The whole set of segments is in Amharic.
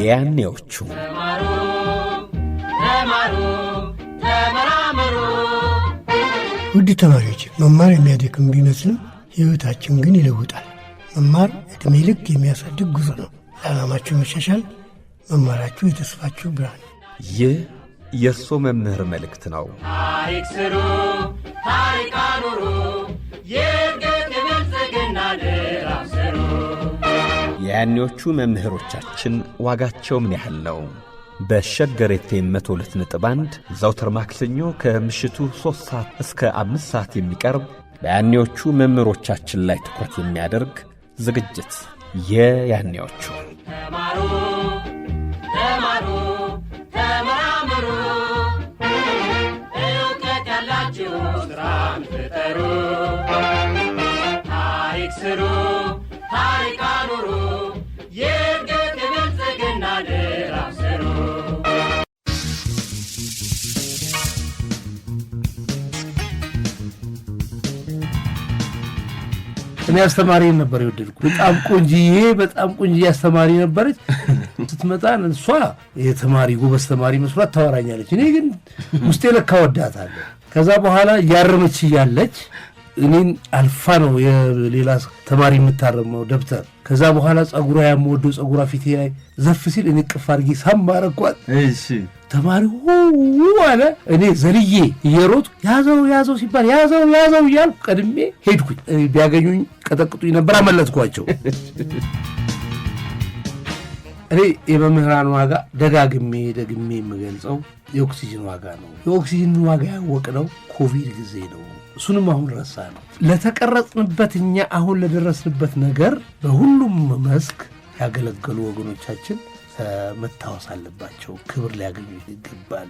ያኔዎቹ ውድ ተማሪዎች መማር የሚያደክም ቢመስልም ሕይወታችን ግን ይለውጣል። መማር ዕድሜ ልክ የሚያሳድግ ጉዞ ነው። ለዓላማችሁ መሻሻል መማራችሁ የተስፋችሁ ብርሃን። ይህ የእርሶ መምህር መልእክት ነው። ታሪክ ስሩ፣ ታሪክ አኑሩ፣ የእድገት የብልጽግና ምዕራፍ ስሩ። የያኔዎቹ መምህሮቻችን ዋጋቸው ምን ያህል ነው? በሸገር ኤፍኤም 102.1 ዘውትር ማክሰኞ ከምሽቱ 3 ሰዓት እስከ 5 ሰዓት የሚቀርብ በያኔዎቹ መምህሮቻችን ላይ ትኩረት የሚያደርግ ዝግጅት የያኔዎቹ። ተማሩ ተማሩ ተመራመሩ፣ እውቀት ያላችሁ ሥራን ፍጠሩ። ታሪክ ስሩ፣ ታሪክ አኑሩ፣ የእድገት የብልጽግና ምዕራፍ ስሩ። እኔ አስተማሪ ነበር የወደድኩ። በጣም ቆንጆ አስተማሪ ነበረች። ስትመጣ እሷ የተማሪ ጎበዝ ተማሪ መስሏት ታወራኛለች። እኔ ግን ውስጤ ለካ ወዳታለሁ። ከዛ በኋላ ያረመች እያለች እኔን አልፋ ነው የሌላ ተማሪ የምታረመው ደብተር። ከዛ በኋላ ጸጉሯ ያምወደው ጸጉሯ ፊቴ ላይ ዘፍ ሲል እኔ ቅፍ አድርጌ ሳማረኳት። እሺ ተማሪ አለ። እኔ ዘልዬ እየሮጡ ያዘው ሲባል ያዘው እያልኩ ቀድሜ ሄድኩኝ። ቢያገኙኝ ቀጠቅጡኝ ነበር፣ አመለጥኳቸው። እኔ የመምህራን ዋጋ ደግሜ የምገልጸው የኦክሲጅን ዋጋ ነው። የኦክሲጅን ዋጋ ያወቅነው ኮቪድ ጊዜ ነው። እሱንም አሁን ረሳ ነው። ለተቀረጽንበት እኛ አሁን ለደረስንበት ነገር በሁሉም መስክ ያገለገሉ ወገኖቻችን መታወስ አለባቸው። ክብር ሊያገኙ ይገባል።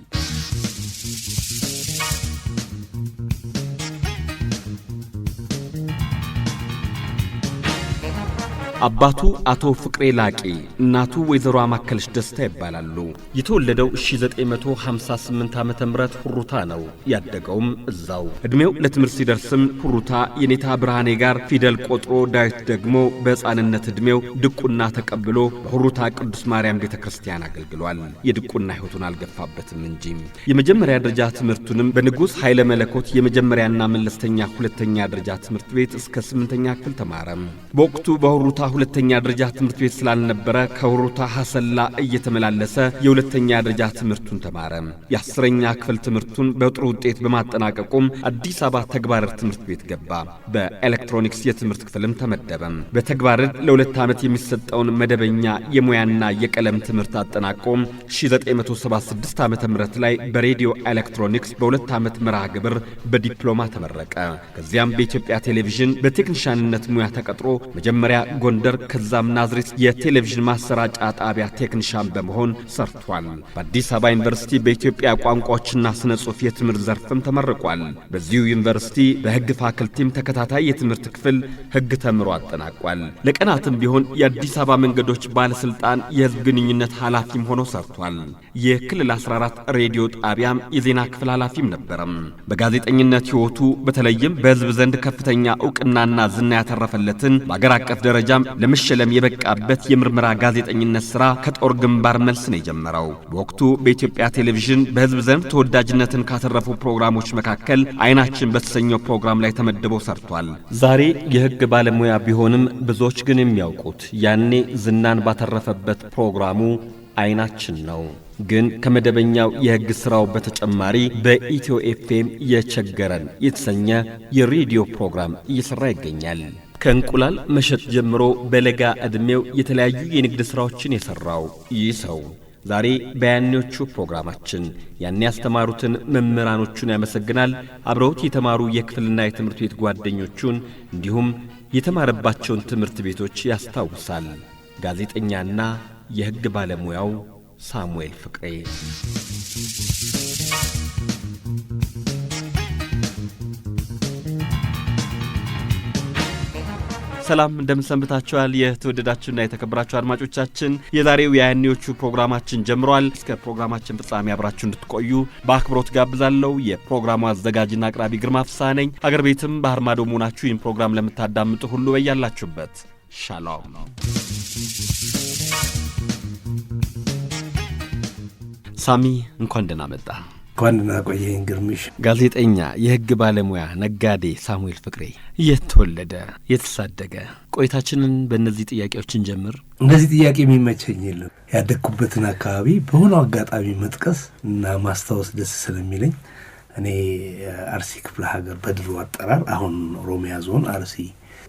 አባቱ አቶ ፍቅሬ ላቂ፣ እናቱ ወይዘሮ አማከለሽ ደስታ ይባላሉ። የተወለደው 1958 ዓመተ ምህረት ሁሩታ ነው። ያደገውም እዛው። እድሜው ለትምህርት ሲደርስም ሁሩታ የኔታ ብርሃኔ ጋር ፊደል ቆጥሮ ዳዊት ደግሞ በሕፃንነት እድሜው ድቁና ተቀብሎ በሁሩታ ቅዱስ ማርያም ቤተክርስቲያን አገልግሏል። የድቁና ሕይወቱን አልገፋበትም እንጂ የመጀመሪያ ደረጃ ትምህርቱንም በንጉሥ ኃይለ መለኮት የመጀመሪያና መለስተኛ ሁለተኛ ደረጃ ትምህርት ቤት እስከ 8ኛ ክፍል ተማረ። በወቅቱ በሁሩታ ሁለተኛ ደረጃ ትምህርት ቤት ስላልነበረ ከሁሩታ ሐሰላ እየተመላለሰ የሁለተኛ ደረጃ ትምህርቱን ተማረ። የ10ኛ ክፍል ትምህርቱን በጥሩ ውጤት በማጠናቀቁም አዲስ አበባ ተግባር ትምህርት ቤት ገባ። በኤሌክትሮኒክስ የትምህርት ክፍልም ተመደበ። በተግባር ለ2 ዓመት የሚሰጠውን መደበኛ የሙያና የቀለም ትምህርት አጠናቆ 1976 ዓመተ ምህረት ላይ በሬዲዮ ኤሌክትሮኒክስ በ2 ዓመት መርሃ ግብር በዲፕሎማ ተመረቀ። ከዚያም በኢትዮጵያ ቴሌቪዥን በቴክኒሻንነት ሙያ ተቀጥሮ መጀመሪያ ጎንደር ከዛም ናዝሬት የቴሌቪዥን ማሰራጫ ጣቢያ ቴክኒሻን በመሆን ሰርቷል። በአዲስ አበባ ዩኒቨርሲቲ በኢትዮጵያ ቋንቋዎችና ስነ ጽሑፍ የትምህርት ዘርፍም ተመርቋል። በዚሁ ዩኒቨርሲቲ በሕግ ፋክልቲም ተከታታይ የትምህርት ክፍል ሕግ ተምሮ አጠናቋል። ለቀናትም ቢሆን የአዲስ አበባ መንገዶች ባለስልጣን የሕዝብ ግንኙነት ኃላፊም ሆኖ ሰርቷል። የክልል 14 ሬዲዮ ጣቢያም የዜና ክፍል ኃላፊም ነበረም። በጋዜጠኝነት ሕይወቱ በተለይም በሕዝብ ዘንድ ከፍተኛ ዕውቅናና ዝና ያተረፈለትን በአገር አቀፍ ደረጃም ለመሸለም የበቃበት የምርመራ ጋዜጠኝነት ሥራ ከጦር ግንባር መልስ ነው የጀመረው። በወቅቱ በኢትዮጵያ ቴሌቪዥን በሕዝብ ዘንድ ተወዳጅነትን ካተረፉ ፕሮግራሞች መካከል አይናችን በተሰኘው ፕሮግራም ላይ ተመድቦ ሰርቷል። ዛሬ የሕግ ባለሙያ ቢሆንም ብዙዎች ግን የሚያውቁት ያኔ ዝናን ባተረፈበት ፕሮግራሙ አይናችን ነው። ግን ከመደበኛው የሕግ ሥራው በተጨማሪ በኢትዮ ኤፍኤም የቸገረን የተሰኘ የሬዲዮ ፕሮግራም እየሠራ ይገኛል። ከእንቁላል መሸጥ ጀምሮ በለጋ ዕድሜው የተለያዩ የንግድ ሥራዎችን የሠራው ይህ ሰው ዛሬ በያኔዎቹ ፕሮግራማችን ያኔ ያስተማሩትን መምህራኖቹን ያመሰግናል። አብረውት የተማሩ የክፍልና የትምህርት ቤት ጓደኞቹን እንዲሁም የተማረባቸውን ትምህርት ቤቶች ያስታውሳል። ጋዜጠኛና የሕግ ባለሙያው ሳሙኤል ፍቅሬ ሰላም እንደምሰንብታችኋል። የተወደዳችሁና የተከበራችሁ አድማጮቻችን የዛሬው የያኔዎቹ ፕሮግራማችን ጀምሯል። እስከ ፕሮግራማችን ፍጻሜ አብራችሁ እንድትቆዩ በአክብሮት ጋብዛለሁ። የፕሮግራሙ አዘጋጅና አቅራቢ ግርማ ፍስሐ ነኝ። አገር ቤትም ባህር ማዶ መሆናችሁ ይህን ፕሮግራም ለምታዳምጡ ሁሉ በያላችሁበት ሻሎም። ሳሚ እንኳን ደህና መጣ። ጓንና ቆየኝ ግርምሽ። ጋዜጠኛ፣ የህግ ባለሙያ፣ ነጋዴ ሳሙኤል ፍቅሬ የተወለደ የተሳደገ። ቆይታችንን በእነዚህ ጥያቄዎች እንጀምር። እንደዚህ ጥያቄ የሚመቸኝ የለም። ያደግኩበትን አካባቢ በሆነ አጋጣሚ መጥቀስ እና ማስታወስ ደስ ስለሚለኝ እኔ አርሲ ክፍለ ሀገር በድሮ አጠራር አሁን ኦሮሚያ ዞን አርሲ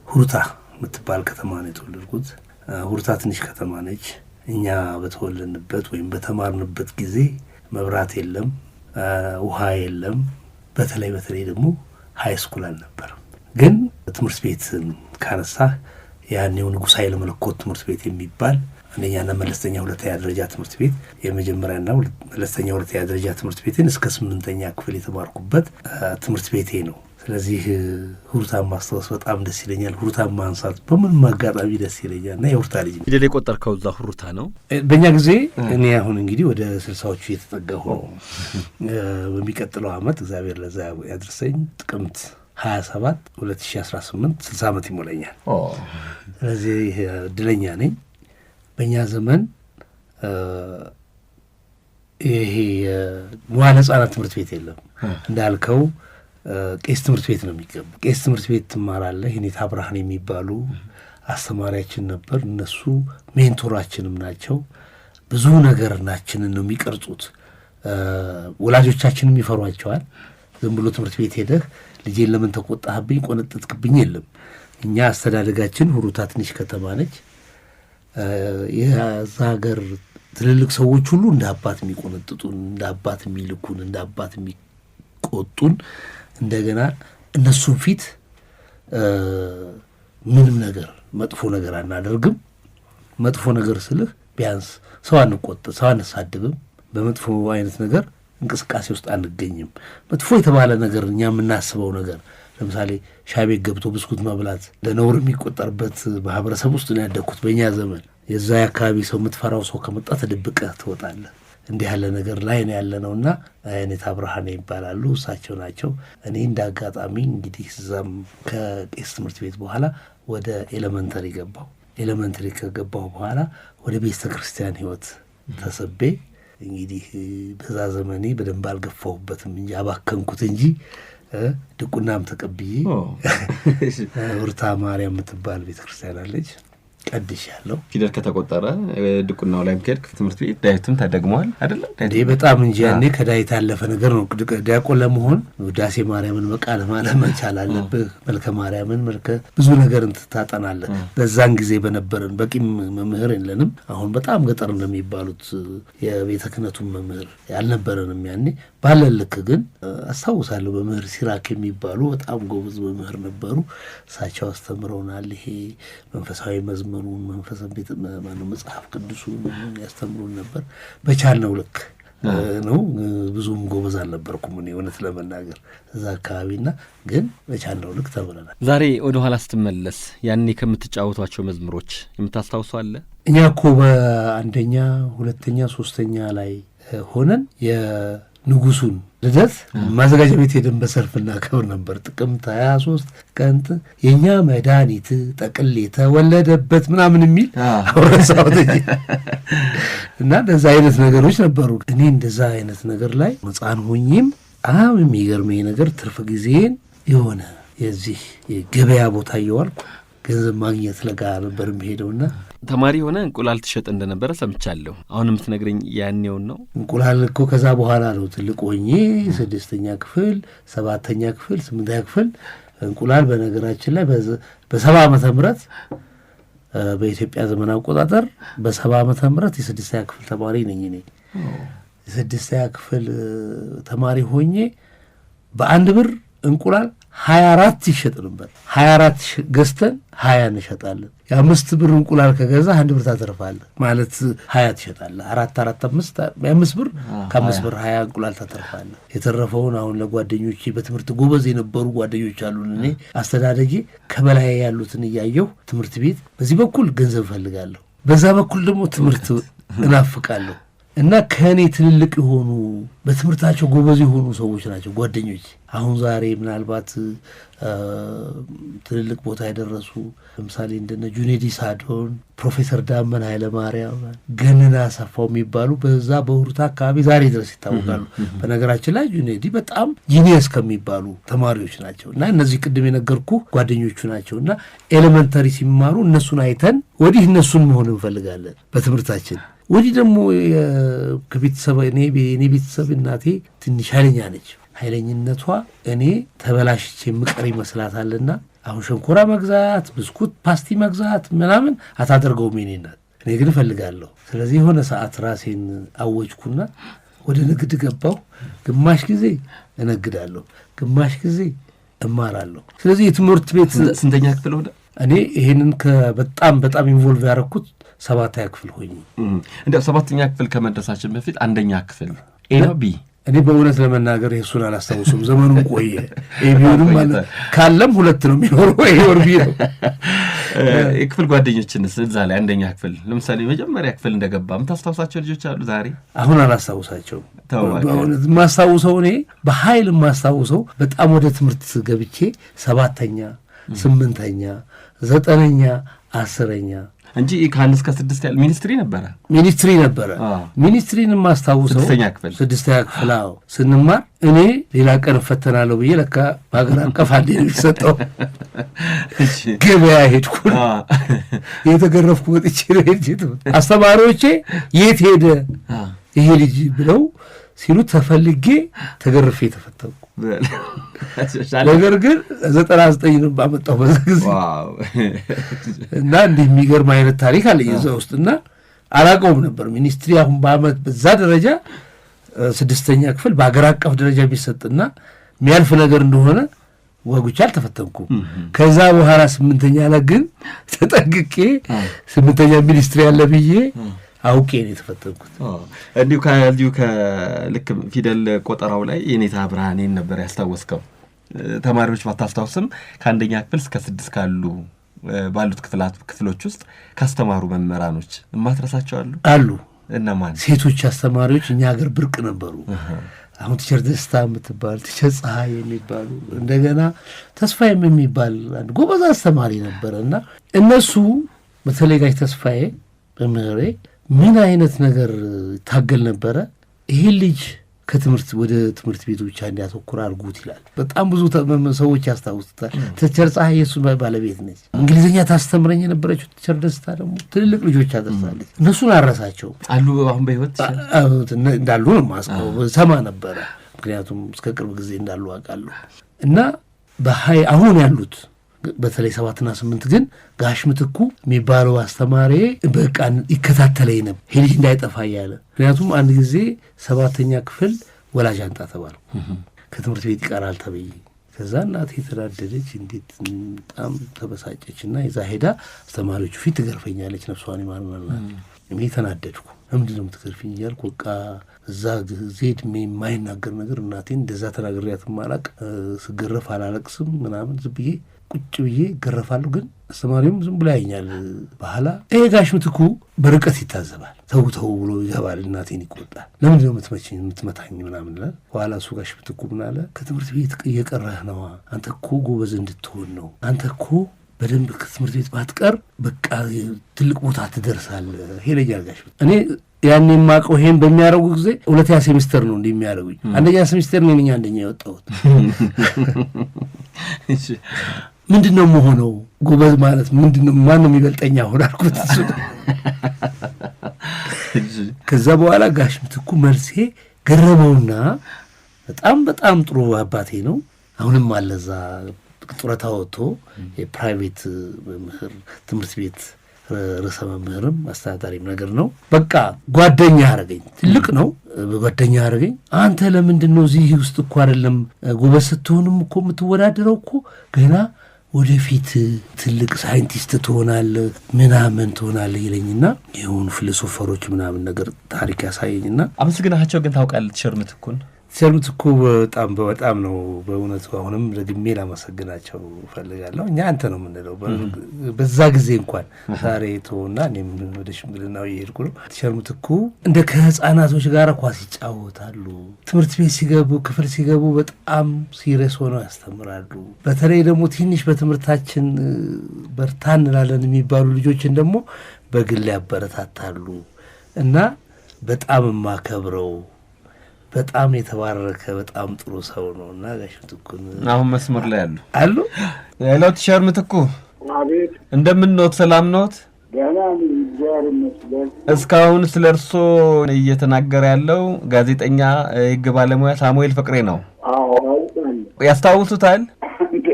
ሁሩታ የምትባል ከተማ ነው የተወለድኩት። ሁሩታ ትንሽ ከተማ ነች። እኛ በተወለድንበት ወይም በተማርንበት ጊዜ መብራት የለም፣ ውሃ የለም። በተለይ ደግሞ ሀይ ስኩል አልነበረም። ግን ትምህርት ቤት ካነሳ ያኔው ንጉሥ ኃይለ መለኮት ትምህርት ቤት የሚባል አንደኛና መለስተኛ ሁለተኛ ደረጃ ትምህርት ቤት የመጀመሪያና መለስተኛ ሁለተኛ ደረጃ ትምህርት ቤትን እስከ 8ኛ ክፍል የተማርኩበት ትምህርት ቤቴ ነው። ስለዚህ ሁሩታን ማስታወስ በጣም ደስ ይለኛል። ሁሩታን ማንሳት በምንም አጋጣሚ ደስ ይለኛል እና የሁሩታ ልጅ ነው። ፊደል የቆጠርከው እዛ ሁሩታ ነው? በእኛ ጊዜ እኔ አሁን እንግዲህ ወደ 60ዎቹ እየተጠጋሁ ነው። በሚቀጥለው ዓመት እግዚአብሔር ለዛ ያድርሰኝ ጥቅምት 27 2018 60 ዓመት ይሞላኛል። ስለዚህ እድለኛ ነኝ። በእኛ ዘመን ይሄ መዋዕለ ሕፃናት ትምህርት ቤት የለም እንዳልከው ቄስ ትምህርት ቤት ነው የሚገባ። ቄስ ትምህርት ቤት ትማራለህ። የኔታ ብርሃን የሚባሉ አስተማሪያችን ነበር። እነሱ ሜንቶራችንም ናቸው። ብዙ ነገር ናችንን ነው የሚቀርጹት። ወላጆቻችንም ይፈሯቸዋል። ዝም ብሎ ትምህርት ቤት ሄደህ ልጄን ለምን ተቆጣህብኝ ቆነጠጥክብኝ የለም። እኛ አስተዳደጋችን ሁሩታ ትንሽ ከተማ ነች። የዛ ሀገር ትልልቅ ሰዎች ሁሉ እንደ አባት የሚቆነጥጡን፣ እንደ አባት የሚልኩን፣ እንደ አባት የሚቆጡን፣ እንደገና እነሱን ፊት ምንም ነገር መጥፎ ነገር አናደርግም። መጥፎ ነገር ስልህ ቢያንስ ሰው አንቆጥ፣ ሰው አንሳድብም። በመጥፎ አይነት ነገር እንቅስቃሴ ውስጥ አንገኝም። መጥፎ የተባለ ነገር እኛ የምናስበው ነገር ለምሳሌ ሻይ ቤት ገብቶ ብስኩት መብላት ለነውር የሚቆጠርበት ማህበረሰብ ውስጥ ነው ያደግኩት። በእኛ ዘመን የዛ አካባቢ ሰው የምትፈራው ሰው ከመጣ ተደብቀህ ትወጣለህ። እንዲህ ያለ ነገር ላይ ነው ያለ ነውና የኔታ ብርሃን ይባላሉ። እሳቸው ናቸው። እኔ እንደ አጋጣሚ እንግዲህ እዛም ከቄስ ትምህርት ቤት በኋላ ወደ ኤሌመንተሪ ገባሁ። ኤሌመንተሪ ከገባሁ በኋላ ወደ ቤተ ክርስቲያን ህይወት ተሰቤ እንግዲህ በዛ ዘመኔ በደንብ አልገፋሁበትም እንጂ አባከንኩት እንጂ ድቁናም ተቀብዬ ሁሩታ ማርያም የምትባል ቤተክርስቲያን አለች ቀድሻለሁ። ፊደል ከተቆጠረ ድቁናው ላይም ከሄድክ ትምህርት ቤት ዳዊትም ተደግመዋል አይደለ? በጣም እንጂ ያኔ ከዳዊት ያለፈ ነገር ነው። ዲያቆን ለመሆን ውዳሴ ማርያምን መቃል ማለት መቻል አለብህ። መልከ ማርያምን ብዙ ነገር ታጠናለህ። በዛን ጊዜ በነበረን በቂም መምህር የለንም። አሁን በጣም ገጠር እንደሚባሉት የቤተ ክህነቱን መምህር ያልነበረንም ያኔ ባለን ልክ ግን አስታውሳለሁ። መምህር ሲራክ የሚባሉ በጣም ጎበዝ መምህር ነበሩ። እሳቸው አስተምረውናል። ይሄ መንፈሳዊ መዝሙሩን መንፈሳዊ ቤት መጽሐፍ ቅዱሱን ያስተምሩን ነበር። በቻልነው ልክ ነው። ብዙም ጎበዝ አልነበርኩም እኔ እውነት ለመናገር እዛ አካባቢና ግን በቻልነው ልክ ተምረናል። ዛሬ ወደ ኋላ ስትመለስ ያኔ ከምትጫወቷቸው መዝሙሮች የምታስታውሰው አለ? እኛ እኮ በአንደኛ ሁለተኛ ሶስተኛ ላይ ሆነን ንጉሱን ልደት ማዘጋጃ ቤት ሄደን በሰልፍ እናከብር ነበር። ጥቅምት 23 ቀን የኛ መድኃኒት ጠቅል የተወለደበት ምናምን የሚል አውረሳውት እና እንደዛ አይነት ነገሮች ነበሩ። እኔ እንደዛ አይነት ነገር ላይ ሕፃን ሆኜም የሚገርመኝ ነገር ትርፍ ጊዜን የሆነ የዚህ የገበያ ቦታ እየዋልኩ ገንዘብ ማግኘት ለጋ ነበር የሚሄደውና ተማሪ ሆነ እንቁላል ትሸጥ እንደነበረ ሰምቻለሁ። አሁን የምትነግረኝ ያኔውን ነው? እንቁላል እኮ ከዛ በኋላ ነው። ትልቅ ሆኜ 6ኛ ክፍል 7ኛ ክፍል 8ኛ ክፍል እንቁላል በነገራችን ላይ በ70 ዓመተ ምህረት በኢትዮጵያ ዘመን አቆጣጠር በ70 ዓመተ ምህረት የ6ኛ ክፍል ተማሪ ነኝ እኔ። የ6ኛ ክፍል ተማሪ ሆኜ በአንድ ብር እንቁላል 24 ይሸጥ ነበር። 24 ገዝተን 20 እንሸጣለን። የ5 ብር እንቁላል ከገዛ 1 ብር ታተርፋለህ ማለት 20 ትሸጣለህ። 5 ብር ከ5 ብር 20 እንቁላል ታተርፋለህ። የተረፈውን አሁን ለጓደኞቼ በትምህርት ጎበዝ የነበሩ ጓደኞች አሉን። እኔ አስተዳደጌ ከበላይ ያሉትን እያየሁ ትምህርት ቤት በዚህ በኩል ገንዘብ እፈልጋለሁ፣ በዛ በኩል ደግሞ ትምህርት እናፍቃለሁ። እና ከእኔ ትልልቅ የሆኑ በትምህርታቸው ጎበዝ የሆኑ ሰዎች ናቸው ጓደኞች። አሁን ዛሬ ምናልባት ትልልቅ ቦታ የደረሱ ለምሳሌ እንደነ ጁኔዲ ሳዶን፣ ፕሮፌሰር ዳመን ኃይለማርያም፣ ገነና አሰፋው የሚባሉ በዛ በሁሩታ አካባቢ ዛሬ ድረስ ይታወቃሉ። በነገራችን ላይ ጁኔዲ በጣም ጂኒየስ ከሚባሉ ተማሪዎች ናቸው እና እነዚህ ቅድም የነገርኩ ጓደኞቹ ናቸው እና ኤሌመንተሪ ሲማሩ እነሱን አይተን ወዲህ እነሱን መሆን እንፈልጋለን በትምህርታችን። ወዲህ ደግሞ ከቤተሰብ እኔ ቤተሰብ እናቴ ትንሽ ኃይለኛ ነች። ኃይለኝነቷ እኔ ተበላሽቼ ምቀር ይመስላታልና አሁን ሸንኮራ መግዛት፣ ብስኩት፣ ፓስቲ መግዛት ምናምን አታደርገውም የኔ እናት። እኔ ግን እፈልጋለሁ። ስለዚህ የሆነ ሰዓት ራሴን አወጅኩና ወደ ንግድ ገባሁ። ግማሽ ጊዜ እነግዳለሁ፣ ግማሽ ጊዜ እማራለሁ። ስለዚህ የትምህርት ቤት ስንተኛ ክፍል ሆነ? እኔ ይሄንን በጣም ኢንቮልቭ ያደረኩት 7ኛ ክፍል ሆኜ። እንዲያው 7ኛ ክፍል ከመድረሳችን በፊት 1ኛ ክፍል ኤ ነው ቢ? እኔ በእውነት ለመናገር እሱን አላስታውሱም። ዘመኑም ቆየ። ቢሆንም ማለት ካለም 2 ነው የሚኖረው፣ ይሄ ወር ቢ ነው። የክፍል ጓደኞችንስ እዛ ላይ 1ኛ ክፍል ለምሳሌ መጀመሪያ ክፍል እንደገባ የምታስታውሳቸው ልጆች አሉ ዛሬ? አሁን አላስታውሳቸውም። በእውነት የማስታውሰው እኔ በኃይል የማስታውሰው በጣም ወደ ትምህርት ገብቼ 7ኛ 8ኛ 9ኛ 10ኛ እንጂ ከ1 እስከ 6 ያለ ሚኒስትሪ ነበረ። ሚኒስትሪን የማስታውሰው 6ኛ ክፍል ስንማር እኔ ሌላ ቀን እፈተናለሁ ብዬ ለካ በሀገር አቀፍ አንዴ ነው የሚሰጠው። ገበያ ሄድኩ፣ የተገረፍኩ ወጥቼ ነው ሄድኩ። አስተማሪዎቼ የት ሄደ ይሄ ልጅ ብለው ሲሉ ተፈልጌ ተገርፌ ተፈተንኩ። ነገር ግን 99 ነው ባመጣው በዛ ጊዜ እና እንዲህ የሚገርም አይነት ታሪክ አለ እዛ ውስጥ እና አላውቀውም ነበር ሚኒስትሪ አሁን በአመት በዛ ደረጃ 6ኛ ክፍል በአገር አቀፍ ደረጃ የሚሰጥና የሚያልፍ ነገር እንደሆነ ወጉቻ አልተፈተንኩም። ከዛ በኋላ 8ኛ ላይ ግን ተጠንቅቄ 8ኛ ሚኒስትሪ ያለ ብዬ አውቄ ነው የተፈተንኩት። እንዲሁ ከልክ ፊደል ቆጠራው ላይ የኔታ ብርሃኔን ነበር ያስታወስከው። ተማሪዎች ባታስታውስም ከ1ኛ ክፍል እስከ 6 ካሉ ባሉት ክፍሎች ውስጥ ካስተማሩ መምህራኖች የማትረሳቸው አሉ? እነማን? ሴቶች አስተማሪዎች እኛ ሀገር ብርቅ ነበሩ። አሁን ቲቸር ደስታ የምትባል ቲቸር ፀሐይ የሚባሉ እንደገና ተስፋዬም የሚባል አንድ ጎበዝ አስተማሪ ነበረ እና እነሱ በተለይ ጋሽ ተስፋዬ መምህሬ ምን አይነት ነገር ታገል ነበረ። ይሄ ልጅ ከትምህርት ወደ ትምህርት ቤቱ ብቻ እንዲያተኩር አድርጉት ይላል። በጣም ብዙ ሰዎች ያስታውሱታል። ቲቸር ፀሐይ የሱ ባለቤት ነች። እንግሊዝኛ ታስተምረኝ የነበረችው ቲቸር ደስታ ደግሞ ትልልቅ ልጆች አደርሳለች። እነሱን አረሳቸው አሉ። አሁን በህይወት እንዳሉ ነው ማስቀው ሰማ ነበረ። ምክንያቱም እስከ ቅርብ ጊዜ እንዳሉ አውቃለሁ። እና አሁን ያሉት በተለይ 7ና 8 ግን ጋሽ ምትኩ የሚባለው አስተማሪ በቃ ይከታተለኝ ነበር ይሄ ልጅ እንዳይጠፋ እያለ። ምክንያቱም አንድ ጊዜ 7ኛ ክፍል ወላጅ አንጣ ተባልኩ፣ ከትምህርት ቤት ይቀራል ተብዬ። ከዛ እናቴ ተዳደደች፣ እንዴት በጣም ተበሳጨችና ይዛ ሄዳ አስተማሪዎቹ ፊት ትገርፈኛለች። ነፍሷን ይማርናልና እኔ ተናደድኩ። ለምንድን ነው የምትገርፊኝ እያልኩ በቃ እዛ ጊዜ ዕድሜ የማይናገር ነገር እናቴን እንደዛ ተናግሬያት ማላቅ ስገረፍ አላለቅስም ምናምን ዝም ብዬ ቁጭ ብዬ ገረፋለሁ። ግን አስተማሪውም ዝም ብሎ ያየኛል። በኋላ ይሄ ጋሽ ምትኩ በርቀት ይታዘባል። ተው ብሎ ይገባል። እናቴን ይቆጣል። ለምንድን ነው የምትመታኝ ምናምን ይላል። በኋላ እሱ ጋሽ ምትኩ ምን አለ፣ ከትምህርት ቤት እየቀረህ ነዋ፣ አንተ እኮ ጎበዝ እንድትሆን ነው፣ አንተ እኮ በደንብ ከትምህርት ቤት ባትቀር በቃ ትልቅ ቦታ ትደርሳለህ ይለኛል ጋሽ ምትኩ። እኔ ያን የማውቀው ይሄን በሚያደርጉ ጊዜ 2ኛ ሴሚስተር ነው እንደሚያደርጉኝ። 1ኛ ሴሚስተር ነኝ 1ኛ የወጣሁት። ምንድን ነው መሆነው ጎበዝ ማለት ምንድን ነው? ማን ነው የሚበልጠኛ ሆነ አልኩት እሱ። ከዛ በኋላ ጋሽ ምትኩ መልሴ ገረመውና በጣም ጥሩ አባቴ ነው። አሁንም አለዛ ጡረታ ወጥቶ የፕራይቬት መምህር ትምህርት ቤት ርዕሰ መምህርም አስተዳዳሪም ነገር ነው። በቃ ጓደኛ አረገኝ። ትልቅ ነው ጓደኛ አረገኝ። አንተ ለምንድን ነው እዚህ ውስጥ እኮ አይደለም ጎበዝ ስትሆንም እኮ የምትወዳደረው እኮ ገና ወደፊት ትልቅ ሳይንቲስት ትሆናለህ ምናምን ትሆናለህ ይለኝና የሆኑ ፊሎሶፈሮች ምናምን ነገር ታሪክ ያሳየኝና አመስግናቸው። ግን ታውቃለህ ቲቸር ምትኩን ሸርሙት እኮ በጣም ነው በእውነቱ። አሁንም ደግሜ ላመሰግናቸው ፈልጋለሁ። እኛ አንተ ነው የምንለው በዛ ጊዜ እንኳን ዛሬ ተውና እኔም ወደ ሽምግልናው እየሄድኩ ነው። ሸርሙት እኮ እንደ ከህፃናቶች ጋር ኳስ ይጫወታሉ። ትምህርት ቤት ሲገቡ ክፍል ሲገቡ በጣም ሲሪየስ ሆነው ያስተምራሉ። በተለይ ደግሞ ትንሽ በትምህርታችን በርታ እንላለን የሚባሉ ልጆችን ደግሞ በግል ያበረታታሉ እና በጣም የማከብረው በጣም የተባረከ በጣም ጥሩ ሰው ነው እና ጋሽ ምትኩን አሁን መስመር ላይ አሉ። ሄሎ ቲቸር ምትኩ። አቤት። እንደምንኖት? ሰላም ኖት? ደህና ነኝ እግዚአብሔር ይመስገን። እስካሁን ስለ እርሶ እየተናገረ ያለው ጋዜጠኛ የህግ ባለሙያ ሳሙኤል ፍቅሬ ነው። አዎ አውቃለሁ። ያስታውሱታል? እንዴ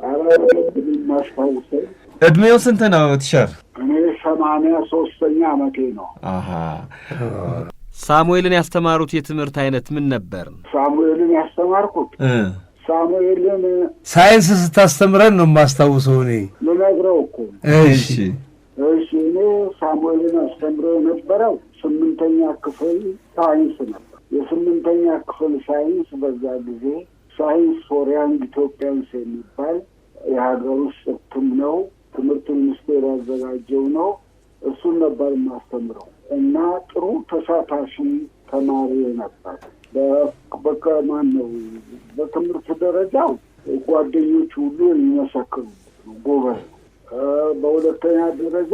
አረጋግጥ ማስታውሰው። እድሜው ስንት ነው ቲቸር? እኔ 83ኛ ዓመቴ ነው። አሃ። ሳሙኤልን ያስተማሩት የትምህርት አይነት ምን ነበር? ሳሙኤልን ያስተማርኩት ሳሙኤልን ሳይንስ ስታስተምረን ነው የማስታውሰው እኔ ልነግረው እኮ። እሺ እኔ ሳሙኤልን አስተምረው የነበረው 8ኛ ክፍል ሳይንስ ነበር። የ8ኛ ክፍል ሳይንስ በዛ ጊዜ ሳይንስ ፎር ያንግ ኢትዮጵያንስ የሚባል የሀገር ውስጥ እትም ነው። ትምህርት ሚኒስቴር ያዘጋጀው ነው። እሱን ነበር የማስተምረው እና ጥሩ ተሳታፊ ተማሪ ነበር። በከማን ነው በትምህርት ደረጃው ጓደኞቹ ሁሉ የሚመሰክሩት ነው። ጎበዝ። በሁለተኛ ደረጃ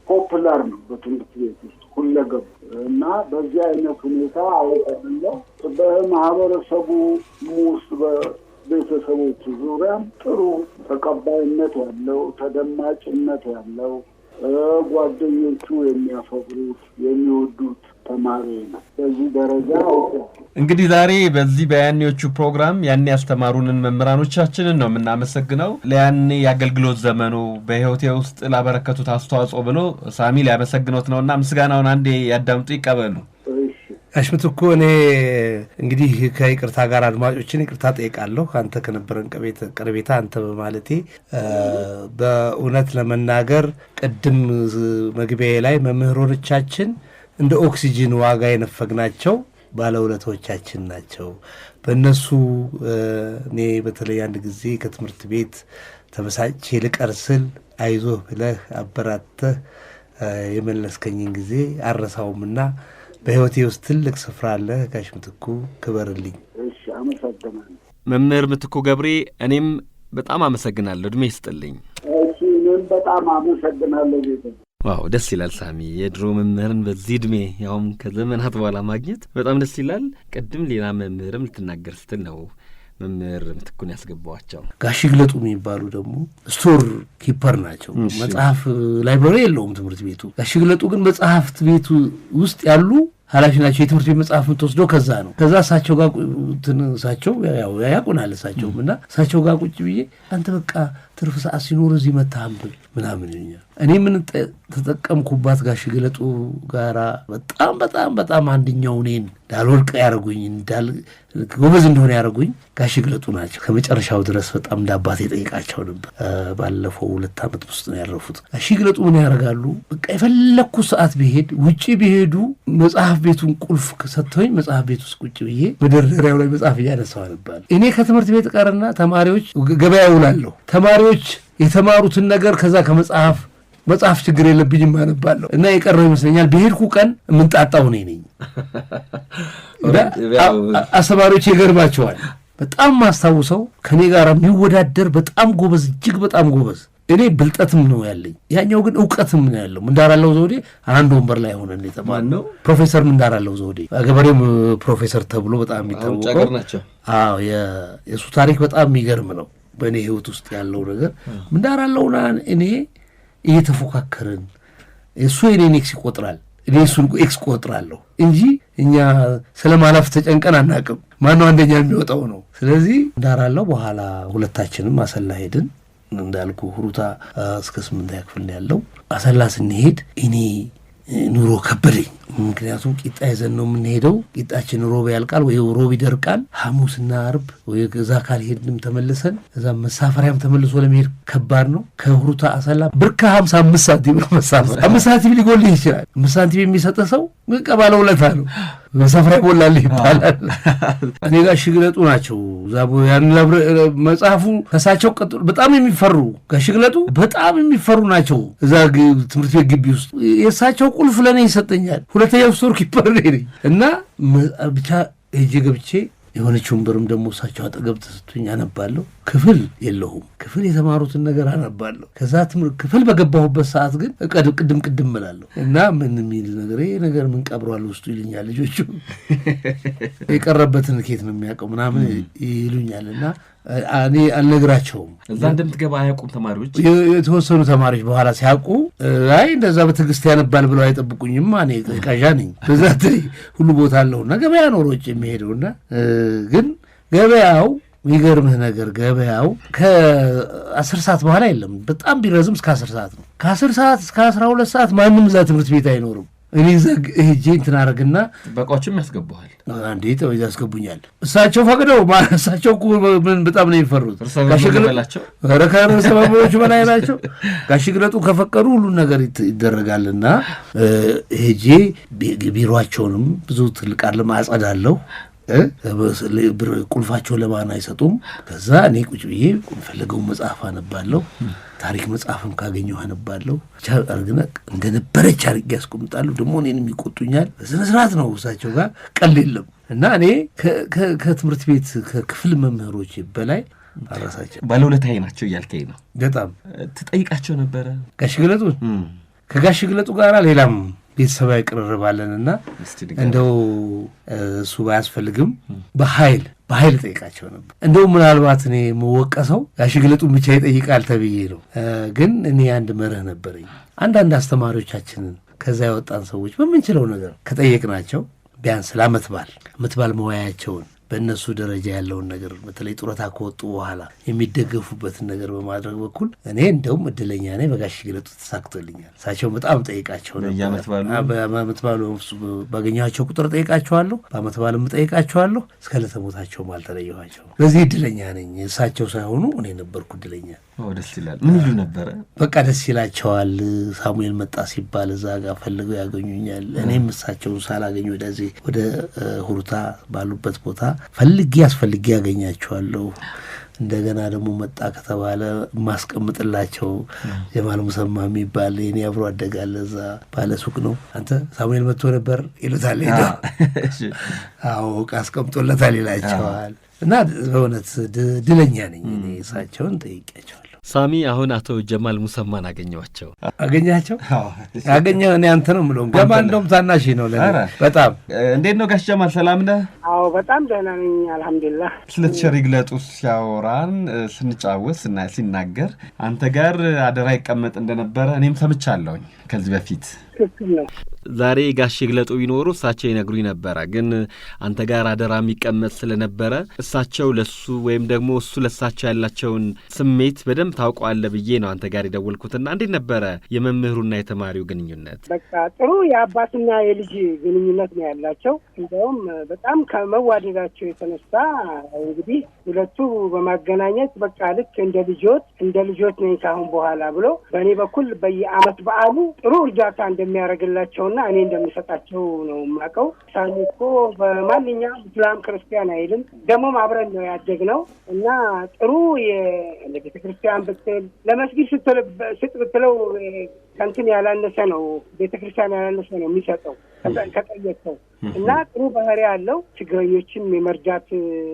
ፖፑላር ነው በትምህርት ቤት ውስጥ ሁለገብ እና በዚህ አይነት ሁኔታ አወቀለው። በማህበረሰቡ ውስጥ በቤተሰቦቹ ዙሪያም ጥሩ ተቀባይነት ያለው ተደማጭነት ያለው ጓደኞቹ የሚያፈቅሩት የሚወዱት ተማሪ ነው። በዚህ ደረጃ እንግዲህ ዛሬ በዚህ በያኔዎቹ ፕሮግራም ያኔ ያስተማሩንን መምህራኖቻችንን ነው የምናመሰግነው። ለያኔ የአገልግሎት ዘመኑ በህይወቴ ውስጥ ላበረከቱት አስተዋጽኦ ብሎ ሳሚ ሊያመሰግኖት ነውና ምስጋናውን አንዴ ያዳምጡ ይቀበሉ። አሽምት እኮ እኔ እንግዲህ ከይቅርታ ጋር አድማጮችን ይቅርታ ጠይቃለሁ። አንተ ከነበረን ቀረቤታ አንተ በማለቴ በእውነት ለመናገር ቅድም መግቢያ ላይ መምህሮቻችን እንደ ኦክሲጅን ዋጋ የነፈግናቸው ባለውለታዎቻችን ናቸው። በእነሱ እኔ በተለይ አንድ ጊዜ ከትምህርት ቤት ተበሳጭቼ ልቀር ስል አይዞህ ብለህ አበራተህ የመለስከኝን ጊዜ አረሳውምና በህይወቴ ውስጥ ትልቅ ስፍራ አለ። ጋሽ ምትኩ ክበርልኝ። እሺ አመሰግናለሁ። መምህር ምትኩ ገብሬ እኔም በጣም አመሰግናለሁ። እድሜ ይስጥልኝ። እሺ እኔም በጣም አመሰግናለሁ። ቤተ ዋው ደስ ይላል ሳሚ። የድሮ መምህርን በዚህ እድሜ ያውም ከዘመናት በኋላ ማግኘት በጣም ደስ ይላል። ቅድም ሌላ መምህርም ልትናገር ስትል ነው መምህር ምትኩን ያስገባዋቸው። ጋሽ ግለጡ የሚባሉ ደግሞ ስቶር ኪፐር ናቸው። መጽሐፍ ላይብራሪ የለውም ትምህርት ቤቱ። ጋሽ ግለጡ ግን መጽሐፍት ቤቱ ውስጥ ያሉ ኃላፊ ናቸው። የትምህርት ቤት መጽሐፍ የምትወስደው ከዛ ነው። ከዛ እሳቸው ጋር እሳቸው ያውቁናል። እሳቸውም እና እሳቸው ጋር ቁጭ ብዬ አንተ በቃ ትርፍ ሰዓት ሲኖር እዚህ መተህ አንብብ ምናምን ይሉኛል። እኔ ምን ተጠቀምኩባት ጋሽ ግለጡ ጋራ በጣም በጣም በጣም አንደኛው እኔን እንዳልወድቅ ያደረጉኝ ጎበዝ እንደሆነ ያደረጉኝ ጋሽ ግለጡ ናቸው። ከመጨረሻው ድረስ በጣም እንዳባቴ ጠይቃቸው ነበር። ባለፈው 2 ዓመት ውስጥ ነው ያረፉት። ጋሽ ግለጡ ምን ያደርጋሉ? በቃ የፈለግኩ ሰዓት ቢሄድ ውጭ ቢሄዱ መጽሐፍ ቤቱን ቁልፍ ሰጥተውኝ መጽሐፍ ቤት ውስጥ ቁጭ ብዬ መደርደሪያው ላይ መጽሐፍ እያነሳው ነበር። እኔ ከትምህርት ቤት ቀርና ተማሪዎች ገበያ ውላለሁ። ተማሪዎች የተማሩትን ነገር ከዛ መጽሐፍ ችግር የለብኝም አነባለሁ እና የቀረው ይመስለኛል በሄድኩ ቀን የምንጣጣው እኔ ነኝ። አስተማሪዎች ይገርማቸዋል። በጣም ማስታውሰው ከኔ ጋር የሚወዳደር በጣም ጎበዝ እጅግ በጣም ጎበዝ እኔ ብልጠትም ነው ያለኝ፣ ያኛው ግን እውቀትም ነው ያለው። ምንዳራለው ዘውዴ አንድ ወንበር ላይ ሆነን የተባለው ፕሮፌሰር ምንዳራለው ዘውዴ ገበሬም ፕሮፌሰር ተብሎ በጣም የሚታወቀው ናቸው። አዎ የሱ ታሪክ በጣም የሚገርም ነው። በእኔ ህይወት ውስጥ ያለው ነገር ምንዳራለውና እኔ እየተፎካከርን እሱ የኔን ኤክስ ይቆጥራል፣ እኔ እሱን ኤክስ ቆጥራለሁ እንጂ እኛ ስለማለፍ ተጨንቀን አናቅም። ማነው አንደኛ የሚወጣው ነው። ስለዚህ ምንዳራለው በኋላ ሁለታችንም አሰላ ሄድን። እንዳልኩ ሁሩታ እስከ 8ኛ ክፍል ያለው አሰላ ስንሄድ እኔ ኑሮ ከበደኝ። ምክንያቱም ቂጣ ይዘን ነው የምንሄደው። ቂጣችን ሮብ ያልቃል ወይ ሮብ ይደርቃል። ሐሙስና ዓርብ ወይ እዛ ካልሄድንም ተመልሰን እዛ መሳፈሪያም ተመልሶ ለመሄድ ከባድ ነው። ከሁሩታ አሰላ ብርካ 55 ሳንቲም ነው መሳፈር። 5 ሳንቲም ሊጎልህ ይችላል። 5 ሳንቲም የሚሰጥ ሰው ቀባለ ውለታ ነው። መሳፈሪያ ይሞላልህ ይባላል። እኔ ጋር ሽግለጡ ናቸው ዛቦ ያን መጽሐፉ ከሳቸው ቀጥሎ በጣም የሚፈሩ ከሽግለጡ በጣም የሚፈሩ ናቸው። እዛ ትምህርት ቤት ግቢ ውስጥ የሳቸው ቁልፍ ለኔ ይሰጠኛል። ሁለተኛው ስቶር ኪፐር ነኝ እና ብቻ ሄጄ ገብቼ የሆነች ወንበርም ደግሞ እሳቸው አጠገብ ተሰጥቶኝ አነባለሁ። ክፍል የለሁም። ክፍል የተማሩትን ነገር አነባለሁ። ከዛ ትምህርት ክፍል በገባሁበት ሰዓት ግን ቅድም እላለሁ እና ምን የሚል ነገር ይሄ ነገር ምን ቀብሯል ውስጡ ይሉኛል ልጆቹ። የቀረበትን ኬት ነው የሚያውቀው ምናምን ይሉኛል እና እኔ አልነግራቸውም። እዛ እንደምትገባ አያውቁም ተማሪዎች። የተወሰኑ ተማሪዎች በኋላ ሲያውቁ አይ እንደዛ በትዕግስት ያነባል ብለው አይጠብቁኝም። እኔ ቀዣ ነኝ። በዛ ሁሉ ቦታ አለውና ገበያ ኖሮች የሚሄደውና ግን ገበያው የሚገርምህ ነገር ገበያው ከ10 ሰዓት በኋላ የለም። በጣም ቢረዝም እስከ 10 ሰዓት ነው። ከ10 ሰዓት እስከ 12 ሰዓት ማንም እዛ ትምህርት ቤት አይኖርም። እኔ ዘግ ሄጄ እንትን አደረግና በቃዎችም ያስገቡሃል። አንዴ ተው ያስገቡኛል። እሳቸው ፈቅደው እሳቸው ምን በጣም ነው የሚፈሩት። ጋሽግለጣቸው ረከረሰባቦቹ በላይ ናቸው። ጋሽግለጡ ከፈቀዱ ሁሉን ነገር ይደረጋልና ሄጄ ቢሮአቸውንም ብዙ ትልቅ አለም አጸዳለሁ። ቁልፋቸውን ለማን አይሰጡም። ከዛ እኔ ቁጭ ብዬ ፈለገውን መጽሐፍ አነባለሁ። ታሪክ መጽሐፍም ካገኘሁ አነባለሁ። አርግና እንደነበረች አርጌ ያስቆምጣለሁ። ደግሞ እኔንም ይቆጡኛል። በስነ ስርዓት ነው እሳቸው ጋር ቀል የለም እና እኔ ከትምህርት ቤት ከክፍል መምህሮች በላይ አራሳቸው ባለውለታዬ ናቸው እያልከኝ ነው። በጣም ትጠይቃቸው ነበረ ጋሽግለጡ ከጋሽግለጡ ጋር ሌላም ቤተሰባዊ ቅርርባለንና እንደው እሱ ባያስፈልግም በኃይል ጠይቃቸው ነበር። እንደው ምናልባት እኔ የምወቀሰው ጋሽግለጡን ብቻ ይጠይቃል ተብዬ ነው። ግን እኔ አንድ መርህ ነበረኝ። አንዳንድ አስተማሪዎቻችንን ከዛ ያወጣን ሰዎች በምንችለው ነገር ከጠየቅናቸው ቢያንስ ለዓመት በዓል መወያያቸውን በእነሱ ደረጃ ያለውን ነገር በተለይ ጡረታ ከወጡ በኋላ የሚደገፉበትን ነገር በማድረግ በኩል እኔ እንደውም እድለኛ ነኝ። በጋሽግለጡ ተሳክቶልኛል። እሳቸው በጣም ጠይቃቸው ነበር። በዓመት በዓሉ ባገኘኋቸው ቁጥር ጠይቃቸዋለሁ። በዓመት በዓልም ጠይቃቸዋለሁ። እስከ ዕለተ ሞታቸውም አልተለየኋቸው። በዚህ እድለኛ ነኝ። እሳቸው ሳይሆኑ እኔ ነበርኩ እድለኛ። ደስ ይላል። ምን ይሉ ነበረ? በቃ ደስ ይላቸዋል። ሳሙኤል መጣ ሲባል እዛ ጋር ፈልገው ያገኙኛል። እኔም እሳቸውን ሳላገኝ ወደዚህ ወደ ሁሩታ ባሉበት ቦታ ፈልጌ ያገኛቸዋለሁ። እንደገና ደግሞ መጣ ከተባለ ማስቀምጥላቸው ጀማል ሙሰማ የሚባል የኔ አብሮ አደጋለ እዛ ባለ ሱቅ ነው። አንተ ሳሙኤል መጥቶ ነበር ይሉታል። አዎ አስቀምጦለታል ይላቸዋል። እና በእውነት ድለኛ ነኝ እኔ እሳቸውን ጠይቄያቸዋለሁ። ሳሚ አሁን አቶ ጀማል ሙሰማን አገኘኋቸው። አገኘው እኔ አንተ ነው የምለው። ጀማል እንደውም ታናሽ ነው ለኔ በጣም። እንዴት ነው ጋሽ ጀማል ሰላም ነህ? አዎ በጣም ደህና ነኝ አልሐምዱሊላህ። ስለ ሽግለጡ ሲያወራን ስንጫወት ሲናገር አንተ ጋር አደራ ይቀመጥ እንደነበረ እኔም ሰምቻለሁኝ ከዚህ በፊት። ዛሬ ጋሽግለጡ ቢኖሩ እሳቸው ይነግሩኝ ነበረ። ግን አንተ ጋር አደራ የሚቀመጥ ስለነበረ እሳቸው ለሱ ወይም ደግሞ እሱ ለሳቸው ያላቸውን ስሜት በደንብ ታውቀዋለህ ብዬ ነው አንተ ጋር የደወልኩትና እንዴት ነበረ የመምህሩና የተማሪው ግንኙነት? በቃ ጥሩ የአባትና የልጅ ግንኙነት ነው ያላቸው። እንደውም በጣም ከመዋደዳቸው የተነሳ እንግዲህ ሁለቱ በማገናኘት በቃ ልክ እንደ ልጆት ነኝ ካሁን በኋላ ብሎ በእኔ በኩል በየዓመት በዓሉ ጥሩ እርዳታ እንደሚያደርግላቸውና እኔ እንደምሰጣቸው ነው የማውቀው። ሳሚ እኮ በማንኛውም እስላም ክርስቲያን አይልም። ደግሞም አብረን ነው ያደግነው እና ጥሩ ለቤተ ክርስቲያን ብትል ለመስጊድ ስጥ ብትለው ከንትን ያላነሰ ነው ቤተ ክርስቲያን ያላነሰ ነው የሚሰጠው ከጠየቀው እና ጥሩ ባህሪ ያለው ችግረኞችም የመርዳት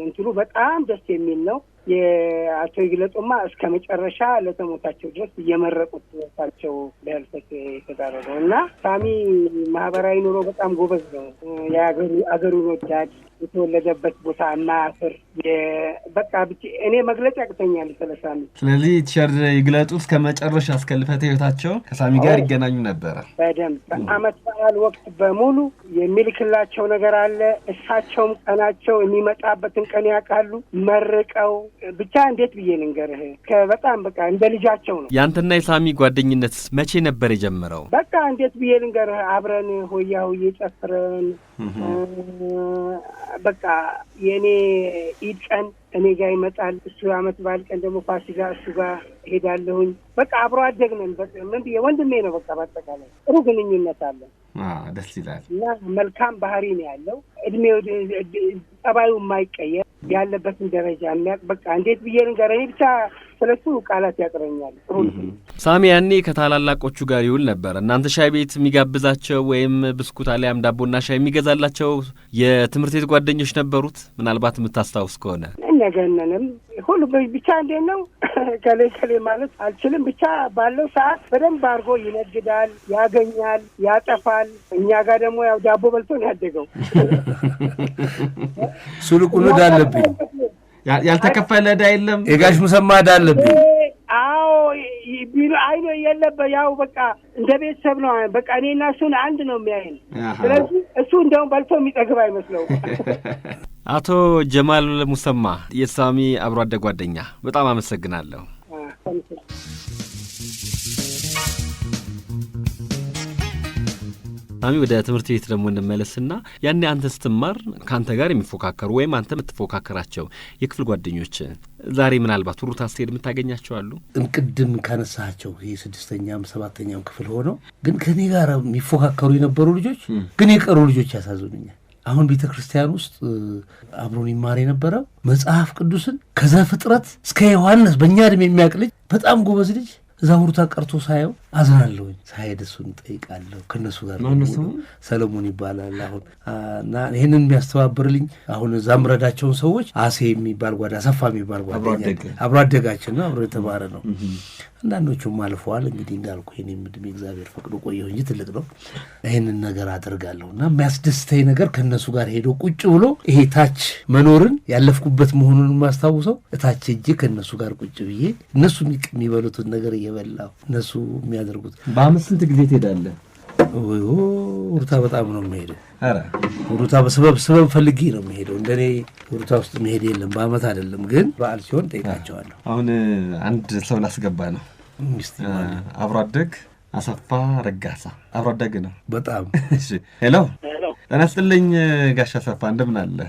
እንትሉ በጣም ደስ የሚል ነው። የአቶ ይግለጡማ እስከ መጨረሻ ለተሞታቸው ድረስ እየመረቁት ታቸው ለህልፈት የተዳረገው እና ሳሚ ማህበራዊ ኑሮ በጣም ጎበዝ ነው። የአገሩን ወዳድ የተወለደበት ቦታ የማያፍር በቃ እኔ መግለጽ ያቅተኛል ስለሳሚ። ስለዚህ ቲቸር ይግለጡ እስከ መጨረሻ እስከ ህልፈተ ህይወታቸው ከሳሚ ጋር ይገናኙ ነበረ በደንብ። በዓመት በዓል ወቅት በሙሉ የሚልክላቸው ነገር አለ። እሳቸውም ቀናቸው የሚመጣበትን ቀን ያውቃሉ። መርቀው ብቻ እንዴት ብዬ ልንገርህ በጣም በቃ እንደ ልጃቸው ነው። ያንተና የሳሚ ጓደኝነት መቼ ነበር የጀመረው? በቃ እንዴት ብዬ ልንገርህ አብረን ሆያ ሆዬ ጨፍረን በቃ የኔ ኢድ ቀን እኔ ጋር ይመጣል፣ እሱ አመት በዓል ቀን ደግሞ ፋሲካ እሱ ጋር ሄዳለሁኝ። በቃ አብሮ አደግነን። በቃ ምን ብዬ ወንድሜ ነው። በቃ በአጠቃላይ ጥሩ ግንኙነት አለን። ደስ ይላል። እና መልካም ባህሪ ነው ያለው። እድሜው ጸባዩ የማይቀየር ያለበትን ደረጃ የሚያውቅ በቃ እንዴት ብዬ ልንገርህ ብቻ ስለሱ ቃላት ያጥረኛል። ጥሩ ሳሚ ያኔ ከታላላቆቹ ጋር ይውል ነበር። እናንተ ሻይ ቤት የሚጋብዛቸው ወይም ብስኩት አሊያም ዳቦና ሻይ የሚገዛላቸው የትምህርት ቤት ጓደኞች ነበሩት? ምናልባት የምታስታውስ ከሆነ እነገነንም ሁሉ ብቻ እንዴት ነው ከሌ ማለት አልችልም። ብቻ ባለው ሰዓት በደንብ አድርጎ ይነግዳል፣ ያገኛል፣ ያጠፋል። እኛ ጋር ደግሞ ያው ዳቦ በልቶ ነው ያደገው። ሱልቁን ዕዳ አለብኝ። ያልተከፈለ ዕዳ የለም። የጋሽ ሙሰማ ዕዳ አለብኝ። አዎ ቢሉ አይኖ የለበት። ያው በቃ እንደ ቤተሰብ ነው። በቃ እኔና እሱን አንድ ነው የሚያይን። ስለዚህ እሱ እንደውም በልቶ የሚጠግብ አይመስለው። አቶ ጀማል ሙሰማ የሳሚ አብሮ አደግ ጓደኛ፣ በጣም አመሰግናለሁ። ሳሚ ወደ ትምህርት ቤት ደግሞ እንመለስና ያኔ አንተ ስትማር ከአንተ ጋር የሚፎካከሩ ወይም አንተ የምትፎካከራቸው የክፍል ጓደኞች ዛሬ ምናልባት ሁሩታ ስትሄድ የምታገኛቸው አሉ? ቅድም ካነሳቸው የስድስተኛም ሰባተኛም ክፍል ሆነው ግን ከኔ ጋር የሚፎካከሩ የነበሩ ልጆች ግን የቀሩ ልጆች ያሳዝኑኛል። አሁን ቤተ ክርስቲያን ውስጥ አብሮን ይማር የነበረው መጽሐፍ ቅዱስን ከዘፍጥረት እስከ ዮሐንስ በእኛ ዕድሜ የሚያውቅ ልጅ በጣም ጎበዝ ልጅ እዛ ሁሩታ ቀርቶ ሳየው አዝናለሁኝ። ሳይሄድ እሱን ጠይቃለሁ። ከእነሱ ጋር ሰለሞን ይባላል አሁን እና ይህንን የሚያስተባብርልኝ አሁን እዛ ምረዳቸውን ሰዎች አሴ የሚባል ጓዳ አሰፋ የሚባል ጓደኛ አብሮ አደጋችን ነው፣ አብሮ የተማረ ነው። አንዳንዶቹም አልፈዋል። እንግዲህ እንዳልኩ የኔም ዕድሜ እግዚአብሔር ፈቅዶ ቆየሁ እንጂ ትልቅ ነው። ይህንን ነገር አደርጋለሁ እና የሚያስደስተኝ ነገር ከእነሱ ጋር ሄዶ ቁጭ ብሎ ይሄ ታች መኖርን ያለፍኩበት መሆኑን የማስታውሰው እታች እጅ ከእነሱ ጋር ቁጭ ብዬ እነሱ የሚበሉትን ነገር እየበላሁ እነሱ የሚያደርጉት። በአመት ስንት ጊዜ ትሄዳለህ? ሁሩታ በጣም ነው የምሄደው። ሁሩታ በሰበብ ፈልጌ ነው የምሄደው። እንደኔ ሁሩታ ውስጥ መሄድ የለም። በአመት አይደለም ግን በዓል ሲሆን ጠይቃቸዋለሁ። አሁን አንድ ሰው ላስገባ ነው። አብሮ አደግ አሰፋ ረጋሳ አብሮ አደግ ነው በጣም። እሺ ሄሎ ጤና ይስጥልኝ ጋሽ አሰፋ እንደምን አለ?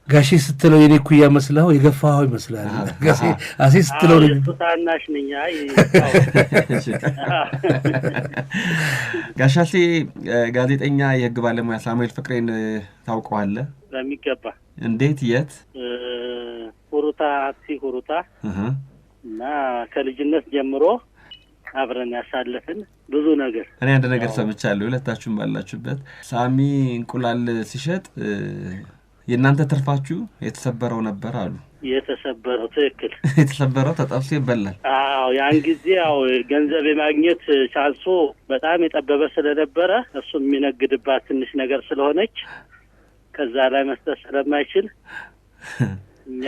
ጋሼ ስትለው የኔ ኩያ መስለው የገፋው ይመስላል። ጋሼ አሴ ስትለው ነው ታናሽ ነኝ። አይ ጋሻሴ ጋዜጠኛ የህግ ባለሙያ ሳሙኤል ፍቅሬን ታውቀዋለህ? በሚገባ። እንዴት? የት? ሁሩታ አክሲ ሁሩታ እና ከልጅነት ጀምሮ አብረን ያሳለፍን ብዙ ነገር። እኔ አንድ ነገር ሰምቻለሁ ሁለታችሁም ባላችሁበት ሳሚ እንቁላል ሲሸጥ የእናንተ ትርፋችሁ የተሰበረው ነበር አሉ። የተሰበረው ትክክል። የተሰበረው ተጠብሶ ይበላል። አዎ ያን ጊዜ ያው ገንዘብ የማግኘት ቻንሱ በጣም የጠበበ ስለነበረ እሱ የሚነግድባት ትንሽ ነገር ስለሆነች ከዛ ላይ መስጠት ስለማይችል እኛ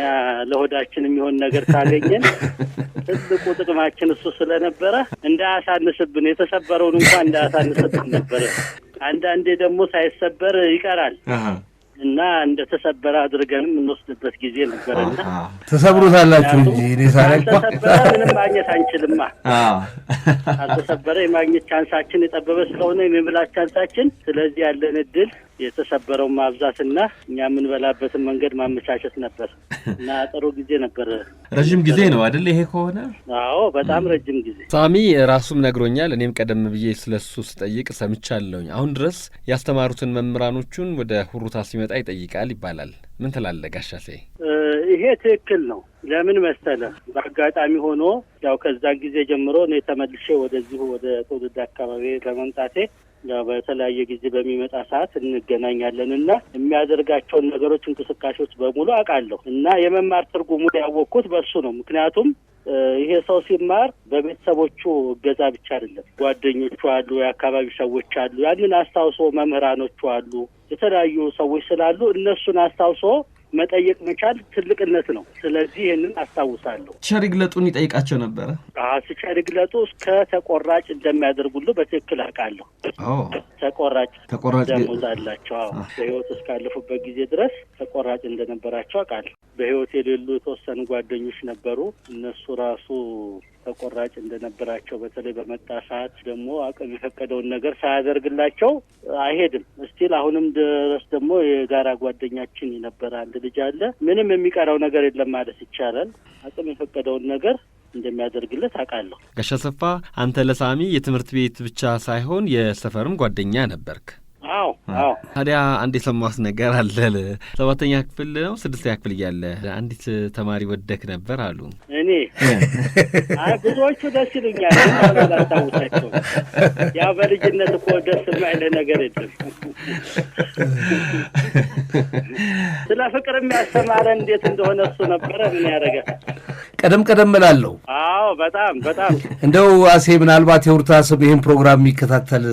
ለሆዳችን የሚሆን ነገር ካገኘን ትልቁ ጥቅማችን እሱ ስለነበረ እንዳያሳንስብን የተሰበረውን እንኳን እንዳያሳንስብን ነበር። አንዳንዴ ደግሞ ሳይሰበር ይቀራል እና እንደ ተሰበረ አድርገንም እንወስድበት ጊዜ ነበርና ተሰብሮታላችሁ እንጂ እኔ ሳይቀር ምንም ማግኘት አንችልማ። አልተሰበረ የማግኘት ቻንሳችን የጠበበ ስለሆነ የመብላት ቻንሳችን፣ ስለዚህ ያለን እድል የተሰበረው ማብዛትና እኛ የምንበላበትን መንገድ ማመቻቸት ነበር እና ጥሩ ጊዜ ነበር። ረጅም ጊዜ ነው አይደል ይሄ ከሆነ? አዎ በጣም ረጅም ጊዜ። ሳሚ ራሱም ነግሮኛል። እኔም ቀደም ብዬ ስለሱ ስጠይቅ ሰምቻለሁኝ። አሁን ድረስ ያስተማሩትን መምህራኖቹን ወደ ሁሩታ ሲመጣ ይጠይቃል ይባላል። ምን ትላለህ ጋሻሴ? ይሄ ትክክል ነው። ለምን መሰለ? በአጋጣሚ ሆኖ ያው ከዛ ጊዜ ጀምሮ እኔ ተመልሼ ወደዚሁ ወደ ትውልድ አካባቢ ለመምጣቴ ያው በተለያየ ጊዜ በሚመጣ ሰዓት እንገናኛለን እና የሚያደርጋቸውን ነገሮች እንቅስቃሴዎች በሙሉ አውቃለሁ እና የመማር ትርጉሙ ያወቅኩት በሱ ነው። ምክንያቱም ይሄ ሰው ሲማር በቤተሰቦቹ እገዛ ብቻ አይደለም። ጓደኞቹ አሉ፣ የአካባቢ ሰዎች አሉ። ያንን አስታውሶ መምህራኖቹ አሉ፣ የተለያዩ ሰዎች ስላሉ እነሱን አስታውሶ መጠየቅ መቻል ትልቅነት ነው። ስለዚህ ይህንን አስታውሳለሁ። ቸር ይግለጡን ይጠይቃቸው ነበረ። ቸር ይግለጡ እስከ ተቆራጭ እንደሚያደርጉሉ በትክክል አውቃለሁ። ተቆራጭ ደሞዝ አላቸው። በህይወት እስካለፉበት ጊዜ ድረስ ተቆራጭ እንደነበራቸው አውቃለሁ። በህይወት የሌሉ የተወሰኑ ጓደኞች ነበሩ። እነሱ ራሱ ተቆራጭ እንደነበራቸው፣ በተለይ በመጣ ሰዓት ደግሞ አቅም የፈቀደውን ነገር ሳያደርግላቸው አይሄድም። እስቲል አሁንም ድረስ ደግሞ የጋራ ጓደኛችን የነበረ አንድ ልጅ አለ። ምንም የሚቀረው ነገር የለም ማለት ይቻላል። አቅም የፈቀደውን ነገር እንደሚያደርግለት አውቃለሁ። ጋሽ አሰፋ አንተ ለሳሚ የትምህርት ቤት ብቻ ሳይሆን የሰፈርም ጓደኛ ነበርክ። አዎ። ታዲያ አንድ የሰማሁት ነገር አለ። 7ኛ ክፍል ነው 6ኛ ክፍል እያለ አንዲት ተማሪ ወደክ ነበር አሉ። እኔ ብዙዎቹ ደስ ይሉኛል፣ አላስታውሳቸውም። ያው በልጅነት እኮ ደስ የማይል ነገር የለም። ስለ ፍቅር የሚያስተማረ እንዴት እንደሆነ እሱ ነበረ። ምን ያደርጋል፣ ቀደም እላለሁ። አዎ በጣም እንደው አሴ ምናልባት የውርታ ስም ይህን ፕሮግራም የሚከታተል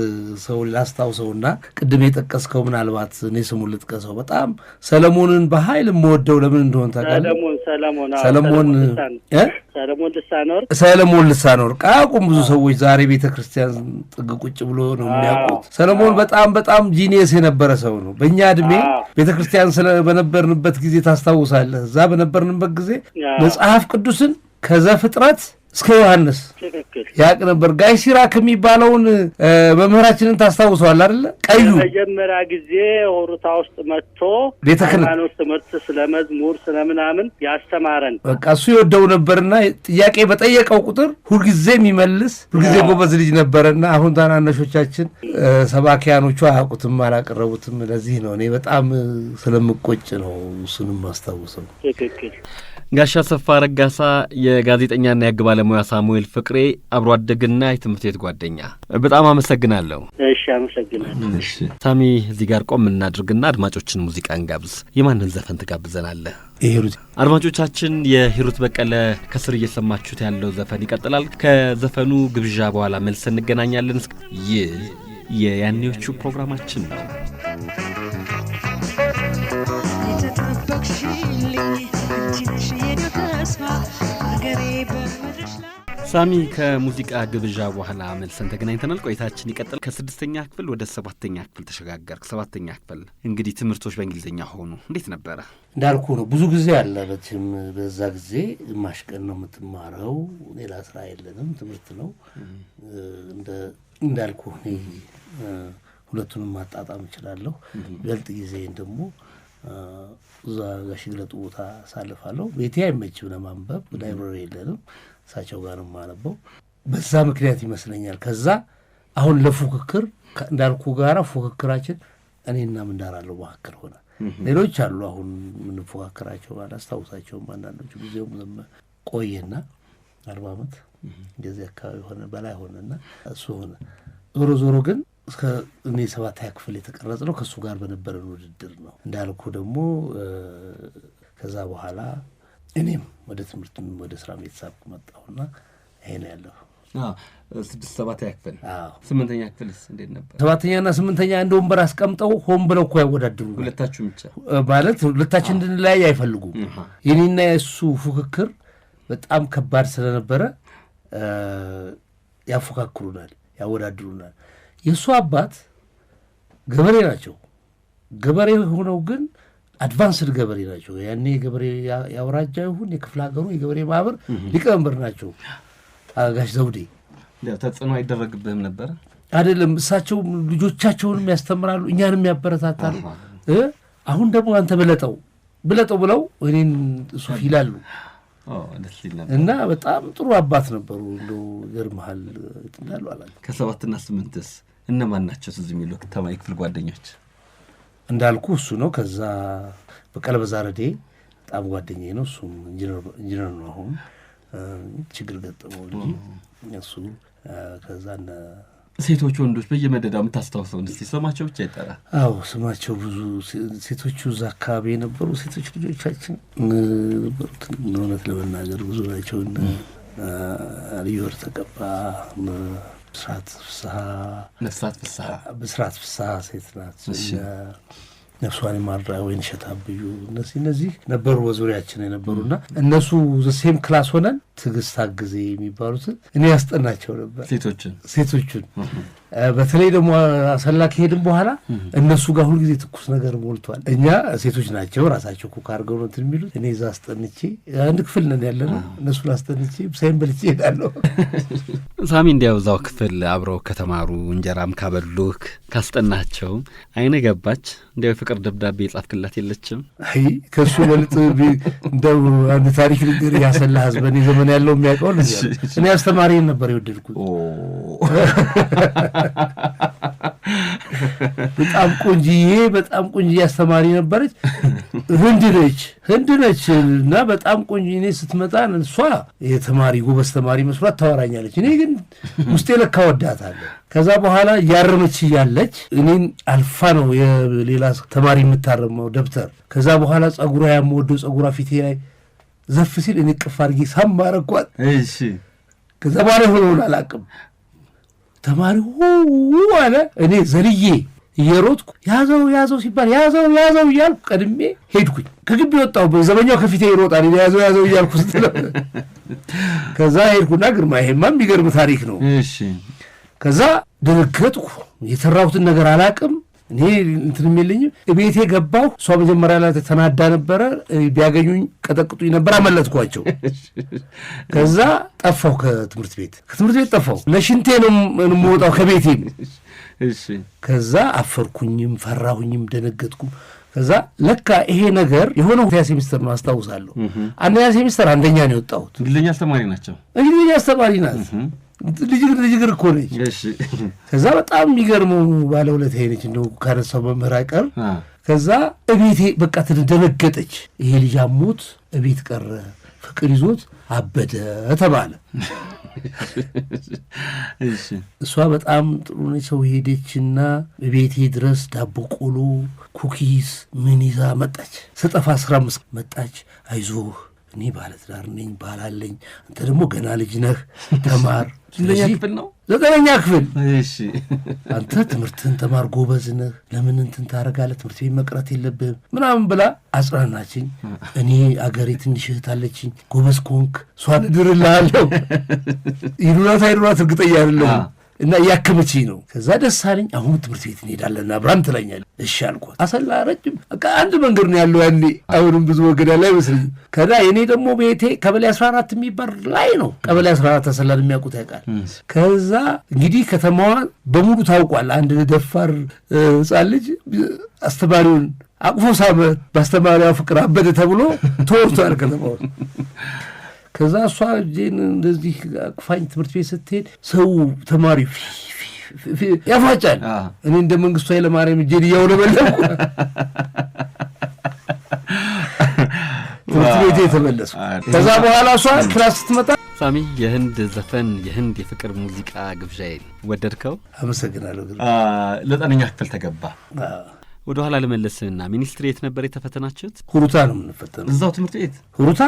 ሰው ላስታውሰውና ቅድም የጠቀስከው ምናልባት እኔ ስሙን ልጥቀሰው፣ በጣም ሰለሞንን በኃይል የምወደው ለምን እንደሆነ ታውቃለህ? ሰለሞን ልሳነ ወርቅ አያውቁም ብዙ ሰዎች። ዛሬ ቤተ ክርስቲያን ጥግ ቁጭ ብሎ ነው የሚያውቁት። ሰለሞን በጣም ጂኒየስ የነበረ ሰው ነው። በእኛ እድሜ ቤተ ክርስቲያን በነበርንበት ጊዜ ታስታውሳለህ? እዛ በነበርንበት ጊዜ መጽሐፍ ቅዱስን ከዘፍጥረት እስከ ዮሐንስ ያቅ ነበር። ጋይ ሲራክ የሚባለውን መምህራችንን ታስታውሰዋል አይደለ? ቀዩ መጀመሪያ ጊዜ ሆሩታ ውስጥ መጥቶ ሃይማኖት ትምህርት ስለ መዝሙር ስለ ምናምን ያስተማረን በቃ እሱ ይወደው ነበርና ጥያቄ በጠየቀው ቁጥር ሁልጊዜ የሚመልስ ሁልጊዜ ጎበዝ ልጅ ነበረና አሁን ታናናሾቻችን ሰባኪያኖቹ አያውቁትም፣ አላቀረቡትም። ለዚህ ነው እኔ በጣም ስለምቆጭ ነው እሱንም ማስታውሰው። ትክክል። ጋሽ አሰፋ ረጋሳ የጋዜጠኛና የሕግ ባለሙያ ሳሙኤል ፍቅሬ አብሮ አደግና የትምህርት ቤት ጓደኛ፣ በጣም አመሰግናለሁ። እሺ አመሰግናለሁ። ሳሚ እዚህ ጋር ቆም እናድርግና አድማጮችን ሙዚቃ እንጋብዝ። የማንን ዘፈን ትጋብዘናለህ? አድማጮቻችን የሂሩት በቀለ ከስር እየሰማችሁት ያለው ዘፈን ይቀጥላል። ከዘፈኑ ግብዣ በኋላ መልስ እንገናኛለን። ይህ የያኔዎቹ ፕሮግራማችን ነው። ሳሚ ከሙዚቃ ግብዣ በኋላ መልሰን ተገናኝተናል። ቆይታችን ይቀጥላል። ከ6ኛ ክፍል ወደ 7ኛ ክፍል ተሸጋገርክ። 7ኛ ክፍል እንግዲህ ትምህርቶች በእንግሊዝኛ ሆኑ። እንዴት ነበረ? እንዳልኩ ነው ብዙ ጊዜ አለ። በዛ ጊዜ ግማሽ ቀን ነው የምትማረው፣ ሌላ ስራ የለንም፣ ትምህርት ነው። እንዳልኩ ሁለቱንም ማጣጣም እችላለሁ። በልጥ ጊዜን ደግሞ እዛ ጋሽ ይግለጡ ቦታ አሳልፋለሁ። ቤቴ አይመችም ለማንበብ፣ ላይብረሪ የለንም፣ እሳቸው ጋር ነው የማነበው። በዛ ምክንያት ይመስለኛል። ከዛ አሁን ለፉክክር እንዳልኩ ጋራ ፉክክራችን እኔና ምንዳራለው መካከል ሆነ። ሌሎች አሉ አሁን ምንፎካከራቸው አላስታውሳቸውም። አንዳንዶቹ ጊዜውም ቆየና 40 ዓመት እንደዚህ አካባቢ ሆነ በላይ ሆነና እሱ ሆነ። ዞሮ ግን እስከ እኔ 7ኛ ክፍል የተቀረጽ ነው ከእሱ ጋር በነበረን ውድድር ነው። እንዳልኩ ደግሞ ከዛ በኋላ እኔም ወደ ትምህርትም ወደ ስራ ቤተሰብ መጣሁና ይሄ ነው ያለው። 7ኛ ክፍል 8ኛ ክፍልስ እንዴት ነበር? 7ኛና 8ኛ አንድ ወንበር አስቀምጠው ሆን ብለው እኮ ያወዳድሩ። ሁለታችሁ ብቻ ማለት ሁለታችን እንድንለያይ አይፈልጉም። የኔና የእሱ ፉክክር በጣም ከባድ ስለነበረ ያፎካክሩናል፣ ያወዳድሩናል። የእሱ አባት ገበሬ ናቸው። ገበሬ ሆነው ግን አድቫንስድ ገበሬ ናቸው። ያኔ ገበሬ ያውራጃ ይሁን የክፍለ ሀገሩ የገበሬ ማህበር ሊቀመንበር ናቸው ጋሽ ዘውዴ። ተጽዕኖ አይደረግብህም ነበር? አይደለም፣ እሳቸው ልጆቻቸውንም ያስተምራሉ፣ እኛንም ያበረታታሉ። አሁን ደግሞ አንተ ብለጠው ብለው እኔን እሱ ይላሉ እና በጣም ጥሩ አባት ነበሩ። እንደው ገርመሃል እንዳሉ አላል። ከ7ና 8ስ እነማን ናቸው ትዝ የሚሉ ተማሪ ክፍል ጓደኞች? እንዳልኩ እሱ ነው። ከዛ በቀለ በዛረዴ በጣም ጓደኛዬ ነው። እሱም ኢንጂነር ነው። አሁን ችግር ገጠመው እንጂ እሱ። ከዛ ሴቶች ወንዶች በየመደዳው የምታስታውሰውን እስቲ ስማቸው ብቻ ይጠራ። አዎ ስማቸው ብዙ ሴቶቹ እዛ አካባቢ የነበሩ ሴቶች ልጆቻችን ነበሩት። እውነት ለመናገር ብዙ ናቸው። ልዩወር ተቀባ፣ ብስራት ፍስሐ ሴት ናት። ነፍሷን ማራ ወይን ሸታብዩ እነዚህ ነበሩ በዙሪያችን የነበሩና እነሱ ዘሴም ክላስ ሆነን ትዕግስት አግዜ የሚባሉትን እኔ ያስጠናቸው ነበር ሴቶቹን በተለይ ደግሞ አሰላ ከሄድን በኋላ እነሱ ጋር ሁልጊዜ ትኩስ ነገር ሞልቷል። እኛ ሴቶች ናቸው ራሳቸው ኩክ አድርገው ነው እንትን የሚሉት። እኔ እዛ አስጠንቼ አንድ ክፍል ነን ያለነው እነሱን አስጠንቼ ብሳይን በልቼ እሄዳለሁ። ሳሚ እንዲያው እዛው ክፍል አብረው ከተማሩ እንጀራም ካበሉህ ካስጠናቸው አይነ ገባች እንዲያው ፍቅር ደብዳቤ የጻፍክላት የለችም? አይ ከሱ በልጥ እንደው አንድ ታሪክ ነገር ያሰላ ህዝበኔ ዘመን ያለው የሚያውቀው እኔ አስተማሪን ነበር የወደድኩት። በጣም ቆንጆ አስተማሪ ነበረች። ህንድ ነች እና በጣም ቆንጆ። እኔ ስትመጣ እሷ የተማሪ ጎበዝ ተማሪ መስሏት ታወራኛለች። እኔ ግን ውስጤ ለካ ወዳታለሁ። ከዛ በኋላ ያረመች እያለች እኔን አልፋ ነው የሌላ ተማሪ የምታረመው ደብተር። ከዛ በኋላ ጸጉሯ ያምወደው ጸጉሯ ፊቴ ላይ ዘፍ ሲል እኔ ቅፍ አድርጌ ሳም አረኳት። እሺ ከዛ በኋላ ሆኖን አላውቅም። ተማሪ አለ። እኔ ዘልዬ እየሮጥኩ ያዘው ሲባል ያዘው እያልኩ ቀድሜ ሄድኩኝ። ከግቢ ወጣሁ። ዘበኛው ከፊቴ ይሮጣል ያዘው እያልኩ ስትለው ከዛ ሄድኩና ግርማ ይሄማ የሚገርም ታሪክ ነው። እሺ ከዛ ደነገጥኩ። የተራሁትን ነገር አላውቅም። እኔ እንትንም የለኝም። ቤቴ ገባሁ። እሷ መጀመሪያ ላይ ተናዳ ነበረ። ቢያገኙኝ ቀጠቅጡኝ ነበር። አመለጥኳቸው። ከዛ ጠፋሁ ከትምህርት ቤት ጠፋሁ። ለሽንቴ ነው የምወጣው ከቤቴ። ከዛ አፈርኩኝም ፈራሁኝም ደነገጥኩም። ከዛ ለካ ይሄ ነገር የሆነ ሁለተኛ ሴሚስተር ነው አስታውሳለሁ። አንደኛ ሴሚስተር አንደኛ ነው የወጣሁት። እንግሊዝኛ አስተማሪ ናት። ልጅግር እኮ ነች። ከዛ በጣም የሚገርመው ባለውለታዬ ነች እንደው ካነሳው መምህር አይቀር። ከዛ እቤቴ በቃ ደነገጠች። ይሄ ልጅ አሞት እቤት ቀረ፣ ፍቅር ይዞት አበደ ተባለ። እሷ በጣም ጥሩ ነች። ሰው ሄደችና ቤቴ ድረስ ዳቦ ቆሎ፣ ኩኪስ ምን ይዛ መጣች። ስጠፋ 15 መጣች። አይዞህ እኔ ባለትዳር ነኝ ባላለኝ፣ አንተ ደግሞ ገና ልጅ ነህ ተማር። 9ኛ ክፍል ነው 9ኛ ክፍል። እሺ አንተ ትምህርትን ተማር ጎበዝ ነህ፣ ለምን እንትን ታረጋለህ? ትምህርት ቤት መቅረት የለብህም ምናምን ብላ አጽናናችኝ። እኔ አገሬ ትንሽ እህት አለችኝ፣ ጎበዝ ኮንክ እሷን እድርልሃለሁ። ይኑራት እርግጠኛ አይደለሁም እና እያከመችኝ ነው። ከዛ ደስ አለኝ። አሁን ትምህርት ቤት እንሄዳለን አብራን ትለኛለች። እሺ አልኳት። አሰላ ረጅም አንድ መንገድ ነው ያለው ያኔ። አሁንም ብዙ ወገዳ ላይ አይመስለኝም። ከዛ እኔ ደግሞ ቤቴ ቀበሌ 14 የሚባል ላይ ነው። ቀበሌ 14 አሰላን የሚያውቁት ያውቃል። ከዛ እንግዲህ ከተማዋን በሙሉ ታውቋል። አንድ ደፋር ሕፃን ልጅ አስተማሪውን አቅፎ ሳመ። በአስተማሪዋ ፍቅር አበደ ተብሎ ተወርቷል ከተማውን። ከዛ እሷ እጄን እንደዚህ አቅፋኝ ትምህርት ቤት ስትሄድ ሰው ተማሪ ያፋጫል። እኔ እንደ መንግስቱ ኃይለማርያም እጄን እያውለበለብኩ ትምህርት ቤት የተመለስኩ። ከዛ በኋላ እሷ ክላስ ስትመጣ ሳሚ የህንድ ዘፈን የህንድ የፍቅር ሙዚቃ ግብዣዬን ወደድከው? አመሰግናለሁ። ለ9ኛ ክፍል ተገባ። ወደ ኋላ ለመለስና ሚኒስትሪ የት ነበር የተፈተናችሁት? ሁሩታ ነው የምንፈተነው። እዛው ትምህርት ቤት ሁሩታ?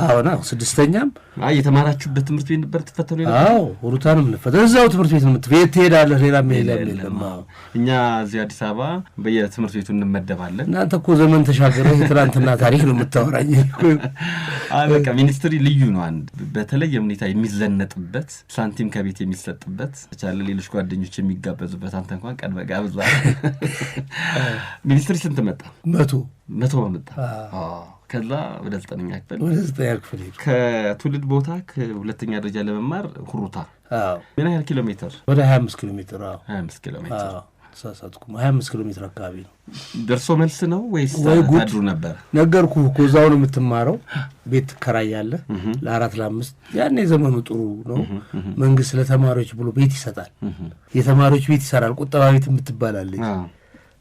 አዎ ነው። 6ኛም የተማራችሁበት ትምህርት ቤት ነበር ተፈተኑ? አዎ ሁሩታ ነው የምንፈተነው። እዛው ትምህርት ቤት ነው የምትሄድ ትሄዳለህ። ሌላም የለም። እኛ እዚህ አዲስ አበባ በየትምህርት ቤቱ እንመደባለን። እናንተ እኮ ዘመን ተሻገረ የትናንትና ታሪክ ነው የምታወራኝ። በቃ ሚኒስትሪ ልዩ ነው። አንድ በተለየ ሁኔታ የሚዘነጥበት ሳንቲም ከቤት የሚሰጥበት ቻለ ሌሎች ጓደኞች የሚጋበዙበት አንተ እንኳን ቀን በጋብዛ ሚኒስትሪ ስንት መጣ? 100 መጣ። ከዛ ወደ 9ኛ ክፍል ከትውልድ ቦታ ከሁለተኛ ደረጃ ለመማር ሁሩታ። ምን ያህል ኪሎ ሜትር? ወደ 25 ኪሎ ሜትር። 25 ኪሎ ሜትር ተሳሳትኩም። 25 ኪሎ ሜትር አካባቢ ነው። ደርሶ መልስ ነው ወይስ ታድሩ ነበር? ነገርኩህ እኮ እዛው ነው የምትማረው። ቤት ትከራያለህ ለ4 ለ5። ያኔ ዘመኑ ጥሩ ነው። መንግስት ለተማሪዎች ብሎ ቤት ይሰጣል። የተማሪዎች ቤት ይሰራል። ቁጠባ ቤት የምትባላለች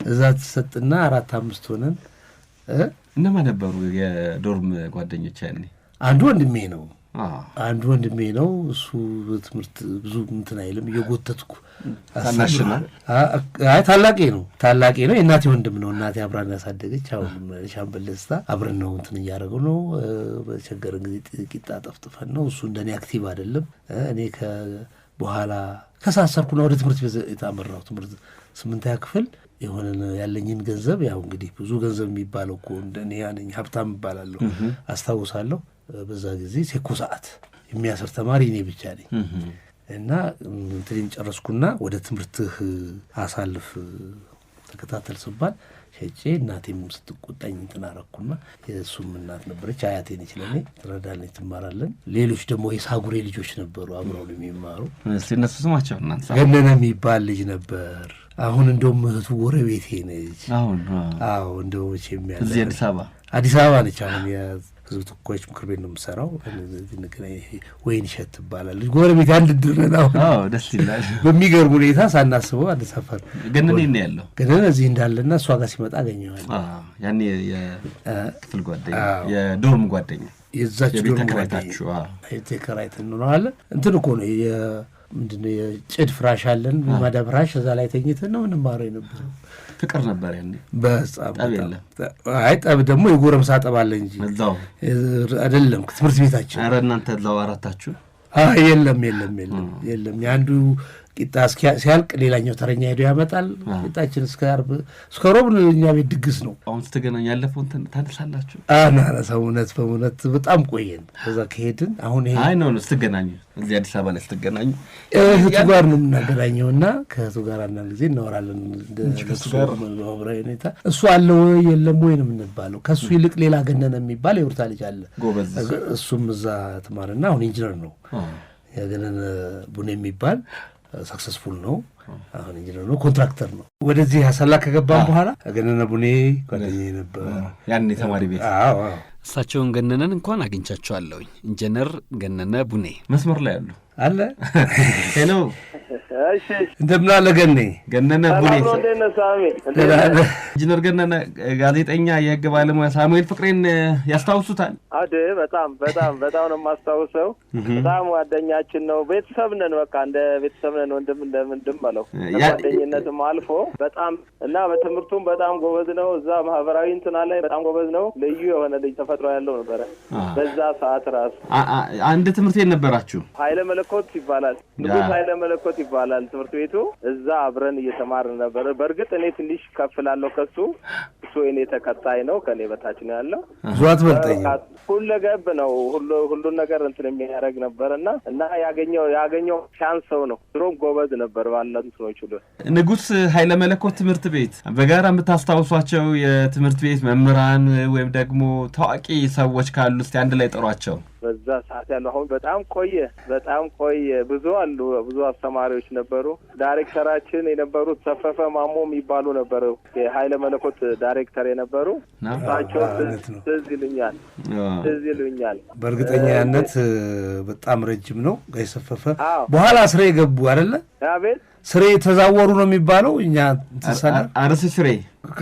እዛ ትሰጥና 4-5 ሆነን። እነማን ነበሩ የዶርም ጓደኞች ያኔ? አንዱ ወንድሜ ነው። እሱ በትምህርት ብዙ እንትን አይልም። እየጎተትኩ ታላቄ ነው። የእናቴ ወንድም ነው። እናቴ አብራን ያሳደገች። አሁን ሻምበል ደስታ አብረን ነው እንትን እያደረገው ነው። በቸገረን ጊዜ ቂጣ ጠፍጥፈን ነው። እሱ እንደኔ አክቲቭ አይደለም። እኔ በኋላ ከሳሰርኩና ወደ ትምህርት ቤት የታመራው ትምህርት 8ኛ ክፍል የሆነ ያለኝን ገንዘብ ያው እንግዲህ ብዙ ገንዘብ የሚባለው እኮ እንደኔ ያነኝ ሀብታም እባላለሁ አስታውሳለሁ። በዛ ጊዜ ሴኮ ሰዓት የሚያስር ተማሪ እኔ ብቻ ነኝ እና እንትን ጨረስኩና ወደ ትምህርትህ አሳልፍ ተከታተል ስባል ሸጬ እናቴም ስትቆጣኝ እንትን አረኩና የእሱም እናት ነበረች አያቴ ነች ለኔ ትረዳለች ትማራለን። ሌሎች ደግሞ የሳጉሬ ልጆች ነበሩ አብረው የሚማሩ እነሱ ስማቸው እናንተ ገነነ የሚባል ልጅ ነበር። አሁን እንደውም እህቱ ጎረቤቴ ነች። አሁን አዎ እንደው የሚያለ እዚህ አዲስ አበባ ነች። አሁን የህዝብ ተወካዮች ምክር ቤት ነው የምሰራው። ወይን እሸት ትባላለች። ጎረቤት አንድ ድረና አዎ ደስ ይላል። በሚገርም ሁኔታ ሳናስበው አንድ ሰፈር ገነነ ነው ያለው። ገነነ እዚህ እንዳለና እሷ ጋር ሲመጣ አገኘዋለሁ። ያኔ የክፍል ጓደኛ የዶርም ጓደኛ የዛች ዶርም ጓደኛ የተከራይተን ነው አለ እንትን እኮ ነው ምንድነው የጭድ ፍራሽ አለን ማዳብ ፍራሽ እዛ ላይ ተኝተን ነው እንማረው ነበር። ፍቅር ነበር ያኔ በጣም አይ ጠብ ደግሞ የጎረምሳ ጠብ አለ እንጂ እዛው አይደለም ትምህርት ቤታችን። ኧረ እናንተ እዛው አራታችሁ? የለም ያንዱ ቂጣ ሲያልቅ ሌላኛው ተረኛ ሄዶ ያመጣል። ቂጣችን እስከ ሮብ እኛ ቤት ድግስ ነው። አሁን ስትገናኙ ያለፈውን ታነሳላችሁ? አናነሳው። በእውነት በጣም ቆየን። ከዛ ከሄድን አሁን ይሄ አይ ነው ስትገናኙ እዚህ አዲስ አበባ ላይ ስትገናኙ እህቱ ጋር ነው የምናገናኘው እና ከእህቱ ጋር አንዳንድ ጊዜ እናወራለን። ከእሱ ጋር ማህበራዊ ሁኔታ እሱ አለ ወይ የለም ወይ ነው የምንባለው። ከእሱ ይልቅ ሌላ ገነነ የሚባል የውርታ ልጅ አለ ጎበዝ። እሱም እዛ ተማርና አሁን ኢንጂነር ነው። የገነነ ቡኔ የሚባል ሰክሰስፉል ነው። አሁን ኢንጂነር ነው፣ ኮንትራክተር ነው። ወደዚህ አሰላ ከገባን በኋላ ገነነ ቡኔ ጓደኛዬ ነበር ያን ተማሪ ቤት። አዎ እሳቸውን ገነነን እንኳን አግኝቻቸዋለሁኝ። ኢንጂነር ገነነ ቡኔ መስመር ላይ አለ። ሄሎ እሺ እንደምን አለ ገነነ ቡኔ? ኢንጂነር ገነነ ጋዜጠኛ፣ የህግ ባለሙያ ሳሙኤል ፍቅሬን ያስታውሱታል? በጣም ነው የማስታውሰው። በጣም ጓደኛችን ነው። ቤተሰብ ነን፣ በቃ እንደ ቤተሰብ ነን። ወንድም አለው ጓደኝነትም አልፎ በጣም እና በትምህርቱም በጣም ጎበዝ ነው። እዛ ማህበራዊ እንትና ላይ በጣም ጎበዝ ነው። ልዩ የሆነ ልጅ ተፈጥሮ ያለው ነበረ። በዛ ሰዓት ራሱ አንድ ትምህርት ቤት ነበራችሁ? ኃይለ መለኮት ይባላል፣ ንጉስ ኃይለ መለኮት ይባላል ትምህርት ቤቱ። እዛ አብረን እየተማርን ነበር። በእርግጥ እኔ ትንሽ ከፍላለሁ ከሱ፣ እሱ የኔ ተከታይ ነው፣ ከኔ በታች ነው ያለው። ዟት በልጠኝ ሁለገብ ነው። ሁሉን ነገር እንትን የሚያደርግ ነበርና እና ያገኘው ቻንስ ነው። ድሮም ጎበዝ ነበር ባለቱ ሰዎች ሁሉ። ንጉስ ኃይለ መለኮት ትምህርት ቤት በጋራ የምታስታውሷቸው የትምህርት ቤት መምህራን ወይም ደግሞ ታዋቂ ሰዎች ካሉ እስቲ አንድ ላይ ጠሯቸው። በዛ ሰዓት ያለው አሁን በጣም ቆየ። ብዙ አሉ፣ ብዙ አስተማሪዎች ነበሩ። ዳይሬክተራችን የነበሩት ሰፈፈ ማሞ የሚባሉ ነበሩ፣ የኃይለ መለኮት ዳይሬክተር የነበሩ። እሳቸው ትዝ ይሉኛል። በእርግጠኛነት በጣም ረጅም ነው ጋይ ሰፈፈ። በኋላ ስሬ ገቡ አይደለ? አቤት ስሬ ተዛወሩ ነው የሚባለው። እኛ ተሰና አርስ ስሬ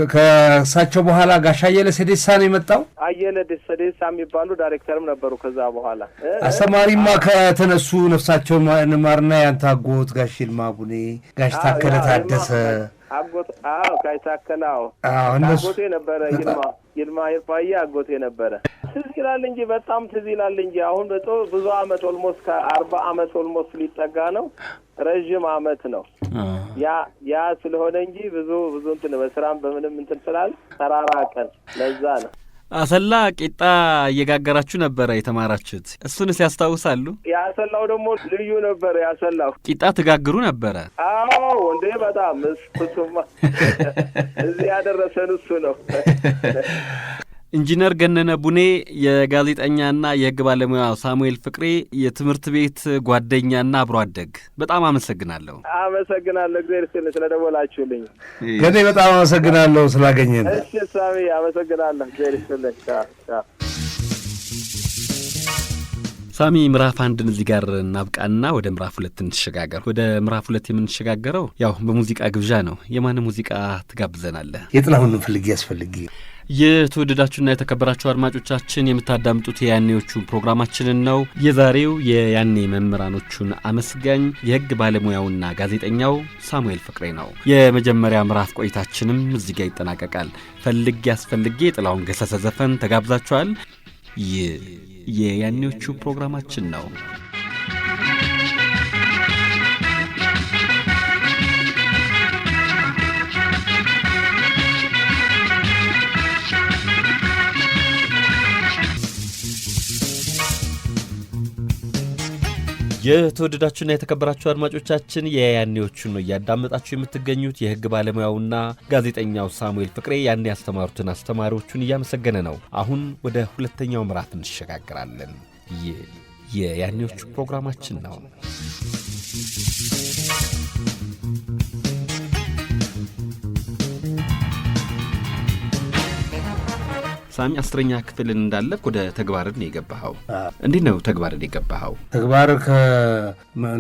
ከእሳቸው በኋላ ጋሽ አየለ ሰዴሳ ነው የመጣው። አየለ ሰዴሳ የሚባሉ ዳይሬክተርም ነበሩ። ከዛ በኋላ አስተማሪማ ከተነሱ ነፍሳቸው ማርና ያንተ አጎት ጋሽ ይልማ ቡኔ፣ ጋሽ ታከለ ታደሰ አጎት ጋሽ ታከለ አጎቴ ነበረ። ይልማ ይርፋዬ አጎቴ ነበረ። ትዝ ይላል እንጂ አሁን ብዙ አመት ኦልሞስት ከ40 አመት ኦልሞስት ሊጠጋ ነው። ረጅም አመት ነው ያ ስለሆነ እንጂ ብዙ እንትን በስራም በምንም እንትን ስላል ተራራቀን። ለዛ ነው አሰላ ቂጣ እየጋገራችሁ ነበረ የተማራችሁት? እሱንስ ያስታውሳሉ? ያሰላው ደግሞ ልዩ ነበር። ያሰላው ቂጣ ትጋግሩ ነበረ? አዎ እንዴ በጣም እሱማ እዚህ ያደረሰን እሱ ነው። ኢንጂነር ገነነ ቡኔ የጋዜጠኛና የህግ ባለሙያ ሳሙኤል ፍቅሬ የትምህርት ቤት ጓደኛና አብሮ አደግ፣ በጣም አመሰግናለሁ። እግዚአብሔር ይስጥልኝ ስለደወላችሁልኝ። ገኔ በጣም አመሰግናለሁ ስላገኘን። እሺ ሳሚ አመሰግናለሁ። እግዚአብሔር ይስጥልኝ። ሳሚ ምዕራፍ አንድን እዚህ ጋር እናብቃና ወደ ምዕራፍ 2 እንሸጋገር። ወደ ምዕራፍ 2 የምንሸጋገረው ያው በሙዚቃ ግብዣ ነው። የማን ሙዚቃ ትጋብዘናለህ? የጥላሁንን ፈልጌ ያስፈልግ። የተወደዳችሁና የተከበራችሁ አድማጮቻችን የምታዳምጡት የያኔዎቹ ፕሮግራማችንን ነው። የዛሬው የያኔ መምህራኖቹን አመስጋኝ የህግ ባለሙያውና ጋዜጠኛው ሳሙኤል ፍቅሬ ነው። የመጀመሪያ ምዕራፍ ቆይታችንም እዚህ ጋር ይጠናቀቃል። ፈልጌ ያስፈልጌ የጥላሁን ገሰሰ ዘፈን ተጋብዛችኋል። የያኔዎቹ ፕሮግራማችን ነው። የተወደዳችሁና የተከበራችሁ አድማጮቻችን የያኔዎቹን ነው እያዳመጣችሁ የምትገኙት። የህግ ባለሙያውና ጋዜጠኛው ሳሙኤል ፍቅሬ ያኔ ያስተማሩትን አስተማሪዎቹን እያመሰገነ ነው። አሁን ወደ ሁለተኛው ምዕራፍ እንሸጋግራለን። የያኔዎቹ ፕሮግራማችን ነው። ሳሚ 10ኛ ክፍልን እንዳለፍ ወደ ተግባርን የገባኸው እንዴት ነው? ተግባርን የገባኸው ተግባር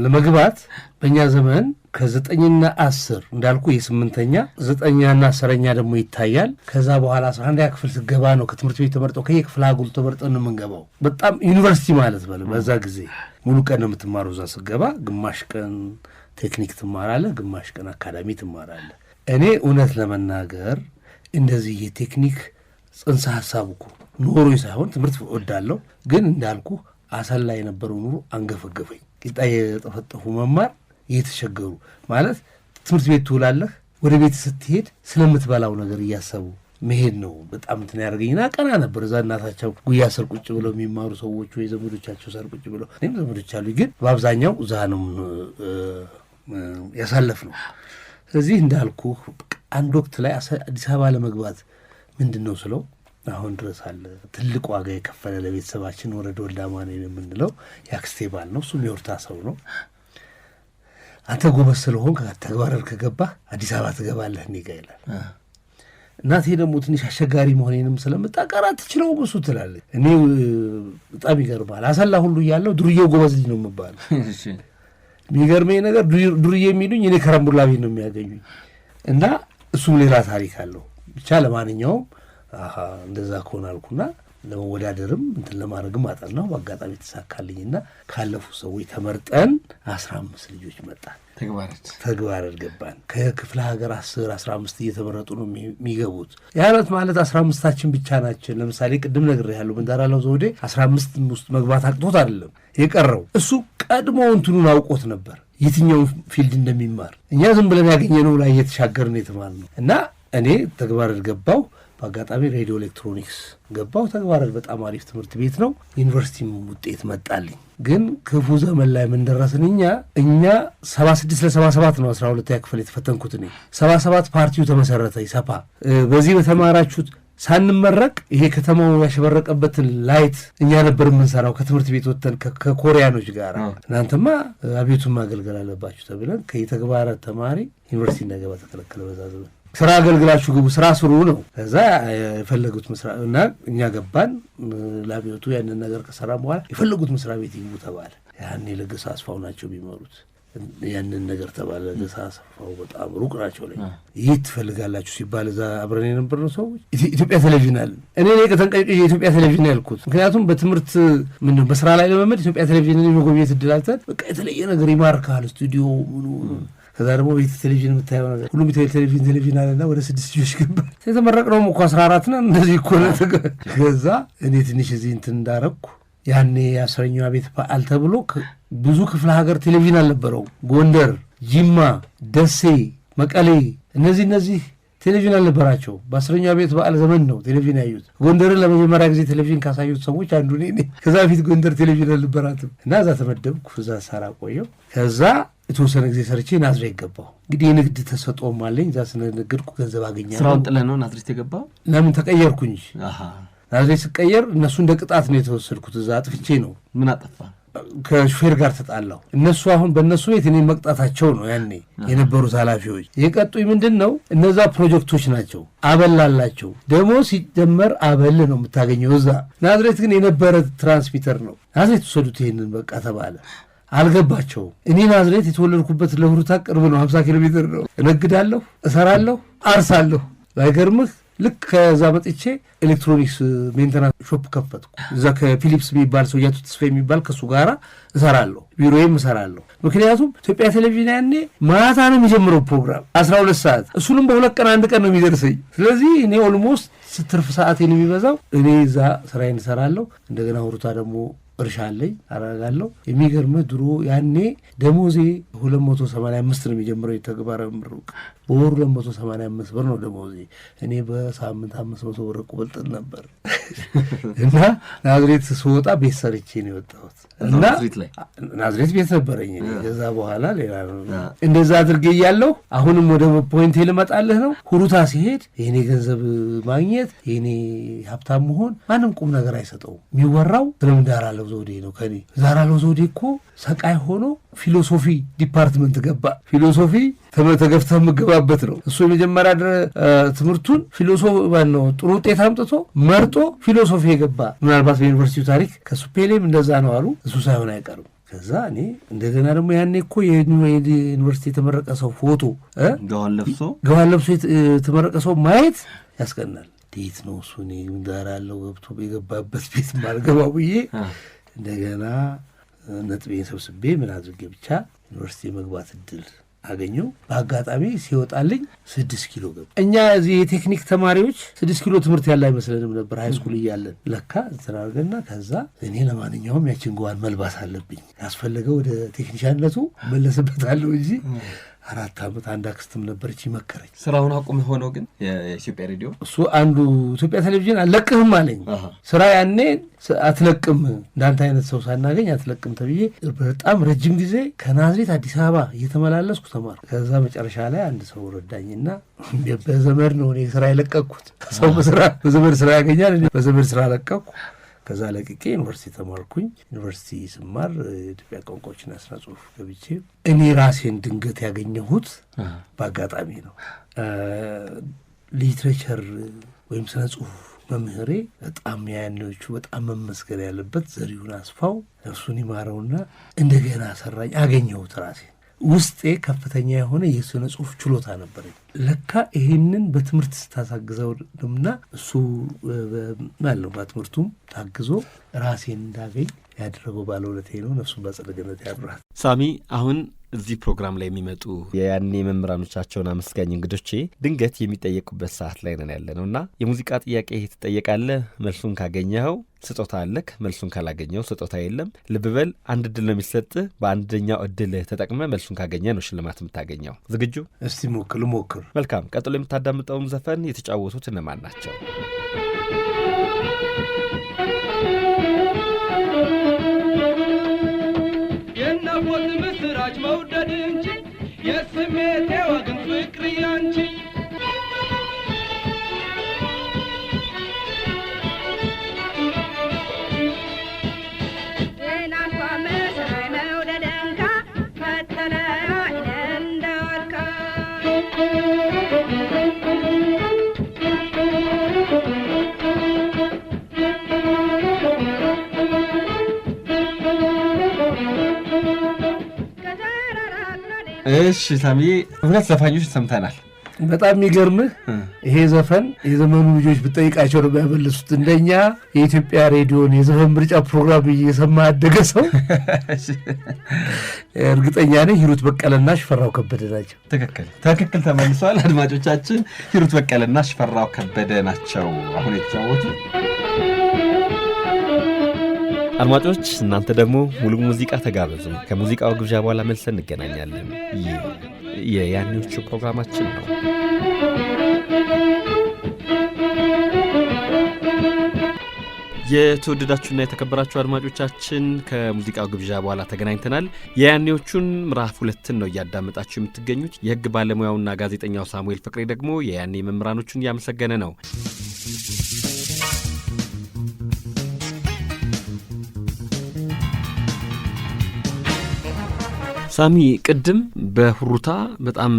ለመግባት በእኛ ዘመን ከ9ና 10 እንዳልኩ የ8ኛ 9ኛና 10ኛ ደግሞ ይታያል። ከዛ በኋላ 11ኛ ክፍል ስገባ ነው ከትምህርት ቤት ተመርጠው ከየክፍለ ሀገሩ ተመርጠው ነው የምንገባው። በጣም ዩኒቨርሲቲ ማለት በዛ ጊዜ ሙሉ ቀን ነው የምትማረው። እዛ ስገባ ግማሽ ቀን ቴክኒክ ትማራለህ፣ ግማሽ ቀን አካዳሚ ትማራለህ። እኔ እውነት ለመናገር እንደዚህ የቴክኒክ ጽንሰ ሐሳብ እኮ ኖሮኝ ሳይሆን ትምህርት እወዳለሁ፣ ግን እንዳልኩ አሰላ የነበረው ኑሮ አንገፈገፈኝ። ቂጣ የጠፈጠፉ መማር እየተቸገሩ ማለት ትምህርት ቤት ትውላለህ፣ ወደ ቤት ስትሄድ ስለምትበላው ነገር እያሰቡ መሄድ ነው በጣም እንትን ያደርገኝና ቀና ነበር። እዛ እናታቸው ጉያ ስር ቁጭ ብለው የሚማሩ ሰዎች ወይ ዘመዶቻቸው ስር ቁጭ ብለው፣ እኔም ዘመዶች አሉኝ፣ ግን በአብዛኛው እዛ ነው ያሳለፍ ነው። ስለዚህ እንዳልኩ አንድ ወቅት ላይ አዲስ አበባ ለመግባት ምንድን ነው ስለው አሁን ድረስ አለ ትልቅ ዋጋ የከፈለ ለቤተሰባችን ወረድ ወልዳማኔን የምንለው የአክስቴ ባል ነው። እሱም የወርታ ሰው ነው። አንተ ጎበዝ ስለሆን ተግባረር ከገባህ አዲስ አበባ ትገባለህ እኔ ጋ ይላል። እናቴ ደግሞ ትንሽ አስቸጋሪ መሆኔንም ስለምታቀራ ትችለው እሱ ትላለች። እኔ በጣም ይገርማል። አሰላ ሁሉ እያለሁ ዱርዬ ጎበዝ ልጅ ነው የምባለው። የሚገርመኝ ነገር ዱርዬ የሚሉኝ እኔ ከረምቡላ ቤት ነው የሚያገኙኝ እና እሱም ሌላ ታሪክ አለው። ብቻ ለማንኛውም እንደዛ ከሆነ አልኩና ለመወዳደርም እንትን ለማድረግም አጠናው። በአጋጣሚ ተሳካልኝና ካለፉ ሰዎች ተመርጠን 15 ልጆች መጣን። ተግባረት ገባን። ከክፍለ ሀገር 10-15 እየተመረጡ ነው የሚገቡት። የዓመት ማለት 15ታችን ብቻ ናችን። ለምሳሌ ቅድም ነግሬሃለሁ እንዳላለው ዘውዴ 15 ውስጥ መግባት አቅቶት አይደለም የቀረው፣ እሱ ቀድሞ እንትኑን አውቆት ነበር የትኛውን ፊልድ እንደሚማር። እኛ ዝም ብለን ያገኘነው ላይ እየተሻገርን የተማርነው እና እኔ ተግባረት ገባው። በአጋጣሚ ሬዲዮ ኤሌክትሮኒክስ ገባው። ተግባረት በጣም አሪፍ ትምህርት ቤት ነው። ዩኒቨርሲቲም ውጤት መጣልኝ። ግን ክፉ ዘመን ላይ ምን ደረስን? እኛ 76-77 ነው 12ኛ ክፍል የተፈተንኩት እኔ። 77 ፓርቲው ተመሰረተ ይሰፓ። በዚህ በተማራችሁት ሳንመረቅ ይሄ ከተማው ያሸበረቀበትን ላይት እኛ ነበር የምንሰራው ከትምህርት ቤት ወጥተን ከኮሪያኖች ጋር። እናንተማ አቤቱን ማገልገል አለባችሁ ተብለን ከተግባረት ተማሪ ዩኒቨርሲቲ እንዳገባ ተከለከለ። በዛ ዘመን ስራ አገልግላችሁ ግቡ፣ ስራ ስሩ ነው። ከዛ የፈለጉት መስሪያ እና እኛ ገባን። ለአብዮቱ ያንን ነገር ከሰራ በኋላ የፈለጉት መስሪያ ቤት ይግቡ ተባለ። ያኔ ለገሰ አስፋው ናቸው የሚመሩት። ያንን ነገር ተባለ። ለገሰ አስፋው በጣም ሩቅ ናቸው ላይ ይህ ትፈልጋላችሁ ሲባል እዛ አብረን የነበርነው ሰዎች ኢትዮጵያ ቴሌቪዥን አለ። እኔ ተጠንቀቂ የኢትዮጵያ ቴሌቪዥን ያልኩት ምክንያቱም በትምህርት ምንድን በስራ ላይ ለመመድ ኢትዮጵያ ቴሌቪዥንን የመጎብኘት እድል አልተን። በቃ የተለየ ነገር ይማርካል። ስቱዲዮ ምኑ ከዛ ደግሞ ቤት ቴሌቪዥን የምታየው ነገር ሁሉም ቴሌቪዥን አለና ወደ 6 ልጆች ገባ። የተመረቅነውም እኮ 14 ነን። እንደዚህ እኮ ነው። ከዛ እኔ ትንሽ እዚህ እንትን እንዳረግኩ ያኔ 10ኛው ቤት በዓል ተብሎ ብዙ ክፍለ ሀገር ቴሌቪዥን አልነበረው። ጎንደር፣ ጂማ፣ ደሴ፣ መቀሌ እነዚህ ቴሌቪዥን አልነበራቸው። በ10ኛው ቤት በዓል ዘመን ነው ቴሌቪዥን ያዩት። ጎንደርን ለመጀመሪያ ጊዜ ቴሌቪዥን ካሳዩት ሰዎች አንዱ እኔ። ከዛ ፊት ጎንደር ቴሌቪዥን አልነበራትም እና እዛ ተመደብኩ። እዛ ሰራ ቆየው። ከዛ የተወሰነ ጊዜ ሰርቼ ናዝሬት ገባሁ። እንግዲህ የንግድ ተሰጥኦም አለኝ። እዛ ስነግድኩ ገንዘብ አገኛለሁ። ስራውን ጥለህ ነው ናዝሬት የገባው? ለምን ተቀየርኩኝ። ናዝሬት ስቀየር እነሱ እንደ ቅጣት ነው የተወሰድኩት። እዛ አጥፍቼ ነው። ምን አጠፋ? ከሹፌር ጋር ተጣላሁ። እነሱ አሁን በእነሱ ቤት እኔ መቅጣታቸው ነው። ያኔ የነበሩት ኃላፊዎች የቀጡኝ ምንድን ነው? እነዛ ፕሮጀክቶች ናቸው። አበል አላቸው። ደግሞ ሲጀመር አበል ነው የምታገኘው እዛ። ናዝሬት ግን የነበረ ትራንስሚተር ነው። ናዝሬት ወሰዱት። ይሄንን በቃ ተባለ። አልገባቸውም። እኔ ናዝሬት የተወለድኩበት ለሁሩታ ቅርብ ነው፣ 50 ኪሎ ሜትር ነው። እነግዳለሁ፣ እሰራለሁ፣ አርሳለሁ። ባይገርምህ ልክ ከዛ መጥቼ ኤሌክትሮኒክስ ሜንተናንስ ሾፕ ከፈትኩ። እዛ ከፊሊፕስ የሚባል ሰው ያቱ ተስፋ የሚባል ከሱ ጋራ እሰራለሁ፣ ቢሮዬም እሰራለሁ። ምክንያቱም ኢትዮጵያ ቴሌቪዥን ያኔ ማታ ነው የሚጀምረው ፕሮግራም 12 ሰዓት። እሱንም በሁለት ቀን አንድ ቀን ነው የሚደርሰኝ። ስለዚህ እኔ ኦልሞስት ትርፍ ሰዓቴን የሚበዛው እኔ እዛ ስራዬን እሰራለሁ። እንደገና ሁሩታ ደግሞ እርሻ አለኝ አረጋለሁ። የሚገርምህ ድሮ ያኔ ደሞዜ 285 ነው የሚጀምረው የተግባረ ምሩቅ በወሩ 285 ብር ነው ደሞዜ። እኔ በሳምንት 500 ብር ቁብልጥል ነበር እና ናዝሬት ስወጣ ቤት ሰርቼ ነው የወጣሁት እና ናዝሬት ቤት ነበረኝ። ከዛ በኋላ ሌላ ነው እንደዛ አድርጌ እያለሁ አሁንም ወደ ፖይንቴ ልመጣልህ ነው። ሁሩታ ሲሄድ የኔ ገንዘብ ማግኘት የኔ ሀብታም መሆን ማንም ቁም ነገር አይሰጠውም። የሚወራው ስለምን ዳራለው ዘውዴ ነው። ከኔ ዳራለው ዘውዴ እኮ ሰቃይ ሆኖ ፊሎሶፊ ዲፓርትመንት ገባ። ፊሎሶፊ ተገፍተህ የምገባበት ነው። እሱ የመጀመሪያ ትምህርቱን ፊሎሶፊ ነው ጥሩ ውጤት አምጥቶ መርጦ ፊሎሶፊ የገባ ምናልባት በዩኒቨርሲቲው ታሪክ ከሱፔሌም እንደዛ ነው አሉ። እሱ ሳይሆን አይቀርም። ከዛ እኔ እንደገና ደግሞ ያኔ እኮ የዩኒቨርሲቲ የተመረቀ ሰው ፎቶ ገዋን ለብሶ የተመረቀ ሰው ማየት ያስቀናል። እንዴት ነው እሱ እኔ ዳር ያለው ገብቶ የገባበት ቤት ማልገባው ብዬ እንደገና ነጥቤን ሰብስቤ ምን አድርጌ ብቻ ዩኒቨርሲቲ የመግባት እድል አገኘው። በአጋጣሚ ሲወጣልኝ 6 ኪሎ ገባ። እኛ እዚህ የቴክኒክ ተማሪዎች 6 ኪሎ ትምህርት ያለ አይመስለንም ነበር ሃይስኩል እያለን። ለካ ተናርገና ከዛ እኔ ለማንኛውም ያችን ገዋን መልባስ አለብኝ ያስፈለገው ወደ ቴክኒሻንነቱ መለስበታለሁ እንጂ 4 ዓመት አንድ አክስትም ነበረች ይመከረኝ። ስራውን አቁም ሆኖ ግን የኢትዮጵያ ሬዲዮ እሱ አንዱ ኢትዮጵያ ቴሌቪዥን አለቅህም አለኝ። ስራ ያኔ አትለቅም እንዳንተ አይነት ሰው ሳናገኝ አትለቅም ተብዬ በጣም ረጅም ጊዜ ከናዝሬት አዲስ አበባ እየተመላለስኩ ተማርኩ። ከዛ መጨረሻ ላይ አንድ ሰው ረዳኝና በዘመድ ነው እኔ ስራ የለቀቅኩት። ሰው በዘመድ ስራ ያገኛል፣ በዘመድ ስራ ለቀቅኩ። ከዛ ለቅቄ ዩኒቨርሲቲ ተማርኩኝ። ዩኒቨርሲቲ ስማር ኢትዮጵያ ቋንቋዎችና ስነ ጽሁፍ ገብቼ እኔ ራሴን ድንገት ያገኘሁት በአጋጣሚ ነው። ሊትሬቸር ወይም ስነ ጽሁፍ መምህሬ በጣም ያኔዎቹ በጣም መመስገን ያለበት ዘሪሁን አስፋው ነፍሱን ይማረውና እንደገና ሰራኝ። አገኘሁት ራሴን። ውስጤ ከፍተኛ የሆነ የስነ ጽሁፍ ችሎታ ነበረኝ። ለካ ይሄንን በትምህርት ስታሳግዘው እና እሱ ማለት በትምህርቱም ታግዞ ራሴን እንዳገኝ ያደረገው ባለውለቴ ነው። ነፍሱን በአጸደ ገነት ያኑራት። ሳሚ አሁን እዚህ ፕሮግራም ላይ የሚመጡ የያኔ መምህራኖቻቸውን አመስጋኝ እንግዶቼ ድንገት የሚጠየቁበት ሰዓት ላይ ነን ያለ ነው እና የሙዚቃ ጥያቄ ትጠየቃለህ። መልሱን ካገኘኸው ስጦታ አለክ፣ መልሱን ካላገኘው ስጦታ የለም። ልብ በል፣ አንድ እድል ነው የሚሰጥህ። በአንደኛው እድል ተጠቅመ መልሱን ካገኘ ነው ሽልማት የምታገኘው። ዝግጁ? እስቲ ሞክር። መልካም። ቀጥሎ የምታዳምጠውም ዘፈን የተጫወቱት እነማን ናቸው? የናቦት ምስራች መውደድ እንጂ የስሜቴ ወግን ፍቅር ያንቺ እሺ ሳሚዬ፣ ሁለት ዘፋኞች ሰምተናል። በጣም የሚገርምህ ይሄ ዘፈን የዘመኑ ልጆች ብጠይቃቸው ነው የሚያመልሱት። እንደኛ የኢትዮጵያ ሬዲዮን የዘፈን ምርጫ ፕሮግራም እየሰማ ያደገ ሰው እርግጠኛ ነኝ ሂሩት በቀለና ሽፈራው ከበደ ናቸው። ትክክል ተመልሰዋል። አድማጮቻችን ሂሩት በቀለና ሽፈራው ከበደ ናቸው አሁን የተጫወቱ። አድማጮች እናንተ ደግሞ ሙሉ ሙዚቃ ተጋበዙ። ከሙዚቃው ግብዣ በኋላ መልሰን እንገናኛለን። ይህ የያኔዎቹ ፕሮግራማችን ነው። የተወደዳችሁና የተከበራችሁ አድማጮቻችን ከሙዚቃው ግብዣ በኋላ ተገናኝተናል። የያኔዎቹን ምዕራፍ 2 ነው እያዳመጣችሁ የምትገኙት። የህግ ባለሙያውና ጋዜጠኛው ሳሙኤል ፍቅሬ ደግሞ የያኔ መምህራኖቹን እያመሰገነ ነው። ሳሚ ቅድም በሁሩታ በጣም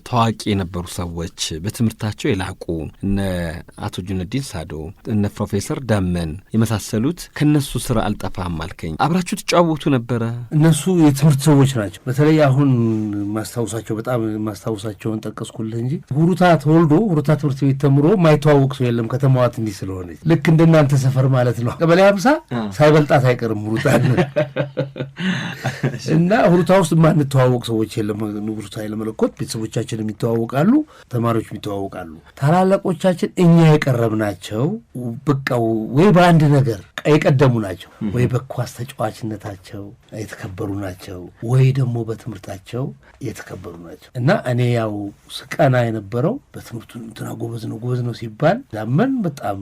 ታዋቂ የነበሩ ሰዎች በትምህርታቸው የላቁ እነ አቶ ጁነዲን ሳዶ እነ ፕሮፌሰር ዳመን የመሳሰሉት ከነሱ ስራ አልጠፋም አልከኝ። አብራችሁ ትጫወቱ ነበረ? እነሱ የትምህርት ሰዎች ናቸው። በተለይ አሁን ማስታውሳቸውን ጠቀስኩልህ እንጂ ሁሩታ ተወልዶ ሁሩታ ትምህርት ቤት ተምሮ ማይተዋወቅ ሰው የለም። ከተማዋት እንዲህ ስለሆነች ልክ እንደናንተ ሰፈር ማለት ነው። ቀበሌ 50 ሳይበልጣት አይቀርም ሁሩታ እና ሁሩታ ውስጥ ማንተዋወቅ ሰዎች የለም። ንጉሥ ኃይለ መለኮት ቤተሰቦቻችን የሚተዋወቃሉ፣ ተማሪዎች የሚተዋወቃሉ። ታላላቆቻችን እኛ የቀረብናቸው በቃ ወይ በአንድ ነገር የቀደሙ ናቸው። ወይ በኳስ ተጫዋችነታቸው የተከበሩ ናቸው፣ ወይ ደግሞ በትምህርታቸው የተከበሩ ናቸው። እና እኔ ያው ስቀና የነበረው በትምህርቱ እንትና ጎበዝ ነው ሲባል ዳመን በጣም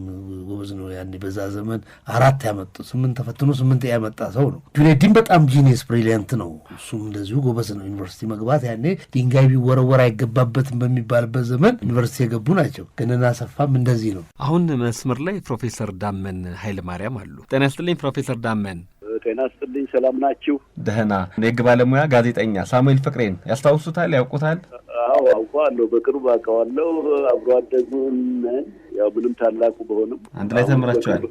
ጎበዝ ነው። ያኔ በዛ ዘመን 4 ያመጡ 8 ተፈትኖ 8 ያመጣ ሰው ነው። ጁኔዲን በጣም ጂኒየስ ብሪሊያንት ነው። እሱም እንደዚሁ ጎበዝ ነው። ዩኒቨርሲቲ መግባት ያኔ ድንጋይ ቢወረወር አይገባበትም በሚባልበት ዘመን ዩኒቨርሲቲ የገቡ ናቸው። ገነና አሰፋም እንደዚህ ነው። አሁን መስመር ላይ ፕሮፌሰር ዳመን ኃይለ ማርያም አሉ። ጤና ይስጥልኝ ፕሮፌሰር ዳመን። ጤና ይስጥልኝ። ሰላም ናችሁ? ደህና። የህግ ባለሙያ ጋዜጠኛ ሳሙኤል ፍቅሬን ያስታውሱታል? ያውቁታል? አዎ አውቀዋለሁ። በቅርብ አውቀዋለሁ። አብሮ አደጉን ያው ምንም ታላቁ በሆንም አንድ ላይ ተምራችኋል?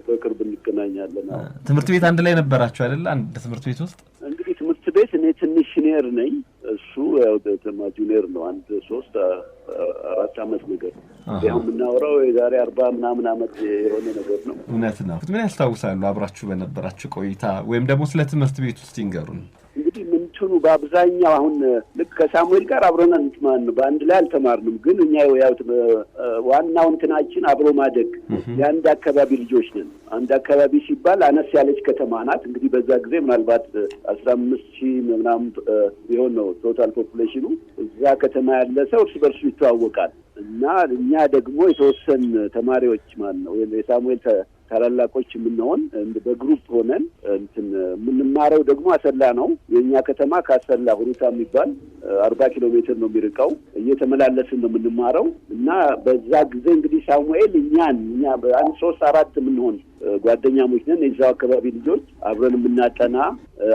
በቅርብ እንገናኛለን። ትምህርት ቤት አንድ ላይ ነበራችሁ አይደል? አንድ ትምህርት ቤት ውስጥ እንግዲህ ትምህርት ቤት እኔ ትንሽ ሲኒየር ነኝ፣ እሱ ያው ጁኒየር ነው። 3-4 ዓመት ነገር ያው የምናወራው የዛሬ 40 ምናምን ዓመት የሆነ ነገር ነው። እውነት ነው። ምን ያስታውሳሉ አብራችሁ በነበራችሁ ቆይታ ወይም ደግሞ ስለ ትምህርት ቤት ውስጥ ይንገሩን። እንግዲህ ምንትኑ በአብዛኛው አሁን ልክ ከሳሙኤል ጋር አብረን እንትማን በአንድ ላይ አልተማርንም፣ ግን እኛ ያው ዋናው እንትናችን አብሮ ማደግ የአንድ አካባቢ ልጆች ነን። አንድ አካባቢ ሲባል አነስ ያለች ከተማ ናት። እንግዲህ በዛ ጊዜ ምናልባት 15,000 ምናምን ቢሆን ነው ቶታል ፖፑሌሽኑ። እዛ ከተማ ያለ ሰው እርስ በርሱ ይተዋወቃል። እና እኛ ደግሞ የተወሰን ተማሪዎች ማለት ነው የሳሙኤል ታላላቆች የምንሆን በግሩፕ ሆነን እንትን የምንማረው ደግሞ አሰላ ነው። የኛ ከተማ ከአሰላ ሁሩታ የሚባል 40 ኪሎ ሜትር ነው የሚርቀው። እየተመላለስን ነው የምንማረው። እና በዛ ጊዜ እንግዲህ ሳሙኤል እኛ በአንድ 3-4 የምንሆን ጓደኛሞች ነን። የዛው አካባቢ ልጆች አብረን የምናጠና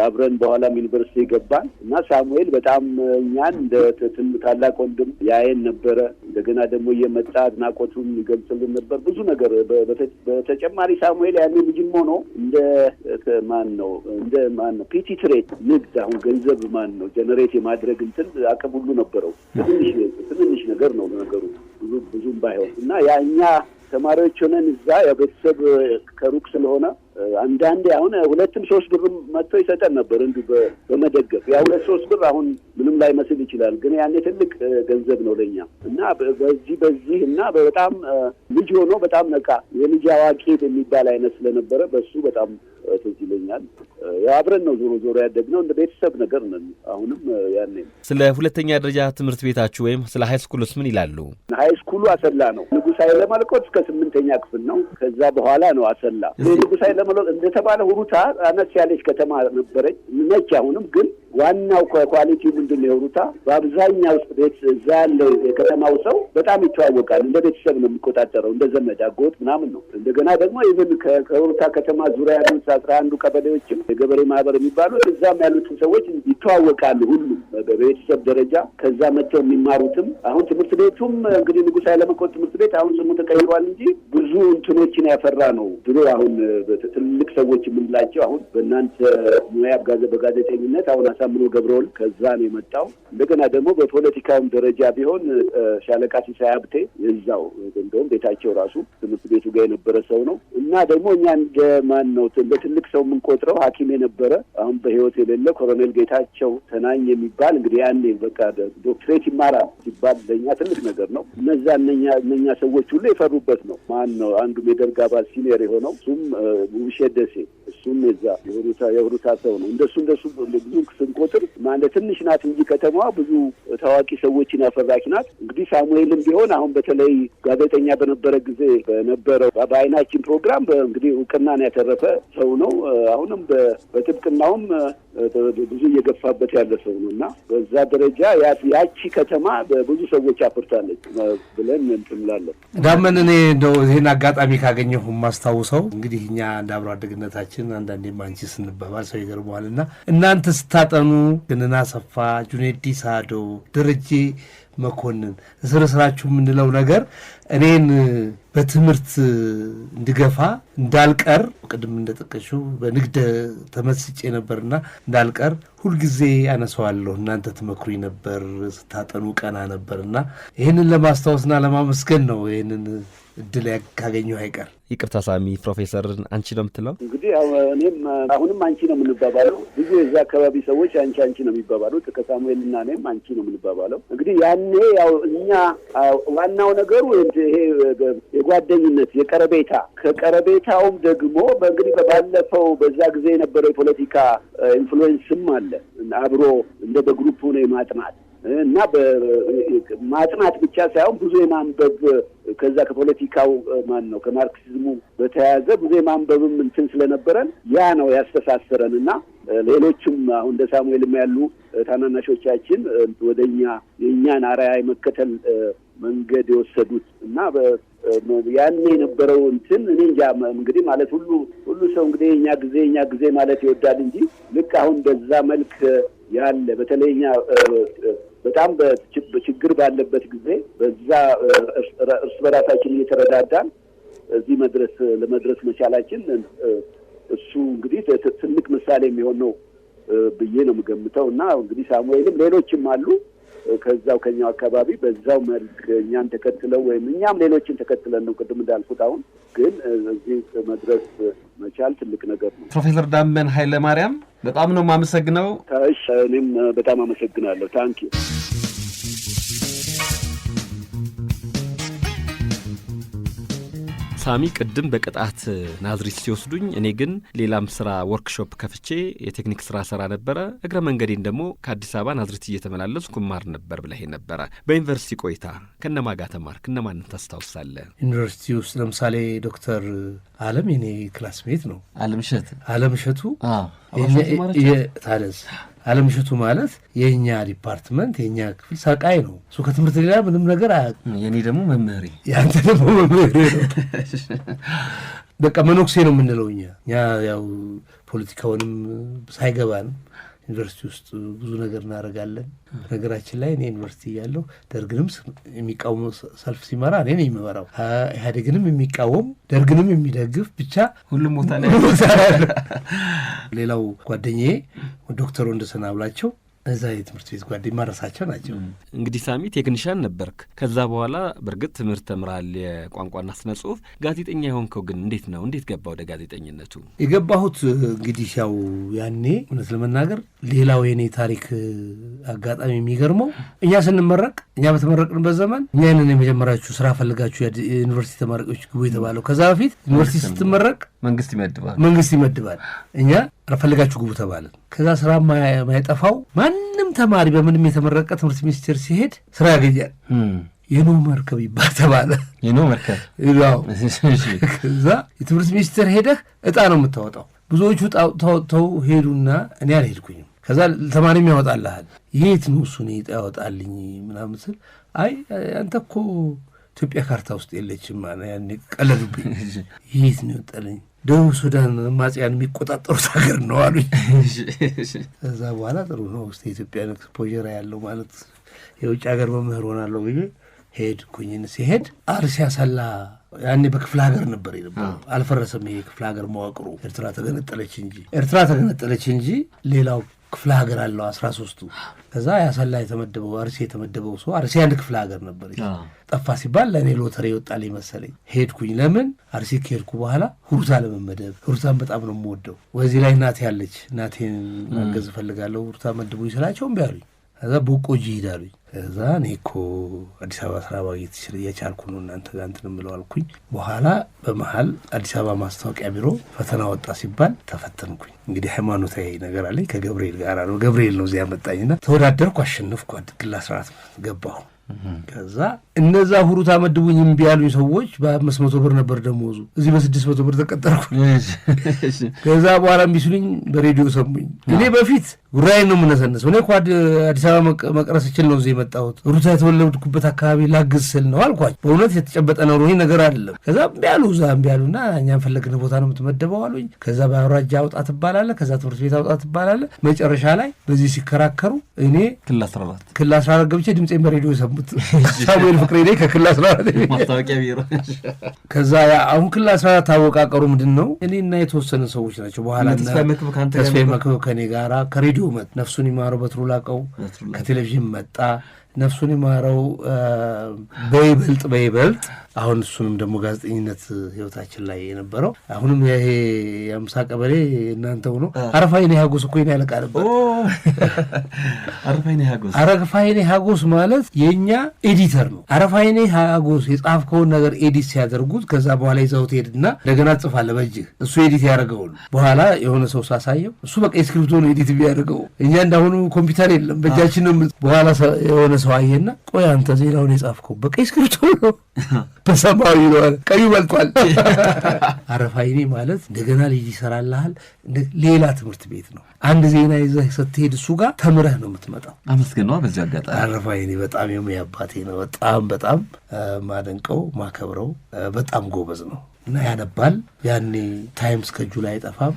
አብረን በኋላም ዩኒቨርሲቲ ገባን። እና ሳሙኤል በጣም እኛን እንደ ታላቅ ወንድም ያየን ነበረ። እንደገና ደግሞ እየመጣ አድናቆቱን ይገልጽልን ነበር። ብዙ ነገር በተጨማሪ ሳሙኤል ያኔ ልጅም ሆኖ እንደ ማን ነው ፒቲ ትሬት ንግድ አሁን ገንዘብ ማን ነው ጀነሬት የማድረግ እንትን አቅም ሁሉ ነበረው። ትንሽ ነገር ነው ነገሩ ብዙም ባይሆን እና ያኛ ተማሪዎች ሆነን እዛ ያው ቤተሰብ ከሩቅ ስለሆነ አንዳንዴ አሁን 2-3 ብር መጥቶ ይሰጠን ነበር እንዲሁ በመደገፍ። ያ 2-3 ብር አሁን ምንም ላይ መስል ይችላል፣ ግን ያኔ ትልቅ ገንዘብ ነው ለኛ። እና በዚህ እና በጣም ልጅ ሆኖ በጣም ነቃ የልጅ አዋቂ የሚባል አይነት ስለነበረ በሱ በጣም ትዝ ይለኛል። ያው አብረን ነው ዞሮ ያደግነው፣ እንደ ቤተሰብ ነገር ነን። አሁንም ያኔ ስለ ሁለተኛ ደረጃ ትምህርት ቤታችሁ ወይም ስለ ሃይ ስኩልስ ምን ይላሉ? ሃይ ስኩሉ አሰላ ነው። ንጉሥ ኃይለ መለኮት እስከ 8ኛ ክፍል ነው። ከዛ በኋላ ነው አሰላ። ንጉሥ ኃይለ መለኮት እንደተባለ ሁሩታ አነስ ያለች ከተማ ነበረች ነች። አሁንም ግን ዋናው ኳሊቲው ምንድን ነው? የሁሩታ በአብዛኛው ቤት እዛ ያለው የከተማው ሰው በጣም ይተዋወቃል። እንደ ቤተሰብ ነው የሚቆጣጠረው፣ እንደ ዘመድ አጎት ምናምን ነው። እንደገና ደግሞ ኢቭን ከሁሩታ ከተማ ዙሪያ ያሉት 11 ቀበሌዎችም የገበሬ ማህበር የሚባሉት እዛም ያሉትን ሰዎች ይተዋወቃሉ ሁሉም በቤተሰብ ደረጃ። ከዛ መጥተው የሚማሩትም አሁን ትምህርት ቤቱም እንግዲህ ንጉሥ ኃይለመለኮት ትምህርት ቤት አሁን ስሙ ተቀይሯል እንጂ ብዙ እንትኖችን ያፈራ ነው። ድሮ አሁን ትልቅ ሰዎች የምንላቸው አሁን በእናንተ ሙያ በጋዜጠኝነት አሁን አሳምኖ ገብረወልድ ከዛ ነው የመጣው። እንደገና ደግሞ በፖለቲካውም ደረጃ ቢሆን ሻለቃ ሲሳይ ሀብቴ የዛው እንደውም ቤታቸው ራሱ ትምህርት ቤቱ ጋር የነበረ ሰው ነው። እና ደግሞ እኛ እንደ ማን ነው እንደ ትልቅ ሰው የምንቆጥረው ሐኪም የነበረ አሁን በህይወት የሌለ ኮሎኔል ጌታቸው ተናኝ የሚባል እንግዲህ ያኔ በቃ ዶክትሬት ይማራል ሲባል ለእኛ ትልቅ ነገር ነው። እነኛ ሰዎች ሁሉ የፈሩበት ነው። ማን ነው አንዱ የደርግ አባል ሲኒየር የሆነው እሱም ውብሸት ደሴ፣ እሱም የዛ የሁሩታ ሰው ነው። እንደሱ ብዙ ስንቆጥር ማለት ትንሽ ናት እንጂ ከተማዋ ብዙ ታዋቂ ሰዎችን ያፈራች ናት። እንግዲህ ሳሙኤልም ቢሆን አሁን በተለይ ጋዜጠኛ በነበረ ጊዜ በነበረው በአይናችን ፕሮግራም እንግዲህ እውቅናን ያተረፈ ሰው ነው። አሁንም በጥብቅናውም ብዙ እየገፋበት ያለ ሰው ነው እና በዛ ደረጃ ያቺ ከተማ ብዙ ሰዎች አፍርታለች ብለን እንጥምላለን። ዳመን እኔ እንደው ይህን አጋጣሚ ካገኘሁ የማስታውሰው እንግዲህ እኛ እንደ አብሮ አደግነታችን አንዳንዴም አንቺ ስንባባል ሰው ይገርመዋል እና እናንተ ስታጠኑ ገነና አሰፋ፣ ጁኔዲ ሳዶ፣ ደረጀ መኮንን ስራችሁ የምንለው ነገር እኔን በትምህርት እንድገፋ እንዳልቀር ቅድም እንደጠቀሽው በንግድ ተመስጬ ነበርና እንዳልቀር ሁልጊዜ አነሳዋለሁ። እናንተ ትመክሩኝ ነበር፣ ስታጠኑ ቀና ነበርና ይህንን ለማስታወስና ለማመስገን ነው ይህንን እድል ካገኘሁ አይቀር። ይቅርታ ሳሚ፣ ፕሮፌሰርን አንቺ ነው የምትለው? እንግዲህ እኔም አሁንም አንቺ ነው የምንባባለው። ብዙ የዛ አካባቢ ሰዎች አንቺ ነው የሚባባሉት። ከሳሙኤልና እኔም አንቺ ነው የምንባባለው። እንግዲህ ያኔ ያው እኛ ዋናው ነገሩ ይሄ የጓደኝነት የቀረቤታ ከቀረቤታውም ደግሞ በእንግዲህ ባለፈው በዛ ጊዜ የነበረው የፖለቲካ ኢንፍሉዌንስም አለ አብሮ እንደ በግሩፕ ሆነ የማጥናት እና በማጥናት ብቻ ሳይሆን ብዙ የማንበብ ከዛ ከፖለቲካው ከማርክሲዝሙ በተያያዘ ብዙ የማንበብም እንትን ስለነበረን ያ ነው ያስተሳሰረን እና ሌሎችም አሁን እንደ ሳሙኤልም ያሉ ታናናሾቻችን ወደኛ የእኛን አርአያ የመከተል መንገድ የወሰዱት እና ያኔ የነበረው እንትን እኔ እንጃ እንግዲህ ማለት ሁሉ ሰው እንግዲህ የኛ ጊዜ ማለት ይወዳል እንጂ ልክ አሁን በዛ መልክ ያለ በተለይኛ በጣም በችግር ባለበት ጊዜ በዛ እርስ በራሳችን እየተረዳዳን እዚህ ለመድረስ መቻላችን እሱ እንግዲህ ትልቅ ምሳሌ የሚሆን ነው ብዬ ነው የምገምተው እና እንግዲህ ሳሙኤልም ሌሎችም አሉ ከዛው ከኛው አካባቢ በዛው መልክ እኛን ተከትለው ወይም እኛም ሌሎችን ተከትለን ነው ቅድም እንዳልኩት አሁን ግን እዚህ መድረስ መቻል ትልቅ ነገር ነው። ፕሮፌሰር ዳመን ኃይለ ማርያም በጣም ነው የማመሰግነው። እሺ እኔም በጣም አመሰግናለሁ። ታንኪ ዩ። ሳሚ ቅድም በቅጣት ናዝሪት ሲወስዱኝ እኔ ግን ሌላም ስራ ወርክሾፕ ከፍቼ የቴክኒክ ስራ ሰራ ነበረ። እግረ መንገዴን ደግሞ ከአዲስ አበባ ናዝሪት እየተመላለስኩ ማር ነበር ብለህ ነበረ። በዩኒቨርሲቲ ቆይታ ከነማ ጋር ተማርክ? እነማንን ታስታውሳለህ? ዩኒቨርሲቲ ውስጥ ለምሳሌ ዶክተር አለም የኔ ክላስሜት ነው። አለም እሸቱ ታደስ አለምሸቱ ማለት የኛ ዲፓርትመንት የኛ ክፍል ሰቃይ ነው። እሱ ከትምህርት ሌላ ምንም ነገር አያውቅም። የኔ ደግሞ መምህሬ፣ ያንተ ደግሞ መምህሬ ነው። በቃ መኖክሴ ነው የምንለው እኛ ያው ፖለቲካውንም ሳይገባን ዩኒቨርሲቲ ውስጥ ብዙ ነገር እናደርጋለን። ነገራችን ላይ እኔ ዩኒቨርሲቲ እያለሁ ደርግንም የሚቃወም ሰልፍ ሲመራ እኔ ነኝ የምመራው። ኢህአዴግንም የሚቃወም ደርግንም የሚደግፍ ብቻ ሁሉም ቦታ ላይ ሌላው ጓደኛዬ ዶክተር ወንደሰን አብላቸው እዛ የትምህርት ቤት ጓደኛ ማረሳቸው ናቸው። እንግዲህ ሳሚ ቴክኒሻን ነበርክ። ከዛ በኋላ በእርግጥ ትምህርት ተምራል፣ የቋንቋና ስነ ጽሁፍ። ጋዜጠኛ የሆንከው ግን እንዴት ነው? እንዴት ገባ ወደ ጋዜጠኝነቱ? የገባሁት እንግዲህ ያው ያኔ እውነት ለመናገር ሌላው የኔ ታሪክ አጋጣሚ የሚገርመው እኛ ስንመረቅ እኛ በተመረቅንበት ዘመን እኛንን የመጀመሪያችሁ ስራ ፈልጋችሁ የዩኒቨርሲቲ ተማሪዎች ግቡ የተባለው። ከዛ በፊት ዩኒቨርሲቲ ስትመረቅ መንግስት ይመድባል። እኛ ፈልጋችሁ ግቡ ተባለን። ከዛ ስራ ማይጠፋው ማንም ተማሪ በምንም የተመረቀ ትምህርት ሚኒስቴር ሲሄድ ስራ ያገኛል። የኖ መርከብ ይባል ተባለ። የኖ መርከብ ከዛ የትምህርት ሚኒስቴር ሄደህ እጣ ነው የምታወጣው። ብዙዎቹ ተው ሄዱና እኔ አልሄድኩኝም። ከዛ ተማሪም ያወጣልሃል። የት ነው እሱ እጣ ያወጣልኝ ምናምን ስል አይ አንተ እኮ ኢትዮጵያ ካርታ ውስጥ የለችም ማለት ያኔ ቀለዱብኝ። የት ነው ይወጣልኝ? ደቡብ ሱዳን አማጽያን የሚቆጣጠሩት ሀገር ነው አሉኝ። ከዛ በኋላ ጥሩ ነው ውስጥ የኢትዮጵያ ኤክስፖዠር ያለው ማለት የውጭ ሀገር መምህር ሆናለሁ ብዬ ሄድኩኝ። ሲሄድ አርሲ አሰላ ያኔ በክፍለ ሀገር ነበር የነበረው። አልፈረሰም ይሄ ክፍለ ሀገር መዋቅሩ። ኤርትራ ተገነጠለች እንጂ ሌላው ክፍለ ሀገር አለው 13ቱ። ከዛ ያሰላ የተመደበው አርሲ የተመደበው ሰው አርሲ አንድ ክፍለ ሀገር ነበር። ጠፋ ሲባል ለእኔ ሎተሪ ይወጣልኝ መሰለኝ። ሄድኩኝ። ለምን አርሲ ከሄድኩ በኋላ ሁሩታ ለመመደብ። ሁሩታን በጣም ነው የምወደው። ወዚህ ላይ እናቴ ያለች እናቴን ማገዝ እፈልጋለሁ ሁሩታ መድቡኝ ስላቸው እምቢ አሉኝ። ከዛ ቦቆጂ ሂዳሉኝ። ከዛ እኔ እኮ አዲስ አበባ ስራ ማግኘት የቻልኩ ነው እናንተ ጋር እንትን እምለው አልኩኝ። በኋላ በመሀል አዲስ አበባ ማስታወቂያ ቢሮ ፈተና ወጣ ሲባል ተፈተንኩኝ። እንግዲህ ሃይማኖታዊ ነገር አለኝ ከገብርኤል ጋር ነው። ገብርኤል ነው እዚያ መጣኝና ተወዳደርኩ፣ አሸነፍኩ። ግላ ስርዓት ገባሁ። ከዛ እነዛ ሁሩታ መድቡኝ እምቢ ያሉኝ ሰዎች በ500 ብር ነበር ደሞዙ። እዚህ በ600 ብር ተቀጠርኩ። ከዛ በኋላ እምቢ ሲሉኝ በሬዲዮ ሰሙኝ። እኔ በፊት ጉራዬን ነው የምነሰነሰው። እኔ እኮ አዲስ አበባ መቅረስ እችል ነው እዚህ የመጣሁት። ሁሩታ የተወለድኩበት አካባቢ ላግዝ ስል ነው አልኳቸው። በእውነት የተጨበጠ ነው ይሄ ነገር አይደለም። ከዛ እምቢ አሉና እኛም ፈለግን ቦታ ነው የምትመደበው አሉኝ። ከዛ በአውራጃ አውጣ ትባላለህ፣ ከዛ ትምህርት ቤት አውጣ ትባላለህ። መጨረሻ ላይ በዚህ ሲከራከሩ እኔ ክልል 14 ገብቼ ድምፄን በሬዲዮ ሰሙ። ሳሙኤል ፍቅሬ ነኝ ከክልል 14 ማስታወቂያ ቢሮ። ከዛ አሁን ክልል 14 አወቃቀሩ ምንድን ነው? እኔና የተወሰነ ሰዎች ናቸው። በኋላ ተስፋዬ መክብብ ከኔ ጋራ ከሬዲዮ ነፍሱን ይማረው በትሩ ላቀው ከቴሌቪዥን መጣ። ነፍሱን ይማረው በይበልጥ አሁን እሱንም ደግሞ ጋዜጠኝነት ህይወታችን ላይ የነበረው አሁንም ይሄ የአምሳ ቀበሌ እናንተው ነው። አረፋይኔ ሀጎስ እኮ ይሄን ያለቃ ነበር። አረፋይኔ ሀጎስ ማለት የኛ ኤዲተር ነው። አረፋይኔ ሀጎስ የጻፍከውን ነገር ኤዲት ሲያደርጉት ከዛ በኋላ ይዘውት ሄድና እንደገና ጽፋለህ በእጅህ እሱ ኤዲት ያደርገውን በኋላ የሆነ ሰው ሳሳየው እሱ በቃ ስክሪፕቱን ኤዲት ቢያደርገው እኛ እንዳሁኑ ኮምፒውተር የለም በእጃችን ነው። በኋላ የሆነ ሰው አየና ቆይ አንተ ዜናውን የጻፍከው በቃ ስክሪፕቱ ነው በሰማያዊ ነው ቀዩ በልቷል። አረፋይኔ ማለት እንደገና ልጅ ይሰራልሃል። ሌላ ትምህርት ቤት ነው። አንድ ዜና ይዘህ ስትሄድ እሱ ጋር ተምረህ ነው የምትመጣው። አመስግነዋ በዚህ አጋጣሚ አረፋይኔ በጣም የሚያባቴ ነው። በጣም ማደንቀው ማከብረው በጣም ጎበዝ ነው እና ያነባል። ያኔ ታይምስ ከእጁ ላይ አይጠፋም፣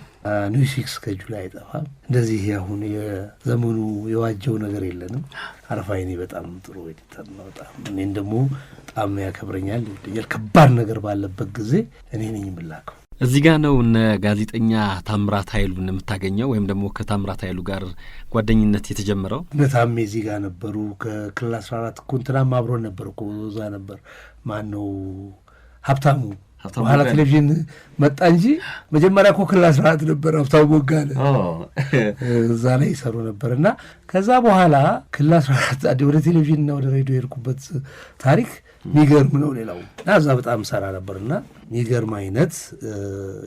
ኒውስዊክስ ከእጁ ላይ አይጠፋም። እንደዚህ አሁን የዘመኑ የዋጀው ነገር የለንም። አረፋይኔ በጣም ጥሩ ኤዲተር ነው። በጣም እኔን ደግሞ በጣም ያከብረኛል። ከባድ ነገር ባለበት ጊዜ እኔ ነኝ የምላከው። እዚህ ጋር ነው እነ ጋዜጠኛ ታምራት ኃይሉን የምታገኘው ወይም ደግሞ ከታምራት ኃይሉ ጋር ጓደኝነት የተጀመረው? እነታሜ እዚህ ጋር ነበሩ። ከክልል 14 ኩንትናም አብሮን ነበር እኮ እዛ ነበር። ማን ነው ሀብታሙ በኋላ ቴሌቪዥን መጣ እንጂ መጀመሪያ እኮ ክልል 14 ነበር ሀብታሙ ቦጋለ እዛ ላይ ይሰሩ ነበር። እና ከዛ በኋላ ክልል 14 ወደ ቴሌቪዥንና ወደ ሬዲዮ የሄድኩበት ታሪክ የሚገርም ነው። ሌላው እና እዛ በጣም ሰራ ነበርና የሚገርም አይነት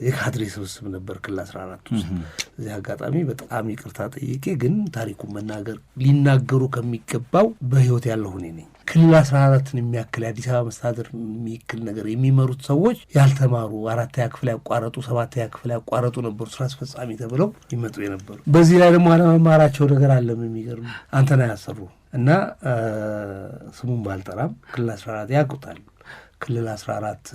የካድሬ ስብስብ ነበር ክልል 14 ውስጥ። እዚህ አጋጣሚ በጣም ይቅርታ ጠይቄ ግን ታሪኩን መናገር ሊናገሩ ከሚገባው በህይወት ያለሁ እኔ ነኝ። ክልል 14ን የሚያክል የአዲስ አበባ መስተዳድር የሚክል ነገር የሚመሩት ሰዎች ያልተማሩ 4ኛ ክፍል ያቋረጡ 7ኛ ክፍል ያቋረጡ ነበሩ ስራ አስፈጻሚ ተብለው ይመጡ የነበሩ። በዚህ ላይ ደግሞ አለመማራቸው ነገር አለም የሚገርም አንተና ያሰሩ እና ስሙን ባልጠራም ክልል 14 ያውቁታል። ክልል 14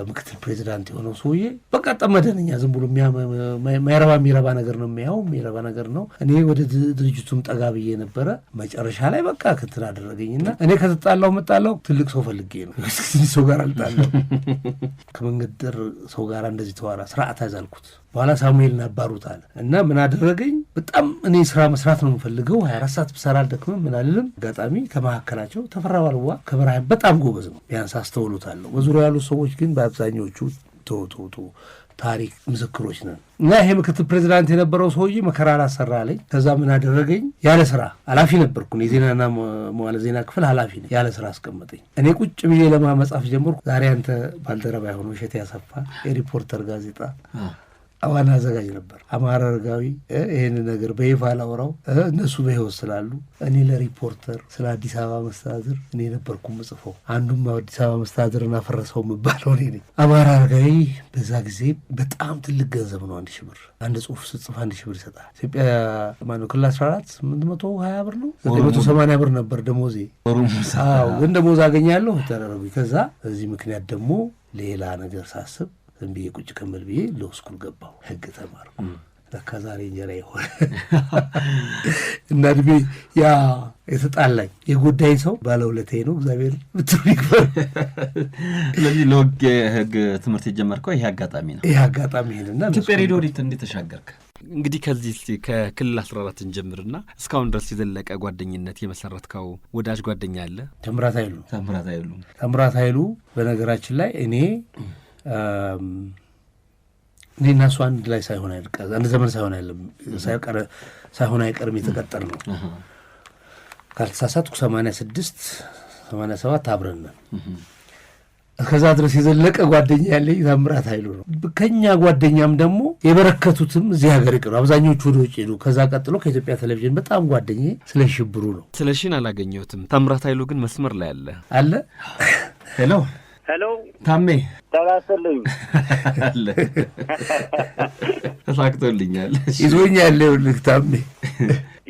ምክትል ፕሬዚዳንት የሆነው ሰውዬ በቃ ጠመደንኛ ዝም ብሎ የሚረባ ነገር ነው የሚረባ ነገር ነው። እኔ ወደ ድርጅቱም ጠጋ ብዬ ነበረ። መጨረሻ ላይ በቃ ክትል አደረገኝና እኔ ከተጣላው መጣላው ትልቅ ሰው ፈልጌ ነው። ሰው ጋር አልጣላው ከመንገድ ዳር ሰው ጋር እንደዚህ ተዋራ ስርዓት ያዛልኩት። በኋላ ሳሙኤልን አባሩታል እና ምን አደረገኝ? በጣም እኔ ስራ መስራት ነው የምፈልገው 24 ሰዓት ብሰራ አልደክምም ምን አልልም። አጋጣሚ ከመካከላቸው ተፈራ ባልዋ ከበራይም በጣም ጎበዝ ነው፣ ቢያንስ አስተውሉታለሁ። በዙሪያ ያሉ ሰዎች ግን በአብዛኞቹ ቶቶቶ ታሪክ ምስክሮች ነን። እና ይሄ ምክትል ፕሬዚዳንት የነበረው ሰውዬ መከራ አላሰራ አለኝ። ከዛ ምን አደረገኝ? ያለ ስራ ኃላፊ ነበርኩ የዜናና መዋዕለ ዜና ክፍል ኃላፊ ነኝ። ያለ ስራ አስቀመጠኝ። እኔ ቁጭ ብዬ ለማመጻፍ ጀመርኩ። ዛሬ አንተ ባልደረባ የሆነው እሸቴ ያሰፋ የሪፖርተር ጋዜጣ ዋና አዘጋጅ ነበር። አማራ አረጋዊ ይህን ነገር በይፋ ላውራው እነሱ በህይወት ስላሉ እኔ ለሪፖርተር ስለ አዲስ አበባ መስተዳድር እኔ ነበርኩ ምጽፈው። አንዱም አዲስ አበባ መስተዳድርን አፈረሰው የምባለው እኔ ነኝ። አማራ አረጋዊ በዛ ጊዜ በጣም ትልቅ ገንዘብ ነው። 1000 ብር አንድ ጽሁፍ ስጽፍ 1000 ብር ይሰጣል። ኢትዮጵያ ማነው ክልል 14 820 ብር ነው 980 ብር ነበር ደሞዜ። ግን ደሞዝ አገኛለሁ ተደረጉ። ከዛ በዚህ ምክንያት ደግሞ ሌላ ነገር ሳስብ ዝም ብዬ ቁጭ ከመል ብዬ ሎው ስኩል ገባሁ። ህግ ተማርኩ። ለካ ዛሬ እንጀራ ይሆን እና እድሜ ያ የተጣላኝ የጎዳኝ ሰው ባለውለታዬ ነው። እግዚአብሔር ብትሩ ይክበር። ስለዚህ ለወግ ህግ ትምህርት የጀመርከው ይሄ አጋጣሚ ነው። ይሄ አጋጣሚ ሄድና ኢትዮጵያ ሬዲዮ እንዴት ተሻገርክ? እንግዲህ ከዚህ ከክልል 14 እንጀምርና እስካሁን ድረስ የዘለቀ ጓደኝነት የመሰረትከው ወዳጅ ጓደኛ አለ? ታምራት ኃይሉ በነገራችን ላይ እኔና እሱ አንድ ላይ ሳይሆን አይቀርም፣ አንድ ዘመን ሳይሆን አይቀርም የተቀጠር ነው። ካልተሳሳትኩ 86 87 አብረን ነን። እስከዛ ድረስ የዘለቀ ጓደኛ ያለኝ ታምራት ኃይሉ ነው። ከኛ ጓደኛም ደግሞ የበረከቱትም እዚህ ሀገር ይቀሩ፣ አብዛኞቹ ወደ ውጭ ሄዱ። ከዛ ቀጥሎ ከኢትዮጵያ ቴሌቪዥን በጣም ጓደኛዬ ስለሺ ብሩ ነው። ስለሺን አላገኘሁትም። ታምራት ኃይሉ ግን መስመር ላይ አለ። ሄሎ ታሜ ተባሰልኝ አለ ተሳክቶልኛል። ይዞኛል ልክ ታሜ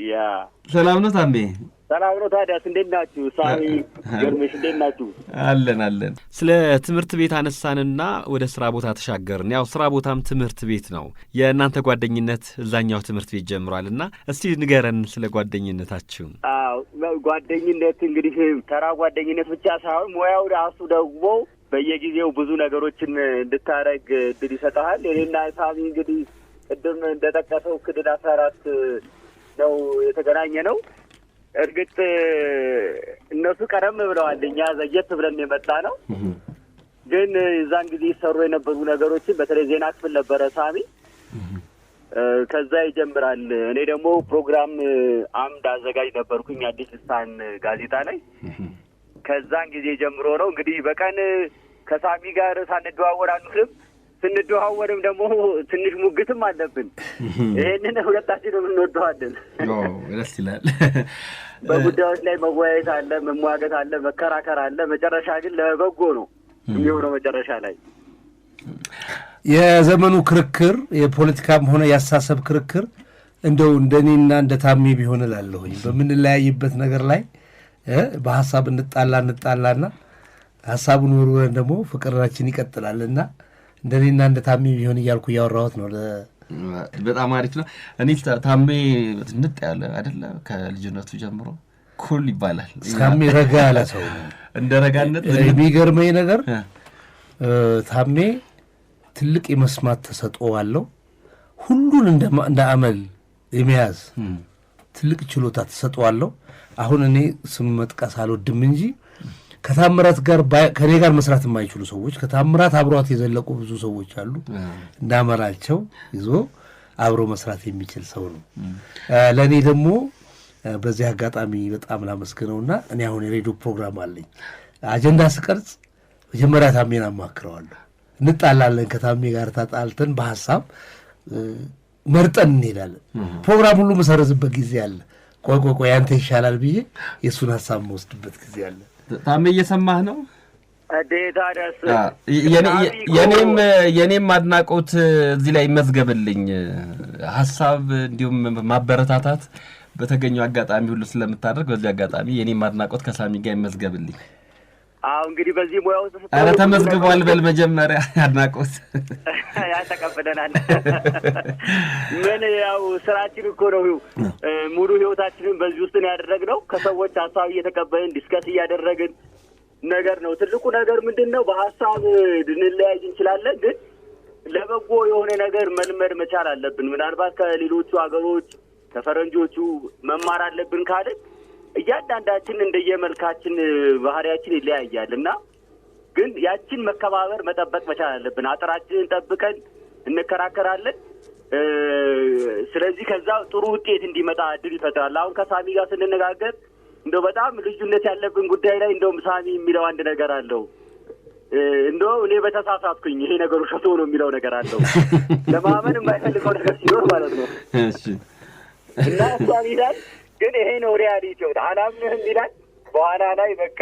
ያ ሰላም ነው ታሜ? ሰላም ነው። ታዲያስ እንዴት ናችሁ? ሳሚ ገርምሽ እንዴት ናችሁ? አለን። ስለ ትምህርት ቤት አነሳንና ወደ ስራ ቦታ ተሻገርን። ያው ስራ ቦታም ትምህርት ቤት ነው። የእናንተ ጓደኝነት እዛኛው ትምህርት ቤት ጀምሯልና እስቲ ንገረን ስለ ጓደኝነታችሁ። ጓደኝነት እንግዲህ ተራ ጓደኝነት ብቻ ሳይሆን ሙያው ራሱ ደግሞ በየጊዜው ብዙ ነገሮችን እንድታረግ እድል ይሰጣል። እኔና ሳሚ እንግዲህ ቅድም እንደጠቀሰው ክልል 14 ነው የተገናኘ ነው። እርግጥ እነሱ ቀደም ብለዋል፣ እኛ ዘግየት ብለን የመጣ ነው። ግን እዛን ጊዜ ይሰሩ የነበሩ ነገሮችን በተለይ ዜና ክፍል ነበረ ሳሚ፣ ከዛ ይጀምራል። እኔ ደግሞ ፕሮግራም አምድ አዘጋጅ ነበርኩኝ አዲስ ልሳን ጋዜጣ ላይ። ከዛን ጊዜ ጀምሮ ነው እንግዲህ በቀን ከሳሚ ጋር ሳንደዋወር አንልም፣ ስንደዋወርም ደግሞ ትንሽ ሙግትም አለብን። ይሄንን ሁለታችንም እንወደዋለን። ደስ ይላል። በጉዳዮች ላይ መወያየት አለ፣ መሟገት አለ፣ መከራከር አለ። መጨረሻ ግን ለበጎ ነው የሚሆነው። መጨረሻ ላይ የዘመኑ ክርክር የፖለቲካም ሆነ የአስተሳሰብ ክርክር እንደው እንደኔና እንደ ታሜ ቢሆን እላለሁኝ። በምንለያይበት ነገር ላይ በሀሳብ እንጣላና ሀሳቡን ወርወረን ደግሞ ፍቅራችን ይቀጥላልና እንደኔና እንደ ታሜ ቢሆን እያልኩ እያወራሁት ነው። በጣም አሪፍ ነው። እኔ ታሜ ንጥ ያለ አይደለ? ከልጅነቱ ጀምሮ ኩል ይባላል። ታሜ ረጋ ያለ ሰው ነው። እንደ ረጋነት የሚገርመኝ ነገር ታሜ ትልቅ የመስማት ተሰጥኦ አለው። ሁሉን እንደ አመል የሚያዝ ትልቅ ችሎታ ተሰጥኦ አለው። አሁን እኔ ስም መጥቀስ አልወድም እንጂ ከታምራት ጋር ከኔ ጋር መስራት የማይችሉ ሰዎች ከታምራት አብሯት የዘለቁ ብዙ ሰዎች አሉ። እንዳመራቸው ይዞ አብሮ መስራት የሚችል ሰው ነው። ለእኔ ደግሞ በዚህ አጋጣሚ በጣም ላመስግነውና እኔ አሁን የሬዲዮ ፕሮግራም አለኝ። አጀንዳ ስቀርጽ መጀመሪያ ታሜን አማክረዋለሁ። እንጣላለን። ከታሜ ጋር ተጣልተን በሀሳብ መርጠን እንሄዳለን። ፕሮግራም ሁሉ መሰረዝበት ጊዜ አለ። ቆይ አንተ ይሻላል ብዬ የእሱን ሀሳብ መወስድበት ጊዜ አለ። ታሜ እየሰማህ ነው? ታዲያስ የኔም አድናቆት እዚህ ላይ ይመዝገብልኝ። ሀሳብ እንዲሁም ማበረታታት በተገኘው አጋጣሚ ሁሉ ስለምታደርግ በዚህ አጋጣሚ የኔም አድናቆት ከሳሚ ጋር ይመዝገብልኝ። እንግዲህ በዚህ ሙያ ውስጥ ኧረ ተመዝግቧል በል መጀመሪያ አድናቆት ያተቀበለናል። ምን ያው ስራችን እኮ ነው። ሙሉ ህይወታችንን በዚህ ውስጥ ነው ያደረግነው። ከሰዎች ሀሳብ እየተቀበልን ዲስከስ እያደረግን ነገር ነው። ትልቁ ነገር ምንድን ነው? በሀሳብ ልንለያይ እንችላለን፣ ግን ለበጎ የሆነ ነገር መልመድ መቻል አለብን። ምናልባት ከሌሎቹ ሀገሮች ከፈረንጆቹ መማር አለብን ካልን እያንዳንዳችን እንደየመልካችን ባህሪያችን ይለያያል እና ግን ያችን መከባበር መጠበቅ መቻል አለብን። አጥራችንን ጠብቀን እንከራከራለን። ስለዚህ ከዛ ጥሩ ውጤት እንዲመጣ እድል ይፈጥራል። አሁን ከሳሚ ጋር ስንነጋገር እንደው በጣም ልዩነት ያለብን ጉዳይ ላይ እንደውም ሳሚ የሚለው አንድ ነገር አለው። እንደው እኔ በተሳሳትኩኝ ይሄ ነገሩ ሸቶ ነው የሚለው ነገር አለው። ለማመን የማይፈልገው ነገር ሲኖር ማለት ነው። እና ሳሚ ይላል ግን ይሄ ነው ሪያሊቲው። አላምንህም ይላል። በኋላ ላይ በቃ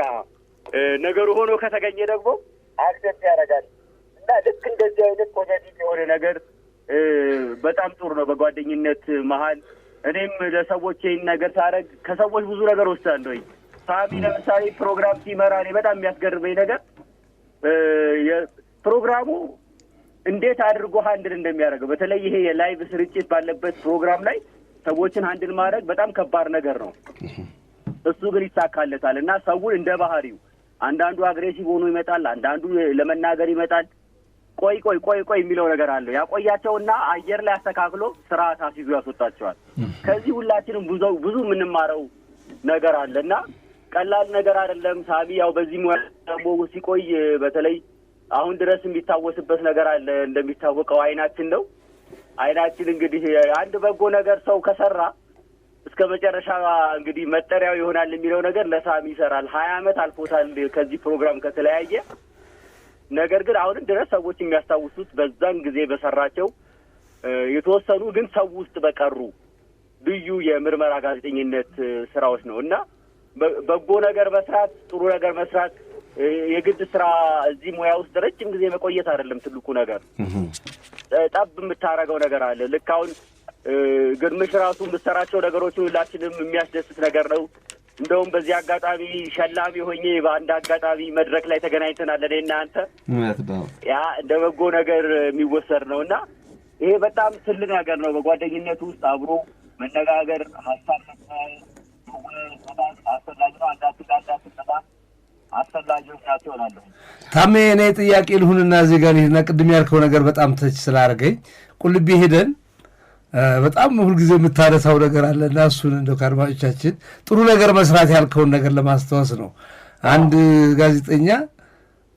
ነገሩ ሆኖ ከተገኘ ደግሞ አክሰፕት ያደርጋል። እና ልክ እንደዚህ አይነት ፖዘቲቭ የሆነ ነገር በጣም ጥሩ ነው በጓደኝነት መሀል። እኔም ለሰዎች ይህን ነገር ሳደርግ ከሰዎች ብዙ ነገር ወስዳለሁ። ሳሚ ለምሳሌ ፕሮግራም ሲመራ እኔ በጣም የሚያስገርመኝ ነገር ፕሮግራሙ እንዴት አድርጎ ሀንድል እንደሚያደርገው፣ በተለይ ይሄ የላይቭ ስርጭት ባለበት ፕሮግራም ላይ ሰዎችን ሀንድል ማድረግ በጣም ከባድ ነገር ነው። እሱ ግን ይሳካለታል እና ሰውን እንደ ባህሪው አንዳንዱ አግሬሲቭ ሆኖ ይመጣል፣ አንዳንዱ ለመናገር ይመጣል። ቆይ የሚለው ነገር አለው። ያቆያቸውና አየር ላይ አስተካክሎ ስርዓት አስይዞ ያስወጣቸዋል። ከዚህ ሁላችንም ብዙ የምንማረው ነገር አለ እና ቀላል ነገር አይደለም። ሳሚ ያው በዚህ ሙያ ደግሞ ሲቆይ በተለይ አሁን ድረስ የሚታወስበት ነገር አለ። እንደሚታወቀው አይናችን ነው። አይናችን እንግዲህ አንድ በጎ ነገር ሰው ከሰራ እስከ መጨረሻ እንግዲህ መጠሪያው ይሆናል የሚለው ነገር ለሳሚ ይሰራል። 20 ዓመት አልፎታል ከዚህ ፕሮግራም ከተለያየ። ነገር ግን አሁንም ድረስ ሰዎች የሚያስታውሱት በዛን ጊዜ በሰራቸው የተወሰኑ ግን ሰው ውስጥ በቀሩ ልዩ የምርመራ ጋዜጠኝነት ስራዎች ነው እና በጎ ነገር መስራት፣ ጥሩ ነገር መስራት የግድ ስራ እዚህ ሙያ ውስጥ ረጅም ጊዜ መቆየት አይደለም ትልቁ ነገር። ጠብ የምታረገው ነገር አለ። ልክ አሁን ግርምሽ ራሱ የምትሰራቸው ነገሮች ሁላችንም የሚያስደስት ነገር ነው። እንደውም በዚህ አጋጣሚ ሸላሚ ሆኜ በአንድ አጋጣሚ መድረክ ላይ ተገናኝተናል እኔና አንተ። ያ እንደ በጎ ነገር የሚወሰድ ነው እና ይሄ በጣም ትልቅ ነገር ነው። በጓደኝነቱ ውስጥ አብሮ መነጋገር፣ ሀሳብ አስፈላጊ ነው። አስፈላጊዎች ናቸው እላለሁ። ታሜ እኔ ጥያቄ ልሁንና እዚህ ጋር ልሂድና ቅድም ያልከው ነገር በጣም ተች ስላደረገኝ ቁልቢ ሄደን በጣም ሁልጊዜ የምታነሳው ነገር አለና እሱን እንደው ከአድማጮቻችን ጥሩ ነገር መስራት ያልከውን ነገር ለማስታወስ ነው። አንድ ጋዜጠኛ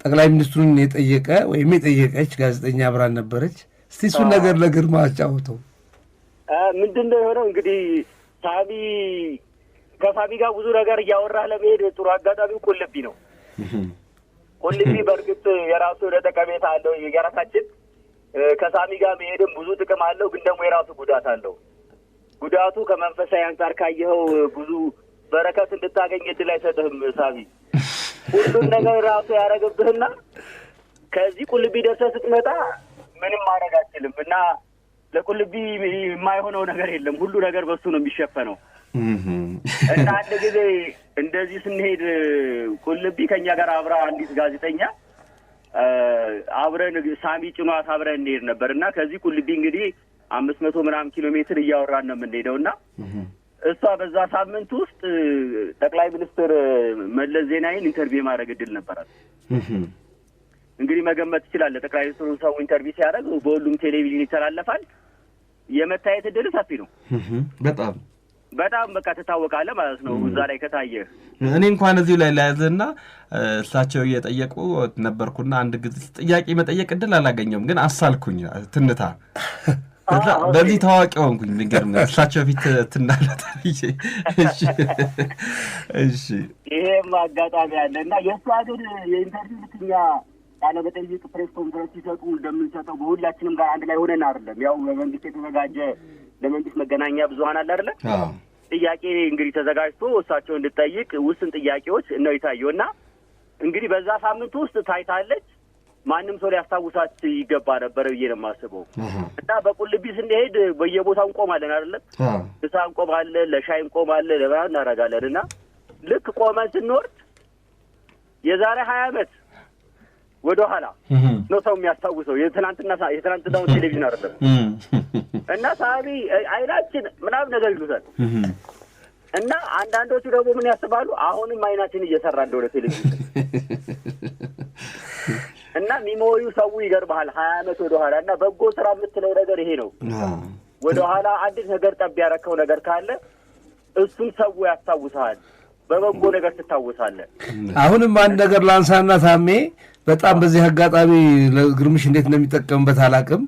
ጠቅላይ ሚኒስትሩን የጠየቀ ወይም የጠየቀች ጋዜጠኛ አብራን ነበረች። እስቲ እሱን ነገር ለግርማ አጫውተው። ምንድን ነው የሆነው እንግዲህ ሳሚ ከሳሚ ጋር ብዙ ነገር እያወራ ለመሄድ ጥሩ አጋጣሚው ቁልቢ ነው። ቁልቢ በእርግጥ የራሱ የሆነ ጠቀሜታ አለው። የራሳችን ከሳሚ ጋር መሄድም ብዙ ጥቅም አለው፣ ግን ደግሞ የራሱ ጉዳት አለው። ጉዳቱ ከመንፈሳዊ አንጻር ካየኸው ብዙ በረከት እንድታገኝ እድል አይሰጥህም። ሳሚ ሁሉን ነገር ራሱ ያደረገብህና ከዚህ ቁልቢ ደርሰህ ስትመጣ ምንም ማድረግ አትችልም እና ለቁልቢ የማይሆነው ነገር የለም። ሁሉ ነገር በሱ ነው የሚሸፈነው። እና አንድ ጊዜ እንደዚህ ስንሄድ ቁልቢ ከኛ ጋር አብራ አንዲት ጋዜጠኛ አብረን ሳሚ ጭኗት አብረን እንሄድ ነበር እና ከዚህ ቁልቢ እንግዲህ 500 ምናምን ኪሎ ሜትር እያወራን ነው የምንሄደው እና እሷ በዛ ሳምንት ውስጥ ጠቅላይ ሚኒስትር መለስ ዜናዊን ኢንተርቪው ማድረግ እድል ነበራት። እንግዲህ መገመት ትችላለህ። ጠቅላይ ሚኒስትሩ ሰው ኢንተርቪው ሲያደርግ በሁሉም ቴሌቪዥን ይተላለፋል። የመታየት እድል ሰፊ ነው። በጣም በቃ ትታወቃለህ ማለት ነው እዛ ላይ ከታየህ። እኔ እንኳን እዚሁ ላይ ለያዘና እሳቸው እየጠየቁ ነበርኩና አንድ ጊዜ ጥያቄ መጠየቅ እድል አላገኘውም፣ ግን አሳልኩኝ ትንታ በዚህ ታዋቂ ሆንኩኝ። የሚገርም እሳቸው ፊት ትናለታ ብዬ። እሺ ይሄም አጋጣሚ አለ እና የእሱ ሀገር የኢንተርቪው ልክኛ ያለ በጠይቅ ፕሬስ ኮንፈረንስ ሲሰጡ እንደምንሰጠው በሁላችንም ጋር አንድ ላይ ሆነን አይደለም። ያው በመንግስት የተዘጋጀ ለመንግስት መገናኛ ብዙኃን አለ አይደለ? ጥያቄ እንግዲህ ተዘጋጅቶ እሳቸው እንድጠይቅ ውስን ጥያቄዎች ነው የታየው እና እንግዲህ በዛ ሳምንት ውስጥ ታይታለች። ማንም ሰው ሊያስታውሳት ይገባ ነበር ብዬ ነው የማስበው። እና በቁልቢ ስንሄድ በየቦታው እንቆማለን አይደለም? እሳ እንቆማለን፣ ለሻይ እንቆማለን፣ ለባህር እናደርጋለን እና ልክ ቆመን ስንወርድ የዛሬ 20 ዓመት ወደ ኋላ ነው ሰው የሚያስታውሰው። የትናንትናውን ቴሌቪዥን አይደለም። እና ሳሚ አይናችን ምናምን ነገር ይሉታል። እና አንዳንዶቹ ደግሞ ምን ያስባሉ? አሁንም አይናችን እየሰራ እንደሆነ ቴሌቪዥን እና ሚሞሪው ሰው ይገርምሃል 20 ዓመት ወደ ኋላ እና በጎ ስራ የምትለው ነገር ይሄ ነው። ወደ ኋላ አንድ ነገር ጠብ ያረከው ነገር ካለ እሱን ሰው ያስታውሳል። በበጎ ነገር ትታወሳለህ። አሁንም አንድ ነገር ላንሳና ታሜ በጣም በዚህ አጋጣሚ ለግርምሽ እንዴት እንደሚጠቀምበት አላቅም።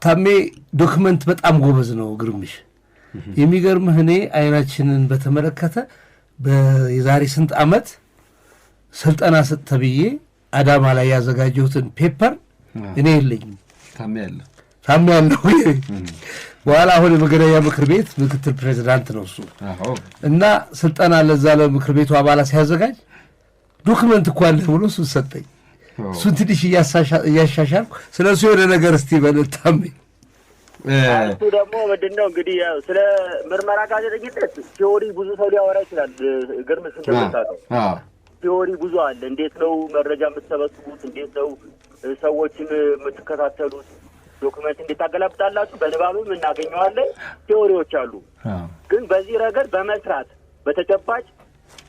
ታሜ ዶክመንት በጣም ጎበዝ ነው ግርምሽ። የሚገርምህ እኔ አይናችንን በተመለከተ የዛሬ ስንት ዓመት ስልጠና ስጥ ተብዬ አዳማ ላይ ያዘጋጀሁትን ፔፐር እኔ የለኝም። ታሜ ያለው በኋላ አሁን የመገናኛ ምክር ቤት ምክትል ፕሬዚዳንት ነው እሱ እና ስልጠና ለዛ ለምክር ቤቱ አባላት ሲያዘጋጅ ዶክመንት እኮ አለ ብሎ እሱን ሰጠኝ። እሱን ትንሽ እያሻሻልኩ ስለ እሱ የሆነ ነገር እስቲ በልታሜ እሱ ደግሞ ምንድን ነው እንግዲህ ስለ ምርመራ ጋዜጠኝነት ቲዎሪ ብዙ ሰው ሊያወራ ይችላል። ግርምስ እንደምታውቀው ቲዎሪ ብዙ አለ። እንዴት ነው መረጃ የምትሰበስቡት? እንዴት ነው ሰዎችን የምትከታተሉት? ዶክመንት እንዴት ታገላብጣላችሁ? በንባብም እናገኘዋለን። ቲዎሪዎች አሉ። ግን በዚህ ረገድ በመስራት በተጨባጭ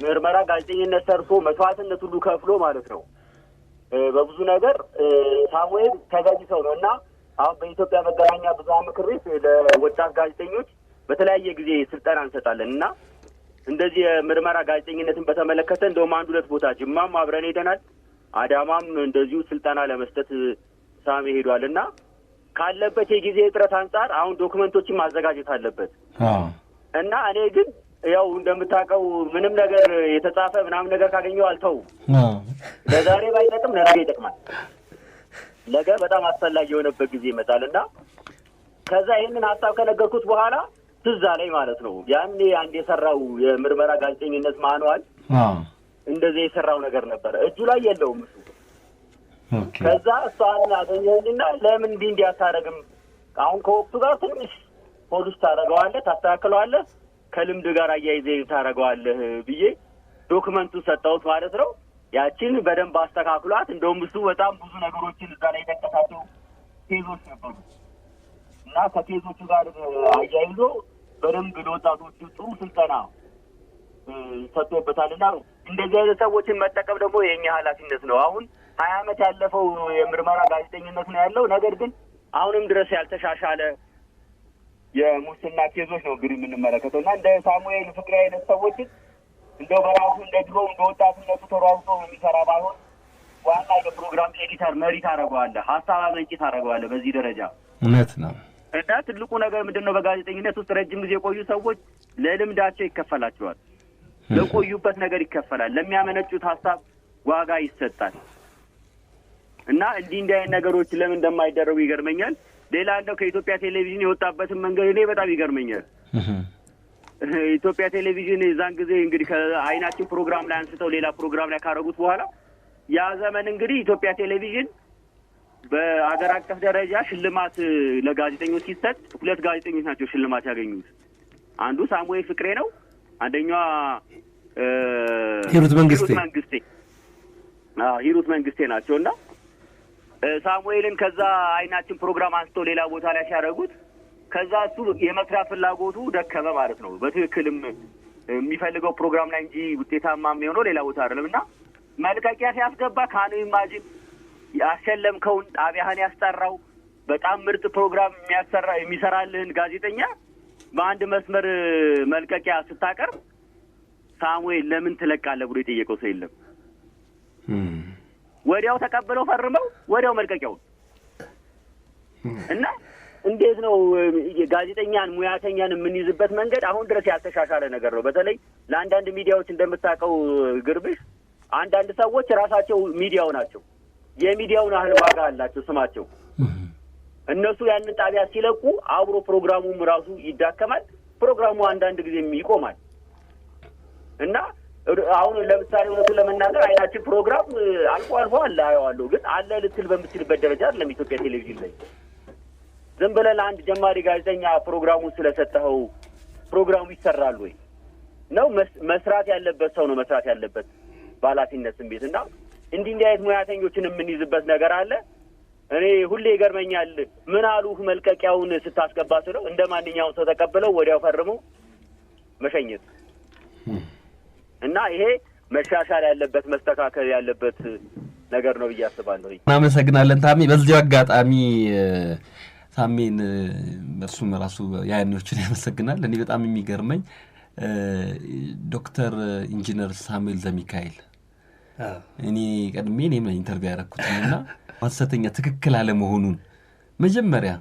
ምርመራ ጋዜጠኝነት ሰርቶ መስዋዕትነት ሁሉ ከፍሎ ማለት ነው በብዙ ነገር ሳሙኤል ተገዥ ሰው ነው እና አሁን በኢትዮጵያ መገናኛ ብዙኃን ምክር ቤት ለወጣት ጋዜጠኞች በተለያየ ጊዜ ስልጠና እንሰጣለን እና እንደዚህ የምርመራ ጋዜጠኝነትን በተመለከተ እንደውም 1-2 ቦታ ጅማም አብረን ሄደናል። አዳማም እንደዚሁ ስልጠና ለመስጠት ሳሚ ሄዷል እና ካለበት የጊዜ እጥረት አንጻር አሁን ዶክመንቶችን ማዘጋጀት አለበት እና እኔ ግን ያው እንደምታውቀው ምንም ነገር የተጻፈ ምናምን ነገር ካገኘው አልተውም። ለዛሬ ባይጠቅም ለነገ ይጠቅማል። ነገ በጣም አስፈላጊ የሆነበት ጊዜ ይመጣል እና ከዛ ይህንን ሀሳብ ከነገርኩት በኋላ ትዝ አለኝ ማለት ነው። ያኔ አንድ የሰራው የምርመራ ጋዜጠኝነት ማንዋል እንደዚህ የሰራው ነገር ነበረ። እጁ ላይ የለውም እሱ። ከዛ እሷን አገኘሁኝና ለምን እንዲህ አታደርግም? አሁን ከወቅቱ ጋር ትንሽ ፖሊስ ታደርገዋለህ፣ ታስተካክለዋለህ፣ ከልምድ ጋር አያይዘህ ታደርገዋለህ ብዬ ዶክመንቱን ሰጠሁት ማለት ነው። ያችን በደንብ አስተካክሏት። እንደውም እሱ በጣም ብዙ ነገሮችን እዛ ላይ የጠቀሳቸው ኬዞች ነበሩ እና ከኬዞቹ ጋር አያይዞ በደንብ ለወጣቶቹ ጥሩ ስልጠና ሰጥቶበታል እና እንደዚህ አይነት ሰዎችን መጠቀም ደግሞ የእኛ ኃላፊነት ነው። አሁን 20 ዓመት ያለፈው የምርመራ ጋዜጠኝነት ነው ያለው። ነገር ግን አሁንም ድረስ ያልተሻሻለ የሙስና ኬዞች ነው እንግዲህ የምንመለከተው እና እንደ ሳሙኤል ፍቅሬ አይነት ሰዎችን እንደው በራሱ እንደ ድሮ እንደ ወጣትነቱ ተሯሩጦ የሚሰራ ባይሆን ዋና የፕሮግራም ኤዲተር መሪ ታደርገዋለህ፣ ሀሳብ አመንጭ ታደርገዋለህ። በዚህ ደረጃ እውነት ነው። እና ትልቁ ነገር ምንድን ነው? በጋዜጠኝነት ውስጥ ረጅም ጊዜ የቆዩ ሰዎች ለልምዳቸው ይከፈላቸዋል፣ ለቆዩበት ነገር ይከፈላል፣ ለሚያመነጩት ሀሳብ ዋጋ ይሰጣል። እና እንዲህ አይነት ነገሮች ለምን እንደማይደረጉ ይገርመኛል። ሌላ እንደው ከኢትዮጵያ ቴሌቪዥን የወጣበትን መንገድ እኔ በጣም ይገርመኛል። ኢትዮጵያ ቴሌቪዥን የዛን ጊዜ እንግዲህ ከአይናችን ፕሮግራም ላይ አንስተው ሌላ ፕሮግራም ላይ ካደረጉት በኋላ ያ ዘመን እንግዲህ ኢትዮጵያ ቴሌቪዥን በአገር አቀፍ ደረጃ ሽልማት ለጋዜጠኞች ሲሰጥ 2 ጋዜጠኞች ናቸው ሽልማት ያገኙት። አንዱ ሳሙኤል ፍቅሬ ነው፣ አንደኛዋ ሂሩት መንግስቴ ሂሩት መንግስቴ ናቸው። እና ሳሙኤልን ከዛ አይናችን ፕሮግራም አንስተው ሌላ ቦታ ላይ ሲያደርጉት ከዛ እሱ የመስራት ፍላጎቱ ደከመ ማለት ነው። በትክክልም የሚፈልገው ፕሮግራም ላይ እንጂ ውጤታማ የሚሆነው ሌላ ቦታ አይደለም። እና መልቀቂያ ሲያስገባ ካኑ ኢማጂን ያሸለምከውን ጣቢያህን ያስጠራው በጣም ምርጥ ፕሮግራም የሚሰራልህን ጋዜጠኛ በአንድ መስመር መልቀቂያ ስታቀርብ ሳሙኤል ለምን ትለቃለህ ብሎ የጠየቀው ሰው የለም። ወዲያው ተቀብለው ፈርመው ወዲያው መልቀቂያውን እና እንዴት ነው ጋዜጠኛን ሙያተኛን የምንይዝበት መንገድ አሁን ድረስ ያልተሻሻለ ነገር ነው። በተለይ ለአንዳንድ ሚዲያዎች እንደምታውቀው ግርብሽ አንዳንድ ሰዎች ራሳቸው ሚዲያው ናቸው። የሚዲያውን ያህል ዋጋ አላቸው ስማቸው። እነሱ ያንን ጣቢያ ሲለቁ አብሮ ፕሮግራሙም ራሱ ይዳከማል። ፕሮግራሙ አንዳንድ ጊዜም ይቆማል። እና አሁን ለምሳሌ እውነቱን ለመናገር አይናችን ፕሮግራም አልፎ አልፎ አለ አየዋለሁ፣ ግን አለ ልትል በምትልበት ደረጃ አይደለም። ኢትዮጵያ ቴሌቪዥን ላይ ዝም ብለህ ለአንድ ጀማሪ ጋዜጠኛ ፕሮግራሙን ስለሰጠኸው ፕሮግራሙ ይሰራል ወይ ነው? መስራት ያለበት ሰው ነው መስራት ያለበት በኃላፊነት ስሜት። እና እንዲህ አይነት ሙያተኞችን የምንይዝበት ነገር አለ። እኔ ሁሌ ይገርመኛል። ምን አሉህ መልቀቂያውን ስታስገባ ስለው እንደ ማንኛውም ሰው ተቀብለው ወዲያው ፈርመው መሸኘት እና ይሄ መሻሻል ያለበት መስተካከል ያለበት ነገር ነው ብዬ አስባለሁ። እናመሰግናለን ታሜ። በዚሁ አጋጣሚ ታሜን እሱም ራሱ ያኔዎችን ያመሰግናል። እኔ በጣም የሚገርመኝ ዶክተር ኢንጂነር ሳሙኤል ዘሚካኤል እኔ ቀድሜ እኔም ኢንተርቪው ያደረኩትና ሐሰተኛ ትክክል አለመሆኑን መጀመሪያ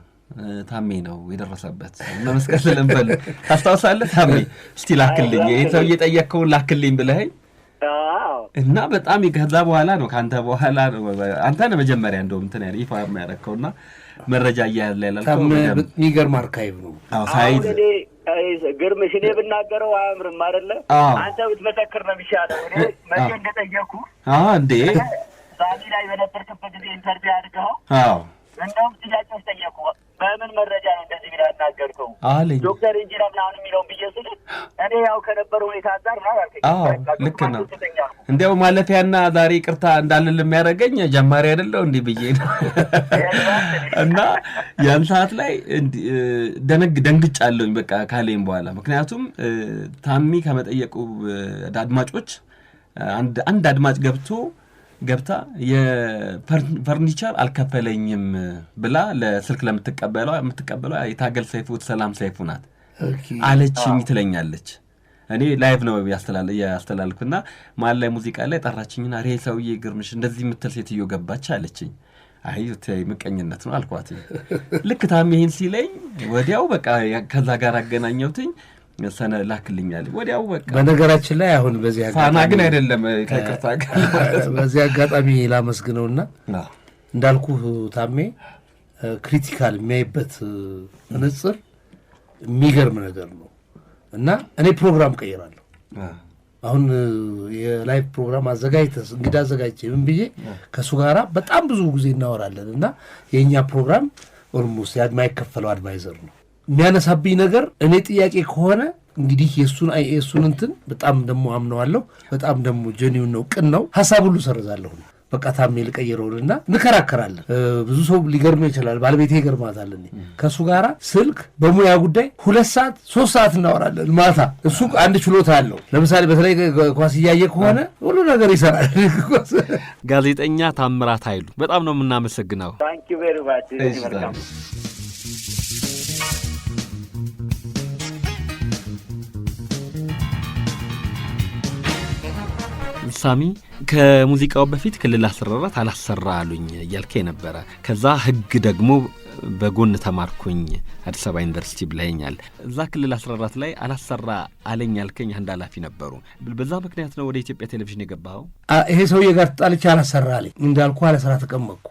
ታሜ ነው የደረሰበት። መመስከር ስለምፈልግ ታስታውሳለህ ታሜ? እስቲ ላክልኝ፣ ይሄ ሰው እየጠየቅከውን ላክልኝ ብለኸኝ እና በጣም ከዛ በኋላ ነው ከአንተ በኋላ ነው አንተ ነው መጀመሪያ እንደውም እንትን ያለ ይፋ የሚያደርገውና መረጃ እያለ ያላልከው የሚገርም አርካይቭ ነው። ሳይዝ ግርምሽ እኔ ብናገረው አያምርም አይደለ? አንተ ብትመሰክር ነው የሚሻለው። እኔ መቼ እንደጠየኩ እንዴ ዛሬ ላይ በነበርክበት ጊዜ ኢንተርቪው አድርገው እንደውም ጥያቄዎች ጠየቁ። በምን መረጃ ነው እንደዚህ ብለህ ያናገርከው ዶክተር ኢንጂነር ምናምን የሚለውን ብዬ ስል እኔ ያው ከነበረ ሁኔታ አንጻር ነው ያልከኝ። ልክ ነው። እንዲያው ማለፊያና ዛሬ ይቅርታ እንዳልል የሚያደርገኝ ጀማሪ አይደለው እንዲህ ብዬ ነው። እና ያን ሰዓት ላይ ደንግጫለሁኝ በቃ ካለኝ በኋላ። ምክንያቱም ታሚ ከመጠየቁ አድማጮች አንድ አድማጭ ገብታ የፈርኒቸር አልከፈለኝም ብላ ለስልክ የምትቀበለው የታገል ሰይፉ ሰላም ሰይፉ ናት አለችኝ ትለኛለች። እኔ ላይቭ ነው ያስተላልኩና መሀል ላይ ሙዚቃ ላይ ጠራችኝና ሬ ሰውዬ ግርምሽ እንደዚህ የምትል ሴትዮ ገባች አለችኝ። አይ ምቀኝነት ነው አልኳት። ልክ ታሚ ይሄን ሲለኝ ወዲያው በቃ ከዛ ጋር አገናኘሁትኝ። ሰነ ላክልኛል ወዲያው በቃ። በነገራችን ላይ አሁን በዚህ አጋጣሚ ፋና ግን አይደለም ከቅርታ ጋር በዚህ አጋጣሚ ላመስግነውና እንዳልኩ ታሜ ክሪቲካል የሚያይበት መነጽር የሚገርም ነገር ነው። እና እኔ ፕሮግራም ቀይራለሁ። አሁን የላይቭ ፕሮግራም እንግዳ አዘጋጅቼ ምን ብዬ ከሱ ጋራ በጣም ብዙ ጊዜ እናወራለን። እና የኛ ፕሮግራም ኦልሞስት የማይከፈለው አድቫይዘር ነው። የሚያነሳብኝ ነገር እኔ ጥያቄ ከሆነ እንግዲህ የእሱን እንትን በጣም ደግሞ አምነዋለሁ። በጣም ደግሞ ጀኒውን ነው፣ ቅን ነው። ሀሳብ ሁሉ ሰርዛለሁ። በቃ ታሜ ልቀይረውና እንከራከራለን። ብዙ ሰው ሊገርመው ይችላል። ባለቤቴ ይገርማታል። ከእሱ ጋራ ስልክ በሙያ ጉዳይ 2 ሰዓት 3 ሰዓት እናወራለን ማታ። እሱ አንድ ችሎታ አለው። ለምሳሌ በተለይ ኳስ እያየ ከሆነ ሁሉ ነገር ይሰራል። ጋዜጠኛ ታምራት ኃይሉ በጣም ነው የምናመሰግነው። ታንክ ዩ ቬሪ ማች። ሳሚ ከሙዚቃው በፊት ክልል 14 አላሰራ አሉኝ እያልከኝ ነበረ። ከዛ ህግ ደግሞ በጎን ተማርኩኝ አዲስ አበባ ዩኒቨርሲቲ ብለኛል። እዛ ክልል 14 ላይ አላሰራ አለኝ ያልከኝ አንድ ኃላፊ ነበሩ። በዛ ምክንያት ነው ወደ ኢትዮጵያ ቴሌቪዥን የገባኸው? ይሄ ሰውዬ ጋር ተጣልቼ አላሰራ አለኝ እንዳልኩ አለስራ ተቀመጥኩ።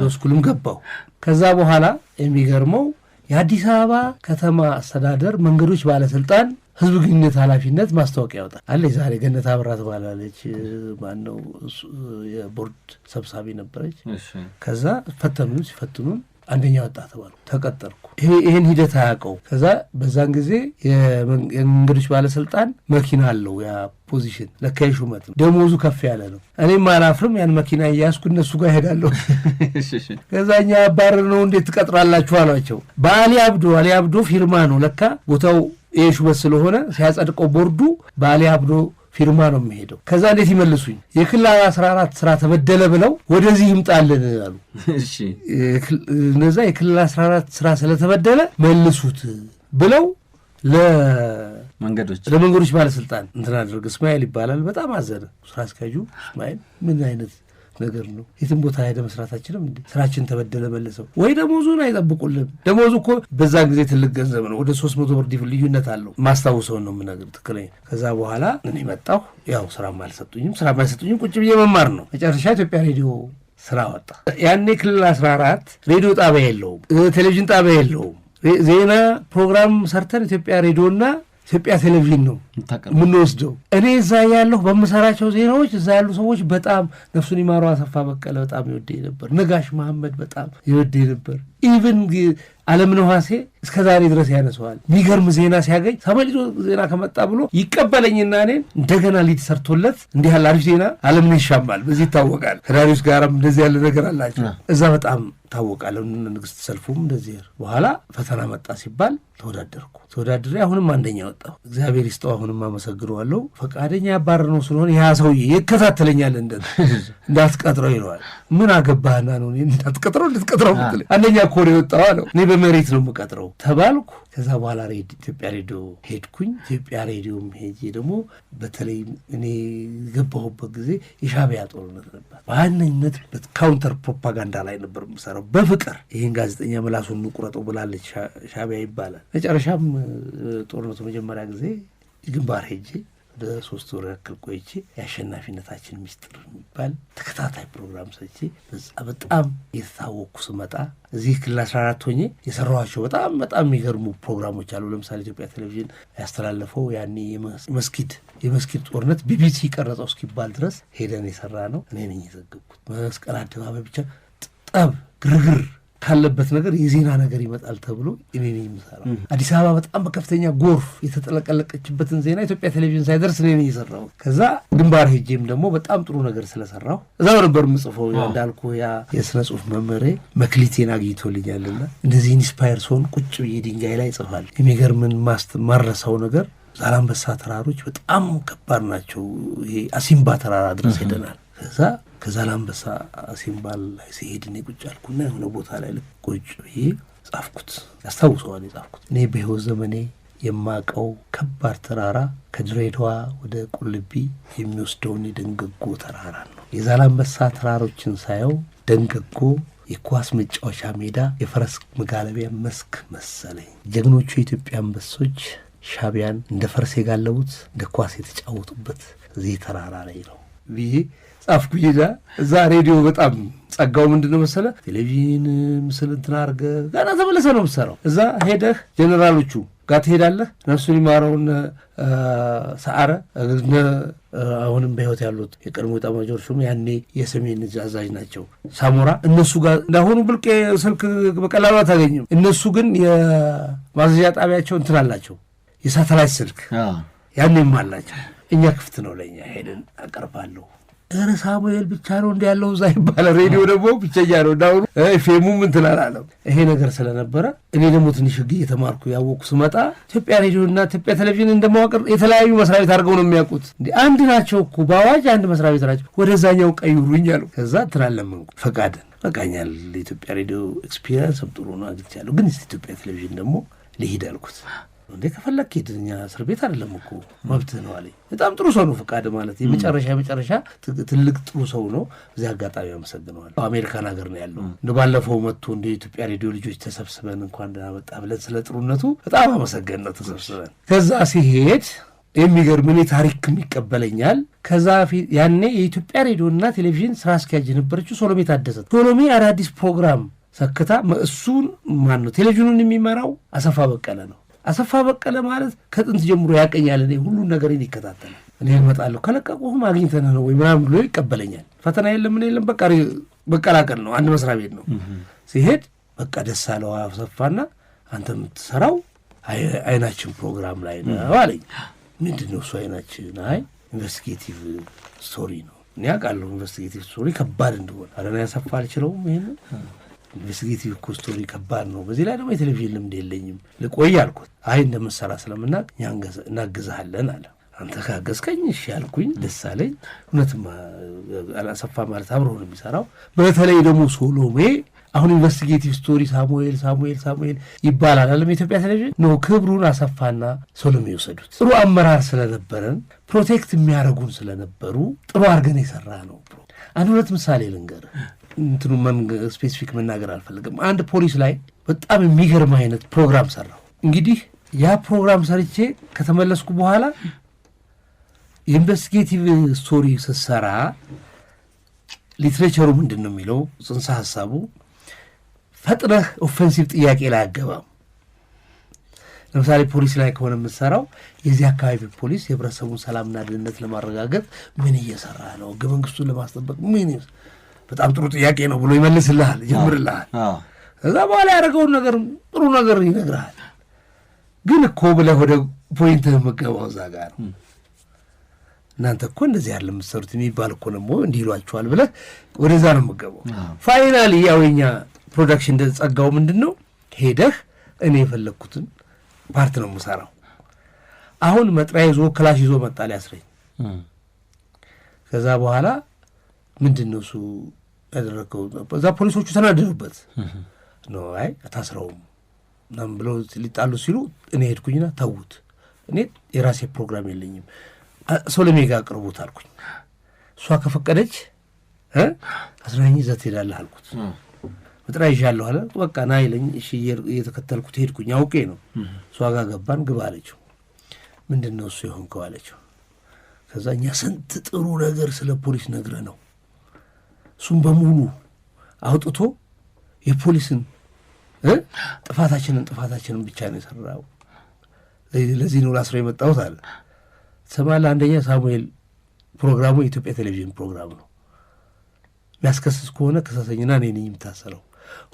ለስኩልም ገባሁ። ከዛ በኋላ የሚገርመው የአዲስ አበባ ከተማ አስተዳደር መንገዶች ባለስልጣን ህዝብ ግንኙነት ኃላፊነት ማስታወቂያ ያወጣል አለ። ዛሬ ገነት አበራ ትባላለች። ማነው የቦርድ ሰብሳቢ ነበረች። ከዛ ሲፈትኑን አንደኛ ወጣ ተባሉ። ተቀጠርኩ። ይሄን ሂደት አያውቀው። ከዛ በዛን ጊዜ የመንገዶች ባለስልጣን መኪና አለው ያ ፖዚሽን ለካይ ሹመት ነው። ደሞዙ ከፍ ያለ ነው። እኔም አላፍርም። ያን መኪና እያስኩ እነሱ ጋር ሄዳለሁ። ከዛኛ አባረር ነው እንዴት ትቀጥራላችሁ አሏቸው። በአሊ አብዶ ፊርማ ነው ለካ ቦታው ይሄ ሹመት ስለሆነ ሲያጸድቀው ቦርዱ በአሊ አብዶ ፊርማ ነው የሚሄደው። ከዛ እንዴት ይመልሱኝ? የክልል 14 ስራ ተበደለ ብለው ወደዚህ ይምጣልን አሉ። እነዛ የክልል 14 ስራ ስለተበደለ መልሱት ብለው ለመንገዶች ባለስልጣን እንትን አድርገው እስማኤል ይባላል። በጣም አዘነ ስራ አስኪያጁ እስማኤል። ምን አይነት ነገር ነው? የትም ቦታ ሄደ መስራታችንም እንዴ ስራችን ተበደለ መልሰው ወይ ደሞዙን አይጠብቁልን። ደሞዙ እኮ በዛን ጊዜ ትልቅ ገንዘብ ነው። ወደ 300 ብር ልዩነት አለው። ማስታውሰውን ነው የምነግርህ ትክክለኛ። ከዛ በኋላ እኔ መጣሁ። ያው ስራም አልሰጡኝም። ቁጭ ብዬ መማር ነው። መጨረሻ ኢትዮጵያ ሬዲዮ ስራ ወጣ። ያኔ ክልል 14 ሬዲዮ ጣቢያ የለውም፣ ቴሌቪዥን ጣቢያ የለውም። ዜና ፕሮግራም ሰርተን ኢትዮጵያ ሬዲዮና ኢትዮጵያ ቴሌቪዥን ነው የምንወስደው። እኔ እዛ ያለሁ በምሰራቸው ዜናዎች እዛ ያሉ ሰዎች በጣም ነፍሱን ይማረው አሰፋ በቀለ በጣም ይወደኝ ነበር። ነጋሽ መሐመድ በጣም ይወደኝ ነበር። ኢቭን አለምነህ ዋሴ እስከ ዛሬ ድረስ ያነሰዋል። የሚገርም ዜና ሲያገኝ ተመልሶ ዜና ከመጣ ብሎ ይቀበለኝና እኔን እንደገና ሊድ ሰርቶለት እንዲህ ያለ አሪፍ ዜና አለምነህ ይሻማል። በዚህ ይታወቃል። ከዳሪውስ ጋርም እንደዚህ ያለ ነገር አላቸው። እዛ በጣም ታወቃለሁ። ንግስት ሰልፉም እንደዚህ። በኋላ ፈተና መጣ ሲባል ተወዳድሬ አሁንም አንደኛ ወጣሁ። እግዚአብሔር ይስጠው። አሁንም አመሰግነዋለሁ። ፈቃደኛ ያባረር ነው ስለሆነ ያ ሰውዬ ይከታተለኛል። እንዳትቀጥረው ይለዋል። ምን አገባህና ነው እንዳትቀጥረው እንድትቀጥረው ምትለኝ? አንደኛ እኮ ነው የወጣው አለው። እኔ በመሬት ነው የምቀጥረው ተባልኩ። ከዛ በኋላ ኢትዮጵያ ሬዲዮ ሄድኩኝ። ኢትዮጵያ ሬዲዮም ሄጄ ደግሞ በተለይ እኔ የገባሁበት ጊዜ የሻዕቢያ ጦርነት ነበር። በዋነኝነት ካውንተር ፕሮፓጋንዳ ላይ ነበር የምሰራው በፍቅር። ይህን ጋዜጠኛ ምላሱን እንቁረጠው ብላለች ሻዕቢያ ይባላል። መጨረሻም ጦርነቱ መጀመሪያ ጊዜ ግንባር ሄጄ ወደ 3 ወር ያክል ቆይቼ የአሸናፊነታችን ሚስጥር የሚባል ተከታታይ ፕሮግራም ሰቼ በጣም የተታወቅኩ ስመጣ እዚህ ክልል 14 ሆኜ የሰራኋቸው በጣም የሚገርሙ ፕሮግራሞች አሉ። ለምሳሌ ኢትዮጵያ ቴሌቪዥን ያስተላለፈው ያኔ የመስጊድ ጦርነት ቢቢሲ ቀረጸው እስኪባል ድረስ ሄደን የሰራ ነው። እኔ ነኝ የዘገብኩት። መስቀል አደባባይ ብቻ ጠብ ግርግር ካለበት ነገር የዜና ነገር ይመጣል ተብሎ እኔ ነኝ የምሰራው። አዲስ አበባ በጣም በከፍተኛ ጎርፍ የተጠለቀለቀችበትን ዜና ኢትዮጵያ ቴሌቪዥን ሳይደርስ እኔ ነኝ የሰራው። ከዛ ግንባር ሄጄም ደግሞ በጣም ጥሩ ነገር ስለሰራሁ እዛው ነበር የምጽፈው። እንዳልኩ ያ የስነ ጽሁፍ መመሬ መክሊቴን አግኝቶልኛልና እንደዚህ ኢንስፓየር ሰውን ቁጭ ብዬ ድንጋይ ላይ ጽፋል። የሚገርምን ማረሳው ነገር ዛላምበሳ ተራሮች በጣም ከባድ ናቸው። ይሄ አሲምባ ተራራ ድረስ ሄደናል። ከዛላምበሳ አሲምባል ላይ ሲሄድ እኔ ቁጭ አልኩና የሆነ ቦታ ላይ ቁጭ ብዬ ጻፍኩት። ያስታውሰዋል የጻፍኩት እኔ በሕይወት ዘመኔ የማቀው ከባድ ተራራ ከድሬዳዋ ወደ ቁልቢ የሚወስደውን የደንገጎ ተራራ ነው። የዛላምበሳ ተራሮችን ሳየው ደንገጎ የኳስ መጫወቻ ሜዳ፣ የፈረስ መጋለቢያ መስክ መሰለኝ። ጀግኖቹ የኢትዮጵያ አንበሶች ሻዕቢያን እንደ ፈረስ የጋለቡት እንደ ኳስ የተጫወቱበት እዚህ ተራራ ላይ ነው ብዬ ጻፍኩ። እዛ ሬዲዮ በጣም ጸጋው ምንድነው መሰለ ቴሌቪዥን ምስል እንትን አድርገህ ገና ተመለሰ ነው የምትሰራው። እዛ ሄደህ ጀኔራሎቹ ጋር ትሄዳለህ። ነፍሱን ይማረውን ሰዓረ አሁንም በሕይወት ያሉት የቀድሞ ኤታማዦር ሹም ያኔ የሰሜን ዕዝ አዛዥ ናቸው ሳሞራ። እነሱ ጋር እንዳሁኑ ብልቅ ስልክ በቀላሉ አታገኝም። እነሱ ግን የማዘዣ ጣቢያቸው እንትን አላቸው፣ የሳተላይት ስልክ ያኔም አላቸው። እኛ ክፍት ነው ለእኛ ሄደን አቀርባለሁ። ኧረ ሳሙኤል ብቻ ነው እንዲ ያለው እዛ ይባላል። ሬዲዮ ደግሞ ብቸኛ ነው እንዳሁኑ ፌሙም እንትን አላለም። ይሄ ነገር ስለነበረ እኔ ደግሞ ትንሽ ሕግ እየተማርኩ ያወቅኩ ስመጣ ኢትዮጵያ ሬዲዮና ኢትዮጵያ ቴሌቪዥን እንደማዋቅር የተለያዩ መስሪያ ቤት አድርገው ነው የሚያውቁት። እንዲ አንድ ናቸው እኮ በአዋጅ አንድ መስሪያ ቤት ናቸው፣ ወደዛኛው ቀይሩኝ አሉ። ከዛ ትላለመንኩ ፈቃድን በቃኛል። ለኢትዮጵያ ሬዲዮ ኤክስፒሪየንስ ጥሩ ነው አግኝቻለሁ፣ ግን ኢትዮጵያ ቴሌቪዥን ደግሞ ልሂድ አልኩት። እንዴ ከፈለክ ሄድኛ እስር ቤት አይደለም እኮ መብትህ ነው አለኝ። በጣም ጥሩ ሰው ነው ፍቃድ ማለት የመጨረሻ ትልቅ ጥሩ ሰው ነው። እዚህ አጋጣሚ አመሰግነዋለሁ። አሜሪካን ሀገር ነው ያለው። እንደ ባለፈው መጥቶ እንደ ኢትዮጵያ ሬዲዮ ልጆች ተሰብስበን እንኳን እንዳመጣ ብለን ስለ ጥሩነቱ በጣም አመሰገን ነው ተሰብስበን። ከዛ ሲሄድ የሚገርም እኔ ታሪክም ይቀበለኛል። ከዛ ያኔ የኢትዮጵያ ሬዲዮና ቴሌቪዥን ስራ አስኪያጅ የነበረችው ሶሎሜ ታደሰ ሶሎሜ አዳዲስ ፕሮግራም ሰክታ እሱን ማን ነው ቴሌቪዥኑን የሚመራው አሰፋ በቀለ ነው። አሰፋ በቀለ ማለት ከጥንት ጀምሮ ያቀኛል። እኔ ሁሉን ነገርን ይከታተላል። እኔ እመጣለሁ ከለቀቁህም አግኝተን ነው ወይ ምናምን ብሎ ይቀበለኛል። ፈተና የለም ምን የለም በቃ በቀላቀል ነው። አንድ መስሪያ ቤት ነው። ሲሄድ በቃ ደስ አለው አሰፋና አንተ የምትሰራው አይናችን ፕሮግራም ላይ ነው አለኝ። ምንድን ነው እሱ አይናችን? አይ ኢንቨስቲጌቲቭ ስቶሪ ነው። እኔ አውቃለሁ ኢንቨስቲጌቲቭ ስቶሪ ከባድ እንደሆነ። ኧረ እኔ አሰፋ አልችለውም ይሄን ኢንቨስቲጌቲቭ እኮ ስቶሪ ከባድ ነው። በዚህ ላይ ደግሞ የቴሌቪዥን ልምድ የለኝም ልቆይ አልኩት። አይ እንደምትሰራ ስለምናውቅ እኛ እናግዝሃለን አለ። አንተ ካገዝከኝ እሺ ያልኩኝ ደስ አለኝ። እውነትም አሰፋ ማለት አብሮ ነው የሚሰራው። በተለይ ደግሞ ሶሎሜ አሁን ኢንቨስቲጌቲቭ ስቶሪ ሳሙኤል ይባላል አለም የኢትዮጵያ ቴሌቪዥን ነው። ክብሩን አሰፋና ሶሎሜ ይወሰዱት። ጥሩ አመራር ስለነበረን ፕሮቴክት የሚያደርጉን ስለነበሩ ጥሩ አድርገን የሰራ ነው። አንድ ሁለት ምሳሌ ልንገር። እንትኑ ስፔሲፊክ መናገር አልፈልግም። አንድ ፖሊስ ላይ በጣም የሚገርም አይነት ፕሮግራም ሰራው። እንግዲህ ያ ፕሮግራም ሰርቼ ከተመለስኩ በኋላ የኢንቨስቲጌቲቭ ስቶሪ ስትሰራ ሊትሬቸሩ ምንድን ነው የሚለው ጽንሰ ሀሳቡ ፈጥነህ ኦፌንሲቭ ጥያቄ ላይ አገባም። ለምሳሌ ፖሊስ ላይ ከሆነ የምትሰራው የዚህ አካባቢ ፖሊስ የህብረተሰቡን ሰላምና ደህንነት ለማረጋገጥ ምን እየሰራ ነው፣ ህገ መንግስቱን ለማስጠበቅ ምን በጣም ጥሩ ጥያቄ ነው ብሎ ይመልስልሃል፣ ይጀምርልሃል። ከዛ በኋላ ያደረገውን ነገር ጥሩ ነገር ይነግርሃል። ግን እኮ ብለህ ወደ ፖይንትህ የምትገባው እዛ ጋር ነው። እናንተ እኮ እንደዚህ ያለ የምትሰሩት የሚባል እኮ ደግሞ እንዲህ ይሏችኋል ብለህ ወደዛ ነው የምትገባው። ፋይናሊ ያው የኛ ፕሮዳክሽን እንደጸጋው ምንድን ነው ሄደህ እኔ የፈለግኩትን ፓርት ነው የምሰራው። አሁን መጥሪያ ይዞ ክላሽ ይዞ መጣ ሊያስረኝ። ከዛ በኋላ ምንድን ነው እሱ ያደረገው? እዛ ፖሊሶቹ ተናደዱበት ነው። አይ አታስረውም ምናምን ብለው ሊጣሉ ሲሉ እኔ ሄድኩኝና ተዉት፣ እኔ የራሴ ፕሮግራም የለኝም ሶሎሜ ጋር አቅርቡት አልኩኝ። እሷ ከፈቀደች አስረኝ ይዘህ ትሄዳለህ አልኩት። መጥሪያ ይዣለሁ አለ። በቃ ና ይለኝ እሺ እየተከተልኩት ሄድኩኝ። አውቄ ነው። እሷ ጋር ገባን። ግባ አለችው። ምንድን ነው እሱ የሆንከው አለችው። ከዛ እኛ ስንት ጥሩ ነገር ስለ ፖሊስ ነግረ ነው እሱም በሙሉ አውጥቶ የፖሊስን ጥፋታችንን ብቻ ነው የሰራው። ለዚህ ነው ላስረው የመጣሁት አለ። ትሰማለህ? አንደኛ ሳሙኤል ፕሮግራሙ የኢትዮጵያ ቴሌቪዥን ፕሮግራም ነው። የሚያስከስስ ከሆነ ክሰሰኝና እኔ ነኝ የምታሰረው።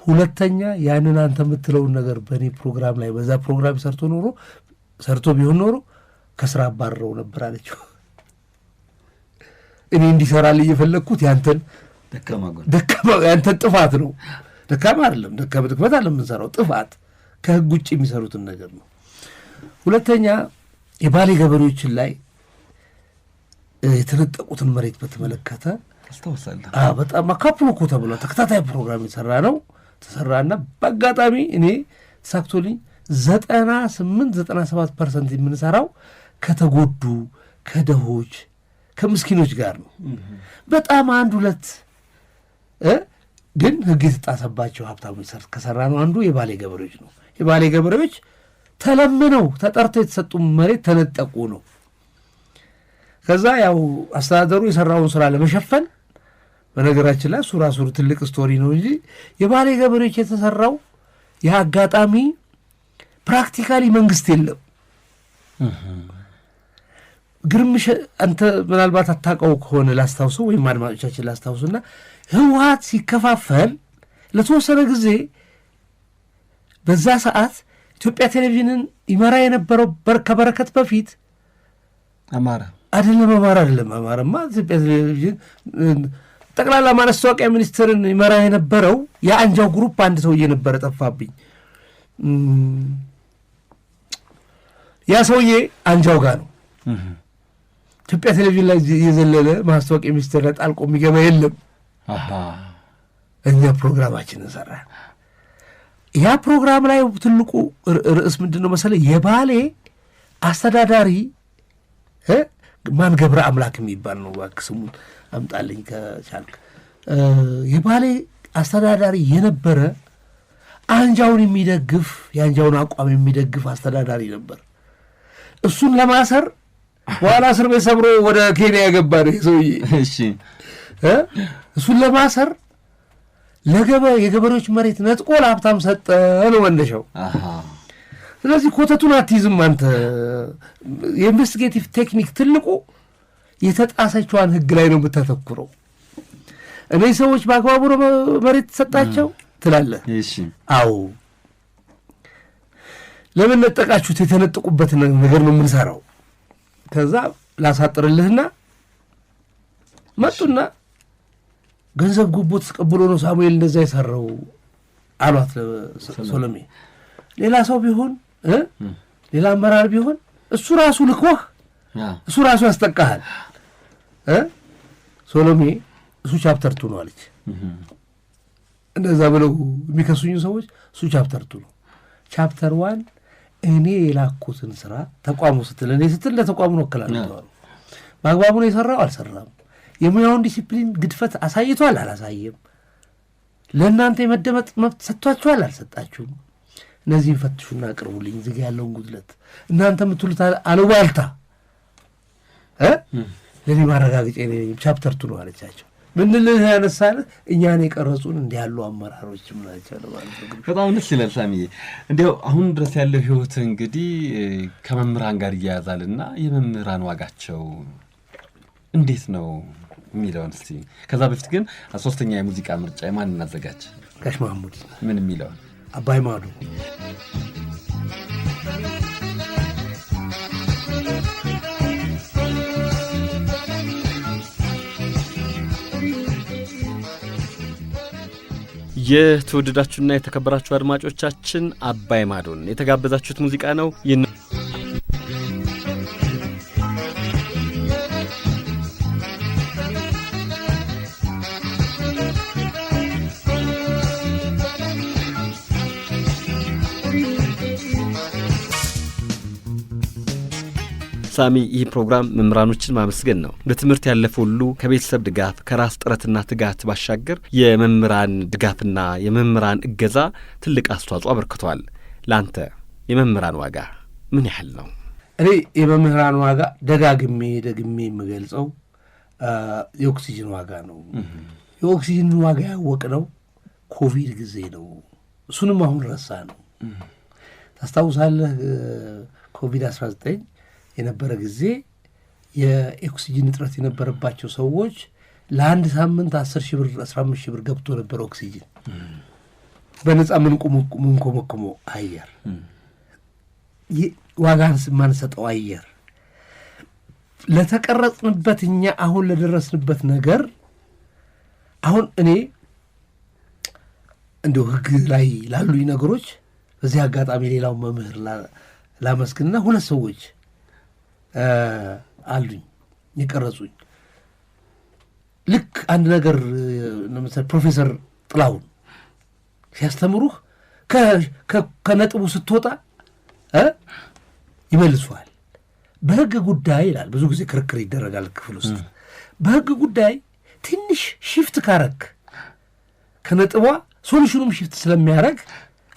ሁለተኛ ያንን አንተ የምትለውን ነገር በእኔ ፕሮግራም ላይ በዛ ፕሮግራም ሰርቶ ቢሆን ኖሮ ከስራ አባረረው ነበር አለችው። እኔ እንዲሰራልህ እየፈለግኩት ያንተን ያንተን ጥፋት ነው። ደካማ አይደለም፣ ድክመት አለ የምንሰራው ጥፋት ከህግ ውጭ የሚሰሩትን ነገር ነው። ሁለተኛ የባሌ ገበሬዎችን ላይ የተነጠቁትን መሬት በተመለከተ በጣም አካፕሎ እኮ ተብሏል። ተከታታይ ፕሮግራም የሰራ ነው። ተሰራና በአጋጣሚ እኔ ተሳክቶልኝ 98-97% የምንሰራው ከተጎዱ ከደሆች ከምስኪኖች ጋር ነው። በጣም አንድ ሁለት ግን ህግ የተጣሰባቸው ሀብታሞች ከሰራ ነው አንዱ የባሌ ገበሬዎች ነው። የባሌ ገበሬዎች ተለምነው ተጠርተው የተሰጡ መሬት ተነጠቁ ነው። ከዛ ያው አስተዳደሩ የሰራውን ስራ ለመሸፈን በነገራችን ላይ እሱ ራሱ ትልቅ ስቶሪ ነው እንጂ የባሌ ገበሬዎች የተሰራው የአጋጣሚ ፕራክቲካሊ መንግስት የለም። ግርምሽ አንተ ምናልባት አታውቀው ከሆነ ላስታውሰው ወይም አድማጮቻችን ላስታውሱና ህወሓት ሲከፋፈል ለተወሰነ ጊዜ በዛ ሰዓት ኢትዮጵያ ቴሌቪዥንን ይመራ የነበረው ከበረከት በፊት አማራማ ኢትዮጵያ ቴሌቪዥን ጠቅላላ ማስታወቂያ ሚኒስትርን ይመራ የነበረው የአንጃው ግሩፕ አንድ ሰውዬ ነበረ፣ ጠፋብኝ። ያ ሰውዬ አንጃው ጋር ነው። ኢትዮጵያ ቴሌቪዥን ላይ የዘለለ ማስታወቂያ ሚኒስትር ላይ ጣልቆ የሚገባ የለም። እኛ ፕሮግራማችንን ሰራ። ያ ፕሮግራም ላይ ትልቁ ርዕስ ምንድን ነው መሰለህ? የባሌ አስተዳዳሪ ማን ገብረ አምላክ የሚባል ነው። እባክህ ስሙን አምጣልኝ ከቻልክ። የባሌ አስተዳዳሪ የነበረ አንጃውን የሚደግፍ የአንጃውን አቋም የሚደግፍ አስተዳዳሪ ነበር። እሱን ለማሰር በኋላ እስር ቤት ሰብሮ ወደ ኬንያ የገባ ነው ሰውዬ። እሺ እሱን ለማሰር የገበሬዎች መሬት ነጥቆ ለሀብታም ሰጠ ነው መነሻው። ስለዚህ ኮተቱን አትይዝም አንተ። የኢንቨስቲጌቲቭ ቴክኒክ ትልቁ የተጣሰችዋን ህግ ላይ ነው የምታተኩረው። እነዚህ ሰዎች በአግባቡ ነው መሬት ተሰጣቸው ትላለህ። አዎ ለምን ነጠቃችሁት? የተነጠቁበት ነገር ነው የምንሰራው። ከዛ ላሳጥርልህና መጡና ገንዘብ ጉቦ ተቀብሎ ነው ሳሙኤል እንደዛ የሰራው አሏት ሶሎሜ። ሌላ ሰው ቢሆን ሌላ አመራር ቢሆን እሱ ራሱ ልኮህ እሱ ራሱ ያስጠቃሃል። ሶሎሜ እሱ ቻፕተር 2 ነው አለች። እንደዛ ብለው የሚከሱኝ ሰዎች እሱ ቻፕተር 2 ነው። ቻፕተር 1 እኔ የላኩትን ስራ ተቋሙ ስትል እኔ ስትል ለተቋሙ ነው ከላልተው በአግባቡ ነው የሰራው አልሰራም፣ የሙያውን ዲሲፕሊን ግድፈት አሳይቷል አላሳየም፣ ለእናንተ የመደመጥ መብት ሰጥቷችኋል አልሰጣችሁም፣ እነዚህን ፈትሹና አቅርቡልኝ፣ ዝግ ያለውን ጉድለት እናንተ የምትሉት አሉባልታ ለኔ ማረጋገጫ የለኝም፣ ቻፕተር 2 ነው አለቻቸው። ምንልህ ያነሳልህ እኛን የቀረጹን እንዲህ ያሉ አመራሮችም ናቸው ማለት ነው። በጣም ደስ ይላል ሳሚዬ። እንዲያው አሁን ድረስ ያለው ህይወት እንግዲህ ከመምህራን ጋር እያያዛልና የመምህራን ዋጋቸው እንዴት ነው የሚለውን እስቲ ከዛ በፊት ግን ሶስተኛ የሙዚቃ ምርጫ የማን እናዘጋጅ? ጋሽ ማሙድ ምን የሚለውን አባይ ማዶ የተወደዳችሁና የተከበራችሁ አድማጮቻችን አባይ ማዶን የተጋበዛችሁት ሙዚቃ ነው። ሳሚ ይህ ፕሮግራም መምህራኖችን ማመስገን ነው። በትምህርት ያለፈ ሁሉ ከቤተሰብ ድጋፍ ከራስ ጥረትና ትጋት ባሻገር የመምህራን ድጋፍና የመምህራን እገዛ ትልቅ አስተዋጽኦ አበርክቷል። ለአንተ የመምህራን ዋጋ ምን ያህል ነው? እኔ የመምህራን ዋጋ ደግሜ የምገልጸው የኦክሲጅን ዋጋ ነው። የኦክሲጅን ዋጋ ያወቅነው ኮቪድ ጊዜ ነው። እሱንም አሁን ረሳ ነው። ታስታውሳለህ? ኮቪድ-19 የነበረ ጊዜ የኦክሲጅን እጥረት የነበረባቸው ሰዎች ለአንድ ሳምንት 10 ሺህ ብር 15 ሺህ ብር ገብቶ ነበር ኦክሲጅን በነፃ ምንኮመኮሞ አየር ዋጋን ማንሰጠው አየር ለተቀረጽንበት እኛ አሁን ለደረስንበት ነገር አሁን እኔ እንደው ህግ ላይ ላሉኝ ነገሮች በዚህ አጋጣሚ ሌላው መምህር ላመስግንና ሁለት ሰዎች አሉኝ የቀረጹኝ። ልክ አንድ ነገር ለምሳሌ ፕሮፌሰር ጥላሁን ሲያስተምሩህ ከነጥቡ ስትወጣ ይመልሷል። በህግ ጉዳይ ይላል። ብዙ ጊዜ ክርክር ይደረጋል ክፍል ውስጥ። በህግ ጉዳይ ትንሽ ሽፍት ካረክ ከነጥቧ ሶሉሽኑም ሽፍት ስለሚያደርግ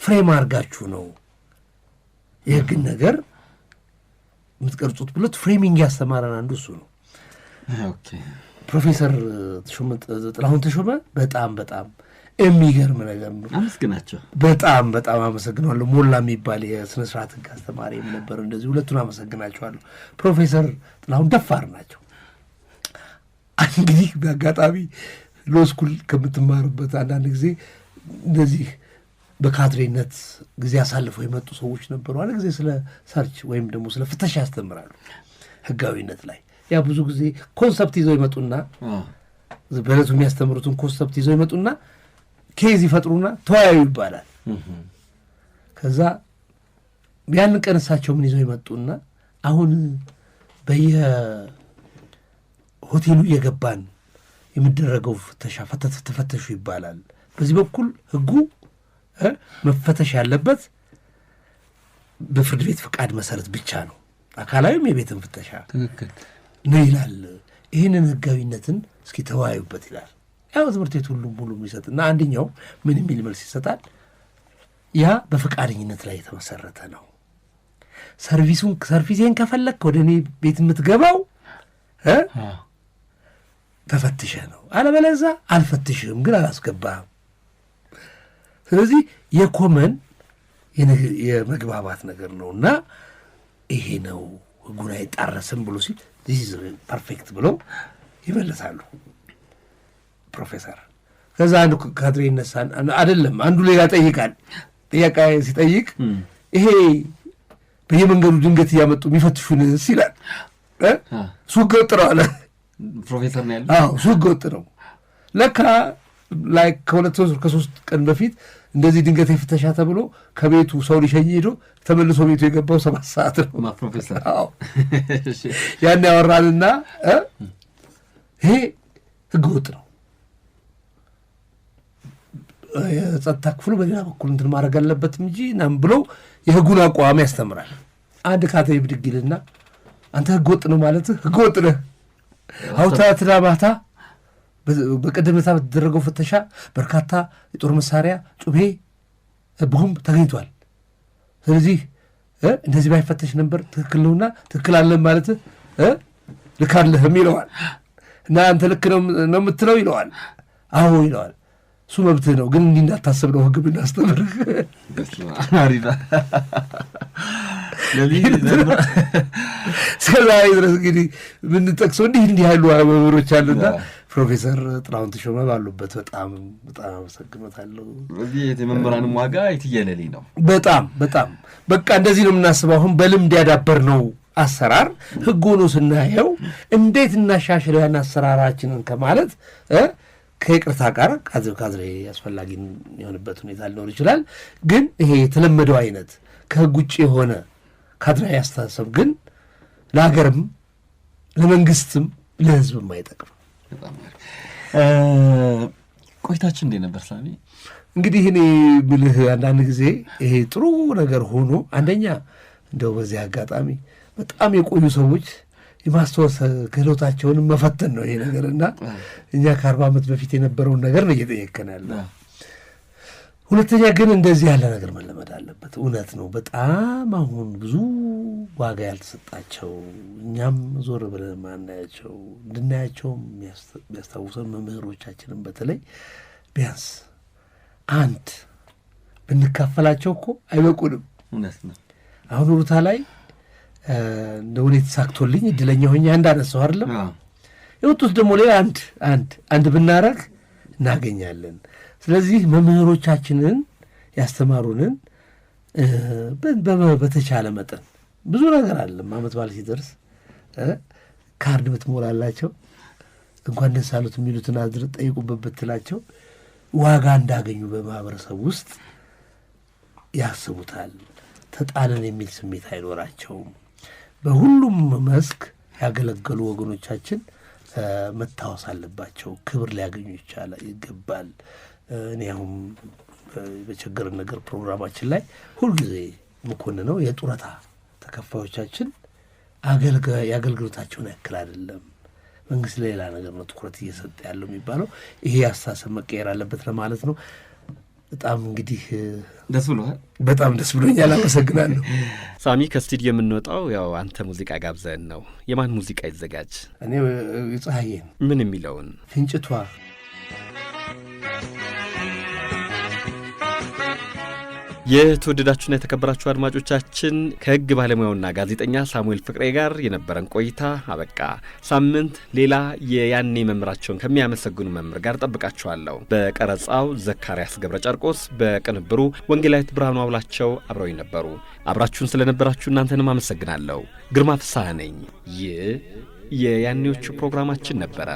ፍሬም አድርጋችሁ ነው የህግን ነገር የምትቀርጹት ብሎት ፍሬሚንግ ያስተማረን አንዱ እሱ ነው። ፕሮፌሰር ጥላሁን ተሾመ በጣም የሚገርም ነገር ነው። አመስግናቸው። በጣም አመሰግናለሁ። ሞላ የሚባል የስነ ስርዓት ህግ አስተማሪ ነበር። እንደዚህ ሁለቱን አመሰግናቸዋለሁ። ፕሮፌሰር ጥላሁን ደፋር ናቸው። እንግዲህ በአጋጣሚ ሎስኩል ከምትማርበት አንዳንድ ጊዜ እንደዚህ በካድሬነት ጊዜ አሳልፈው የመጡ ሰዎች ነበሩ። አንድ ጊዜ ስለ ሰርች ወይም ደግሞ ስለ ፍተሻ ያስተምራሉ ህጋዊነት ላይ። ያ ብዙ ጊዜ ኮንሰፕት ይዘው ይመጡና በለቱ የሚያስተምሩትን ኮንሰፕት ይዘው ይመጡና ኬዝ ይፈጥሩና ተወያዩ ይባላል። ከዛ ያን ቀን እሳቸው ምን ይዘው ይመጡና አሁን በየሆቴሉ እየገባን የሚደረገው ፍተሻ ተፈተሹ ይባላል። በዚህ በኩል ህጉ መፈተሽ ያለበት በፍርድ ቤት ፍቃድ መሰረት ብቻ ነው። አካላዊም የቤትን ፍተሻ ትክክል ነው ይላል። ይህንን ህጋዊነትን እስኪ ተወያዩበት ይላል። ያው ትምህርት ቤት ሁሉም ሙሉ የሚሰጥና አንደኛው ምን የሚል መልስ ይሰጣል? ያ በፈቃደኝነት ላይ የተመሰረተ ነው። ሰርቪሴን ከፈለክ ወደ እኔ ቤት የምትገባው ተፈትሸ ነው፣ አለበለዚያ አልፈትሽም፣ ግን አላስገባህም። ስለዚህ የኮመን የመግባባት ነገር ነው እና ይሄ ነው ህጉን አይጣረስም ብሎ ሲል ዚስ ፐርፌክት ብለው ይመለሳሉ ፕሮፌሰር። ከዛ አንዱ ካድሬ ይነሳል። አይደለም አንዱ ሌላ ጠይቃል። ጥያቄ ሲጠይቅ ይሄ በየመንገዱ ድንገት እያመጡ የሚፈትሹንስ ይላል። እሱ ህገወጥ ነው አለ ፕሮፌሰር ነው ያለው። አዎ እሱ ህገወጥ ነው። ለካ ላይ ከ2-3 ቀን በፊት እንደዚህ ድንገት የፍተሻ ተብሎ ከቤቱ ሰው ሊሸኝ ሄዶ ተመልሶ ቤቱ የገባው 7 ሰዓት ነው ፕሮፌሰር። አዎ ያን ያወራልና ይሄ ህገወጥ ነው። የጸጥታ ክፍሉ በሌላ በኩል እንትን ማድረግ አለበትም እንጂ ናም ብለው የህጉን አቋም ያስተምራል። አንድ ካድሬ ብድግ ይልና አንተ ህገወጥ ነው ማለት ህገወጥ ነህ። አውታትና ማታ በቀደም ዕለት በተደረገው ፍተሻ በርካታ የጦር መሳሪያ፣ ጩቤ፣ ቦምብ ተገኝቷል። ስለዚህ እንደዚህ ባይፈተሽ ነበር ትክክል ነውና ትክክል አለን ማለት ልክ አለህም ይለዋል። እና አንተ ልክ ነው የምትለው ይለዋል። አዎ ይለዋል። እሱ መብትህ ነው፣ ግን እንዲህ እንዳታስብ ነው ህግ ብናስተምርህ። እስከዛሬ ድረስ እንግዲህ የምንጠቅሰው እንዲህ ያሉ መምህሮች አሉና ፕሮፌሰር ጥላሁን ተሾመ ባሉበት በጣም በጣም አመሰግኖታለሁ። እዚህ የመምህራንም ዋጋ የትየለሌ ነው። በጣም በጣም በቃ እንደዚህ ነው የምናስበው። አሁን በልምድ ያዳበርነው አሰራር ህግ ሆኖ ስናየው እንዴት እናሻሽለው ያን አሰራራችንን ከማለት ከይቅርታ ጋር ካድሬ አስፈላጊ የሆነበት ሁኔታ ሊኖር ይችላል። ግን ይሄ የተለመደው አይነት ከህግ ውጭ የሆነ ካድሬ አስተሳሰብ ግን ለሀገርም ለመንግስትም ለህዝብም አይጠቅም። ቆይታችን እንዴት ነበር ሳሚ? እንግዲህ እኔ ብልህ አንዳንድ ጊዜ ይሄ ጥሩ ነገር ሆኖ አንደኛ እንደው በዚህ አጋጣሚ በጣም የቆዩ ሰዎች የማስታወስ ክህሎታቸውን መፈተን ነው ይሄ ነገር እና እኛ ከ40 ዓመት በፊት የነበረውን ነገር ነው እየጠየቀን ያለ። ሁለተኛ ግን እንደዚህ ያለ ነገር መለመድ አለበት። እውነት ነው በጣም አሁን ብዙ ዋጋ ያልተሰጣቸው እኛም ዞር ብለን ማናያቸው እንድናያቸውም የሚያስታውሰን መምህሮቻችንን በተለይ ቢያንስ አንድ ብንካፈላቸው እኮ አይበቁንም። እውነት ነው። አሁን ሩታ ላይ እንደ ሁኔታ ሳክቶልኝ እድለኛ ሆኜ አንድ አነሳው አይደለም የወጡት ደግሞ ሌላ አንድ ብናረግ እናገኛለን። ስለዚህ መምህሮቻችንን ያስተማሩንን በተቻለ መጠን ብዙ ነገር አለ። ዓመት በዓል ሲደርስ ካርድ ብትሞላላቸው እንኳን ደስ አሉት የሚሉትን አድር ጠይቁበት ብትላቸው ዋጋ እንዳገኙ በማህበረሰብ ውስጥ ያስቡታል። ተጣለን የሚል ስሜት አይኖራቸውም። በሁሉም መስክ ያገለገሉ ወገኖቻችን መታወስ አለባቸው። ክብር ሊያገኙ ይገባል። እኔ አሁን በቸገረ ነገር ፕሮግራማችን ላይ ሁልጊዜ የምኮንነው የጡረታ ተከፋዮቻችን የአገልግሎታቸውን ያክል አይደለም። መንግስት ሌላ ነገር ነው ትኩረት እየሰጠ ያለው የሚባለው። ይሄ አስተሳሰብ መቀየር አለበት ለማለት ነው። በጣም እንግዲህ ደስ ብሎሃል? በጣም ደስ ብሎኛል። አመሰግናለሁ። ሳሚ ከስቱዲዮ የምንወጣው ያው አንተ ሙዚቃ ጋብዘን ነው። የማን ሙዚቃ ይዘጋጅ? እኔ የፀሐዬን። ምን የሚለውን? ፍንጭቷ። የተወደዳችሁና የተከበራችሁ አድማጮቻችን ከህግ ባለሙያውና ጋዜጠኛ ሳሙኤል ፍቅሬ ጋር የነበረን ቆይታ አበቃ። ሳምንት ሌላ የያኔ መምህራቸውን ከሚያመሰግኑ መምህር ጋር ጠብቃችኋለሁ። በቀረጻው ዘካርያስ ገብረ ጨርቆስ፣ በቅንብሩ ወንጌላዊት ብርሃኑ አብላቸው አብረው ነበሩ። አብራችሁን ስለነበራችሁ እናንተንም አመሰግናለሁ። ግርማ ፍስሐ ነኝ። ይህ የያኔዎቹ ፕሮግራማችን ነበረ።